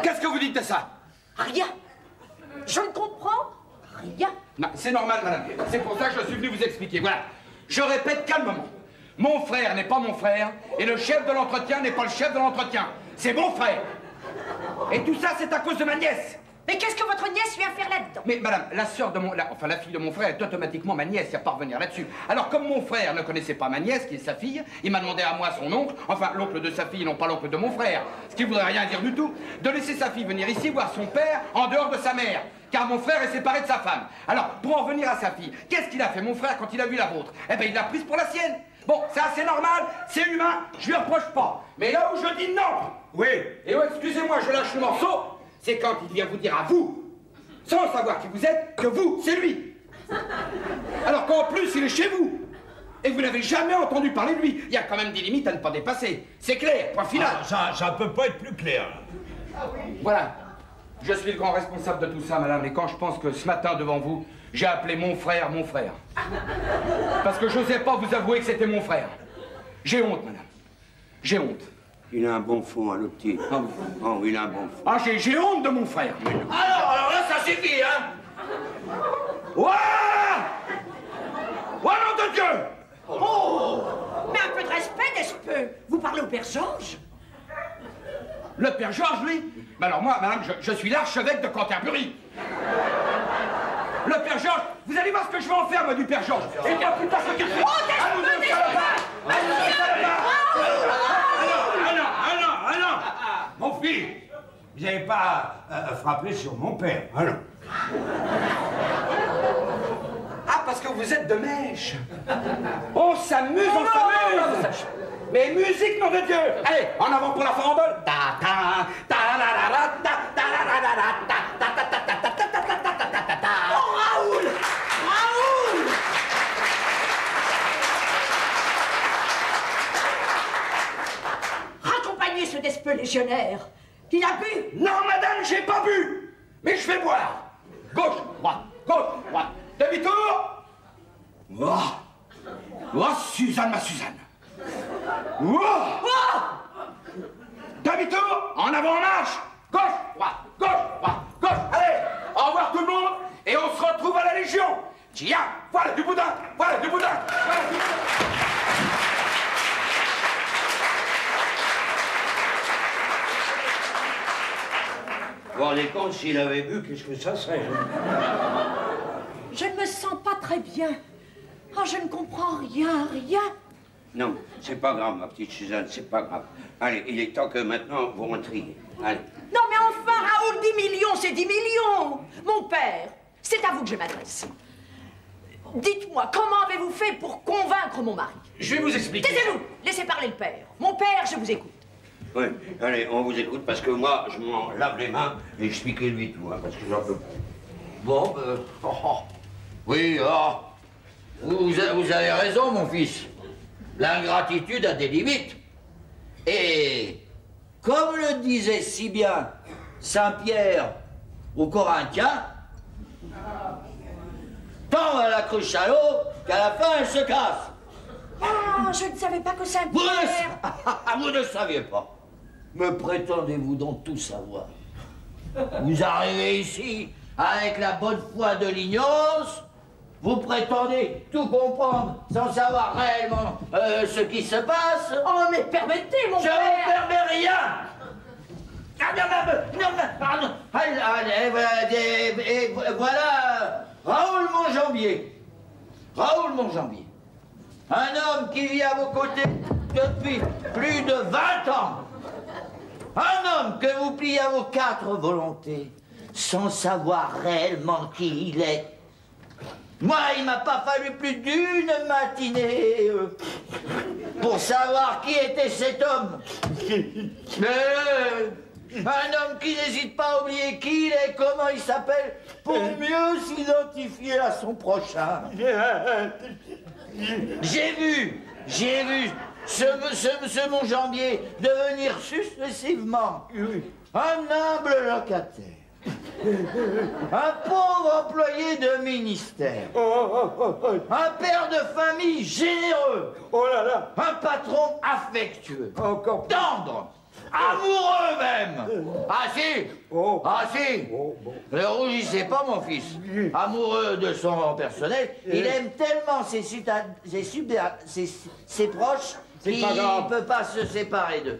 S2: Qu'est-ce que vous dites de ça?
S5: Rien. Je ne comprends rien.
S2: Non, c'est normal, madame. C'est pour ça que je suis venu vous expliquer. Voilà. Je répète calmement. Mon frère n'est pas mon frère, et le chef de l'entretien n'est pas le chef de l'entretien. C'est mon frère. Et tout ça, c'est à cause de ma nièce.
S5: Mais qu'est-ce que votre nièce vient faire là-dedans?
S2: Mais madame, la sœur de la fille de mon frère est automatiquement ma nièce, il n'y a pas à revenir là-dessus. Alors comme mon frère ne connaissait pas ma nièce, qui est sa fille, il m'a demandé à moi, son oncle, enfin l'oncle de sa fille, non pas l'oncle de mon frère, ce qui voudrait rien dire du tout, de laisser sa fille venir ici voir son père en dehors de sa mère, car mon frère est séparé de sa femme. Alors, pour en revenir à sa fille, qu'est-ce qu'il a fait mon frère quand il a vu la vôtre? Eh ben il l'a prise pour la sienne. Bon, c'est assez normal, c'est humain, je lui reproche pas. Mais là où je dis non, oui, et excusez-moi, je lâche le morceau, c'est quand il vient vous dire à vous, sans savoir qui vous êtes, que vous, c'est lui. Alors qu'en plus, il est chez vous. Et vous n'avez jamais entendu parler de lui. Il y a quand même des limites à ne pas dépasser. C'est clair, point final.
S7: Ça peut pas être plus clair.
S2: Voilà. Je suis le grand responsable de tout ça, madame. Et quand je pense que ce matin, devant vous, j'ai appelé mon frère. Parce que je n'osais pas vous avouer que c'était mon frère. J'ai honte, madame. J'ai honte.
S7: Il a un bon fond, hein, le petit. Oh, il a un bon fond.
S2: Ah, j'ai honte de mon frère.
S4: Alors là, ça suffit, hein.
S2: Ouais, nom de Dieu.
S5: Oh! Mais un peu de respect, Despeux. Vous parlez au père Georges?
S2: Le père Georges, lui? Mais alors moi, madame, je suis l'archevêque de Canterbury. Le père Georges, vous allez voir ce que je vais en faire, moi, du père Georges. Et bien, putain, ce qu'il fait.
S5: Oh, Despeux!
S7: Mon fils, vous n'avez pas frappé sur mon père, hein, non?
S2: Ah, parce que vous êtes de Mèche. On s'amuse, on s'amuse. Mais musique, nom de Dieu. Allez, en avant pour la farandole. Oh, Raoul!
S5: Raccompagnez ce Despeux légionnaire. Il a bu.
S2: Non, madame, j'ai pas bu. Mais je vais boire. Gauche, droite. Demi-tour. Oh, Suzanne, ma Suzanne. Demi-tour, en avant, en marche. Gauche, droite. Allez, au revoir tout le monde. Et on se retrouve à la Légion. Tiens, voilà du boudin.
S7: Vous vous rendez compte, s'il avait bu, qu'est-ce que ça serait?
S5: Je ne me sens pas très bien. Oh, je ne comprends rien.
S7: Non, c'est pas grave, ma petite Suzanne, c'est pas grave. Allez, il est temps que maintenant vous rentriez. Allez.
S5: Non, mais enfin, Raoul, 10 millions, c'est 10 millions. Mon père, c'est à vous que je m'adresse. Dites-moi, comment avez-vous fait pour convaincre mon mari?
S1: Je vais vous expliquer.
S5: Taisez-vous, laissez parler le père. Mon père, je vous écoute.
S7: Oui, allez, on vous écoute parce que moi, je m'en lave les mains et expliquez-lui tout, hein, parce que j'en peux plus.
S4: Bon, oui, vous avez raison, mon fils. L'ingratitude a des limites. Et comme le disait si bien Saint Pierre aux Corinthiens, tant à la cruche à l'eau qu'à la fin elle se casse.
S5: Ah, je ne savais pas que Saint Pierre...
S4: Vous ne saviez pas. Me prétendez-vous donc tout savoir? Vous arrivez ici avec la bonne foi de l'ignorance, vous prétendez tout comprendre sans savoir réellement ce qui se passe.
S5: Oh, mais permettez, mon
S4: Je
S5: père...
S4: ne permets rien. Ah, non, pardon. Allez, voilà, Raoul Monjambier. Raoul Monjambier. Un homme qui vit à vos côtés depuis plus de 20 ans. Un homme que vous pliez à vos 4 volontés, sans savoir réellement qui il est. Moi, il m'a pas fallu plus d'une matinée pour savoir qui était cet homme. Un homme qui n'hésite pas à oublier qui il est, comment il s'appelle, pour mieux s'identifier à son prochain. J'ai vu ce Monjambier devenir successivement un humble locataire. Un pauvre employé de ministère. Un père de famille généreux.
S3: Oh là là.
S4: Un patron affectueux.
S3: Encore.
S4: Tendre. Amoureux même. Ah si. Ah si. Ne rougissez pas, mon fils. Amoureux de son personnel, il aime tellement ses proches qu'il ne peut pas se séparer d'eux.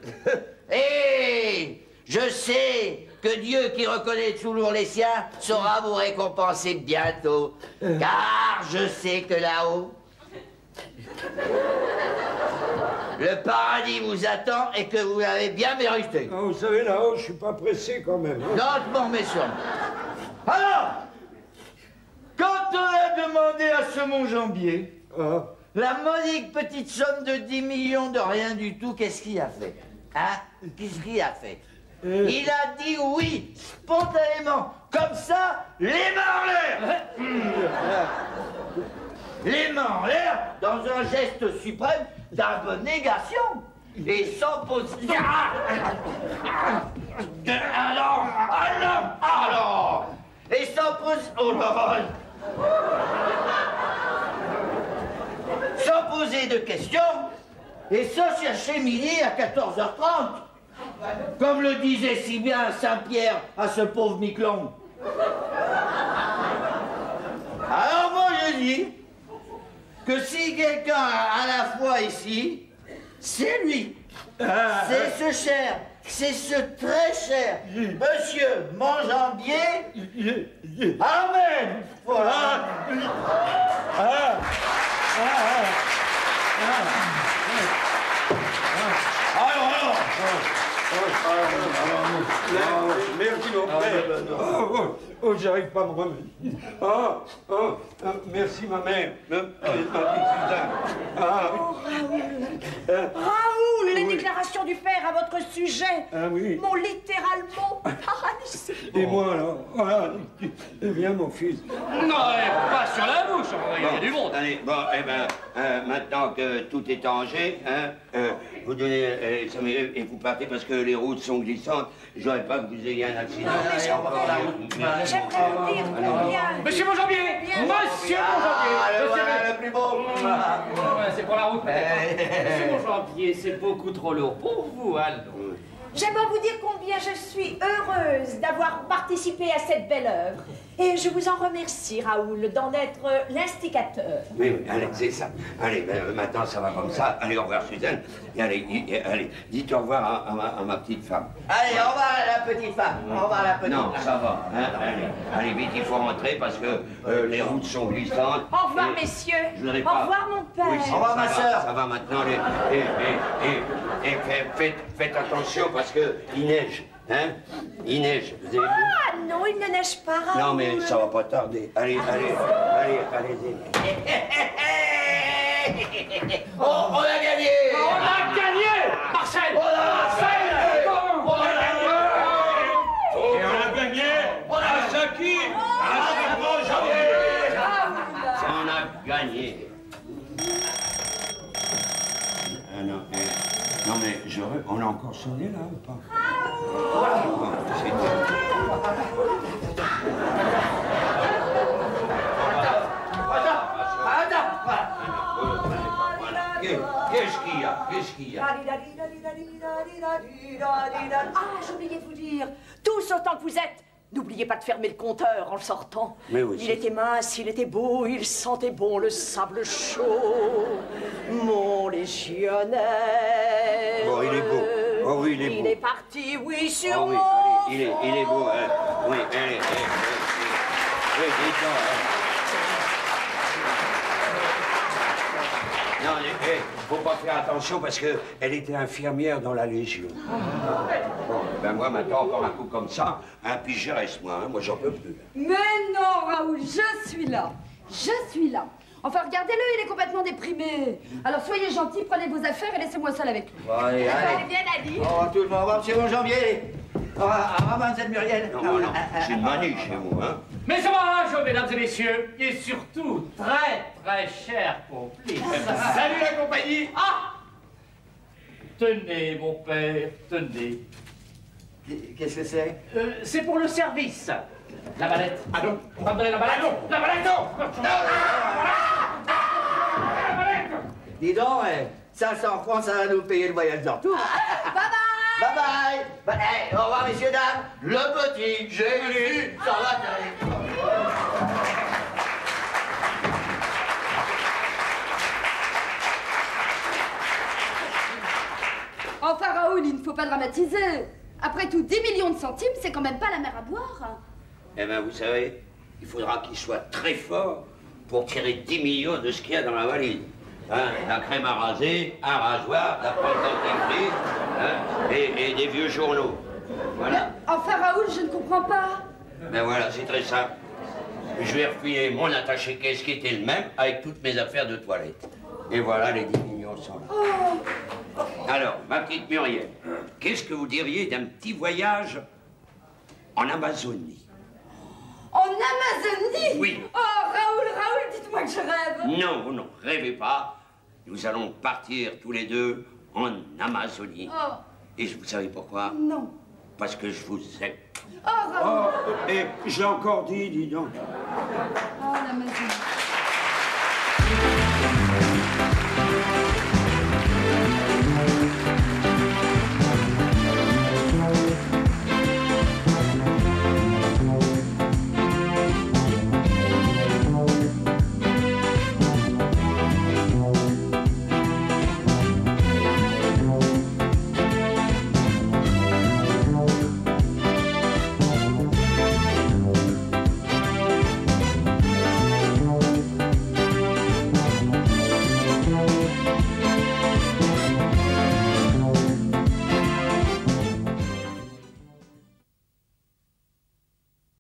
S4: Et je sais que Dieu qui reconnaît toujours les siens saura vous récompenser bientôt. Car je sais que là-haut, le paradis vous attend et que vous l'avez bien mérité.
S3: Ah, vous savez, là-haut, je suis pas pressé quand même.
S4: Lentement, mais sûrement. Alors, quand on a demandé à ce Monjambier la modique petite somme de 10 millions de rien du tout, qu'est-ce qu'il a fait? Hein? Qu'est-ce qu'il a fait? Il a dit oui, spontanément, comme ça, les mains en l'air. Les mains en l'air, dans un geste suprême d'abnégation. Et sans poser... Alors et sans poser... Oh là. Sans poser de questions, et sans chercher midi à 14h30. Comme le disait si bien Saint-Pierre à ce pauvre Miquelon. Alors moi je dis que si quelqu'un a la foi ici, c'est lui. C'est ce cher, c'est ce très cher Monsieur Monjambier. Amen. Voilà.
S3: Merci mon frère. Oh, j'arrive pas à me remettre. Merci ma mère. Ma petite Suzanne.
S5: Raoul, les déclarations du père à votre sujet m'ont littéralement paralysé.
S3: Et moi alors, viens mon fils.
S1: Non, pas sur la bouche, il y a du monde.
S7: Allez, bon, eh ben, maintenant que tout est arrangé, vous donnez et vous partez parce que les routes sont glissantes. J'aurais pas que vous ayez un accident.
S5: J'aimerais vous dire combien...
S1: Monsieur Monjambier. Monsieur Monjambier.
S4: Le plus beau.
S1: C'est pour la route, peut-être. Monsieur Monjambier, c'est beaucoup trop lourd pour vous, allons.
S5: J'aimerais vous dire combien je suis heureuse d'avoir participé à cette belle œuvre. Et je vous en remercie, Raoul, d'en être l'instigateur.
S7: Oui, allez, c'est ça. Allez, maintenant ça va comme ça. Allez, au revoir Suzanne. Et allez, dites au revoir à ma petite femme.
S4: Allez, au revoir la petite femme. Au revoir la petite femme.
S7: Non, ça va. Hein, allez, vite, il faut rentrer parce que les routes sont glissantes.
S5: Au revoir, messieurs. Au revoir, mon père.
S7: Oui,
S4: au revoir, ma soeur.
S7: Ça va maintenant. Et faites attention parce que il neige. Hein? Il neige. Vous avez vu?
S5: Ah non, il ne neige pas, Raoul.
S7: Non, mais ça va pas tarder. Allez-y.
S4: Oh, on a gagné!
S1: On a gagné! Marcel!
S4: On a
S3: gagné.
S7: On a gagné. Non, mais on a encore sonné là ou pas? Qu'est-ce qu'il y a?
S5: Ah, j'oubliais de vous dire, tous autant que vous êtes, n'oubliez pas de fermer le compteur en le sortant.
S7: Mais oui,
S5: il était mince, il était beau, il sentait bon le sable chaud. Mon légionnaire.
S7: Bon, il est beau. Oh oui, il est beau.
S5: Il est parti, oui, sur
S7: oui,
S5: mon
S7: allez, il est beau. Hein. Oui, allez. Oui, dites-donc. Non, faut pas faire attention parce que elle était infirmière dans la Légion. Bon, ben moi, maintenant, encore un coup comme ça, puis je reste, moi, hein, moi j'en peux plus.
S6: Mais non, Raoul, je suis là. Je suis là. Enfin, regardez-le, il est complètement déprimé. Alors, soyez gentils, prenez vos affaires et laissez-moi seul avec lui.
S4: Bon, allez, allez.
S5: Bien, Daddy.
S4: Au revoir tout le monde, au revoir, monsieur mon Janvier. Au revoir, mademoiselle Muriel.
S7: Non, non, c'est une manie chez vous, hein.
S1: Mais ça va, mesdames et messieurs, et surtout très très cher complice.
S2: Salut la compagnie.
S1: Ah! Tenez, mon père, tenez.
S4: Qu'est-ce que c'est?
S1: C'est pour le service. La mallette.
S2: Ah non.
S1: On va me donner la mallette.
S2: Ah non.
S1: La mallette, non. La mallette.
S4: Dis donc, 500 francs, ça va nous payer le voyage de retour.
S6: Bye bye.
S4: Bye bye. Bah, hey, au revoir, messieurs, dames. Le petit Jésus, ça va t'arriver.
S6: Enfin, Raoul, il ne faut pas dramatiser. Après tout, 10 millions de centimes, c'est quand même pas la mer à boire.
S7: Eh ben, vous savez, il faudra qu'il soit très fort pour tirer 10 millions de ce qu'il y a dans la valise. Hein, la crème à raser, un rasoir, la pâte dentifrice, hein, et des vieux journaux. Voilà.
S6: Enfin, Raoul, je ne comprends pas.
S7: Ben voilà, c'est très simple. Je vais refiler mon attaché-caisse qui était le même avec toutes mes affaires de toilette. Et voilà, les 10 millions sont là.
S6: Oh.
S7: Alors, ma petite Muriel, qu'est-ce que vous diriez d'un petit voyage en Amazonie?
S6: En Amazonie?
S7: Oui.
S6: Oh, Raoul, dites-moi que je rêve.
S7: Non, non, rêvez pas. Nous allons partir tous les deux en Amazonie.
S6: Oh.
S7: Et vous savez pourquoi?
S6: Non.
S7: Parce que je vous aime.
S6: Oh, Raoul.
S7: Oh, et j'ai encore dit, dis donc.
S6: Oh, l'Amazonie.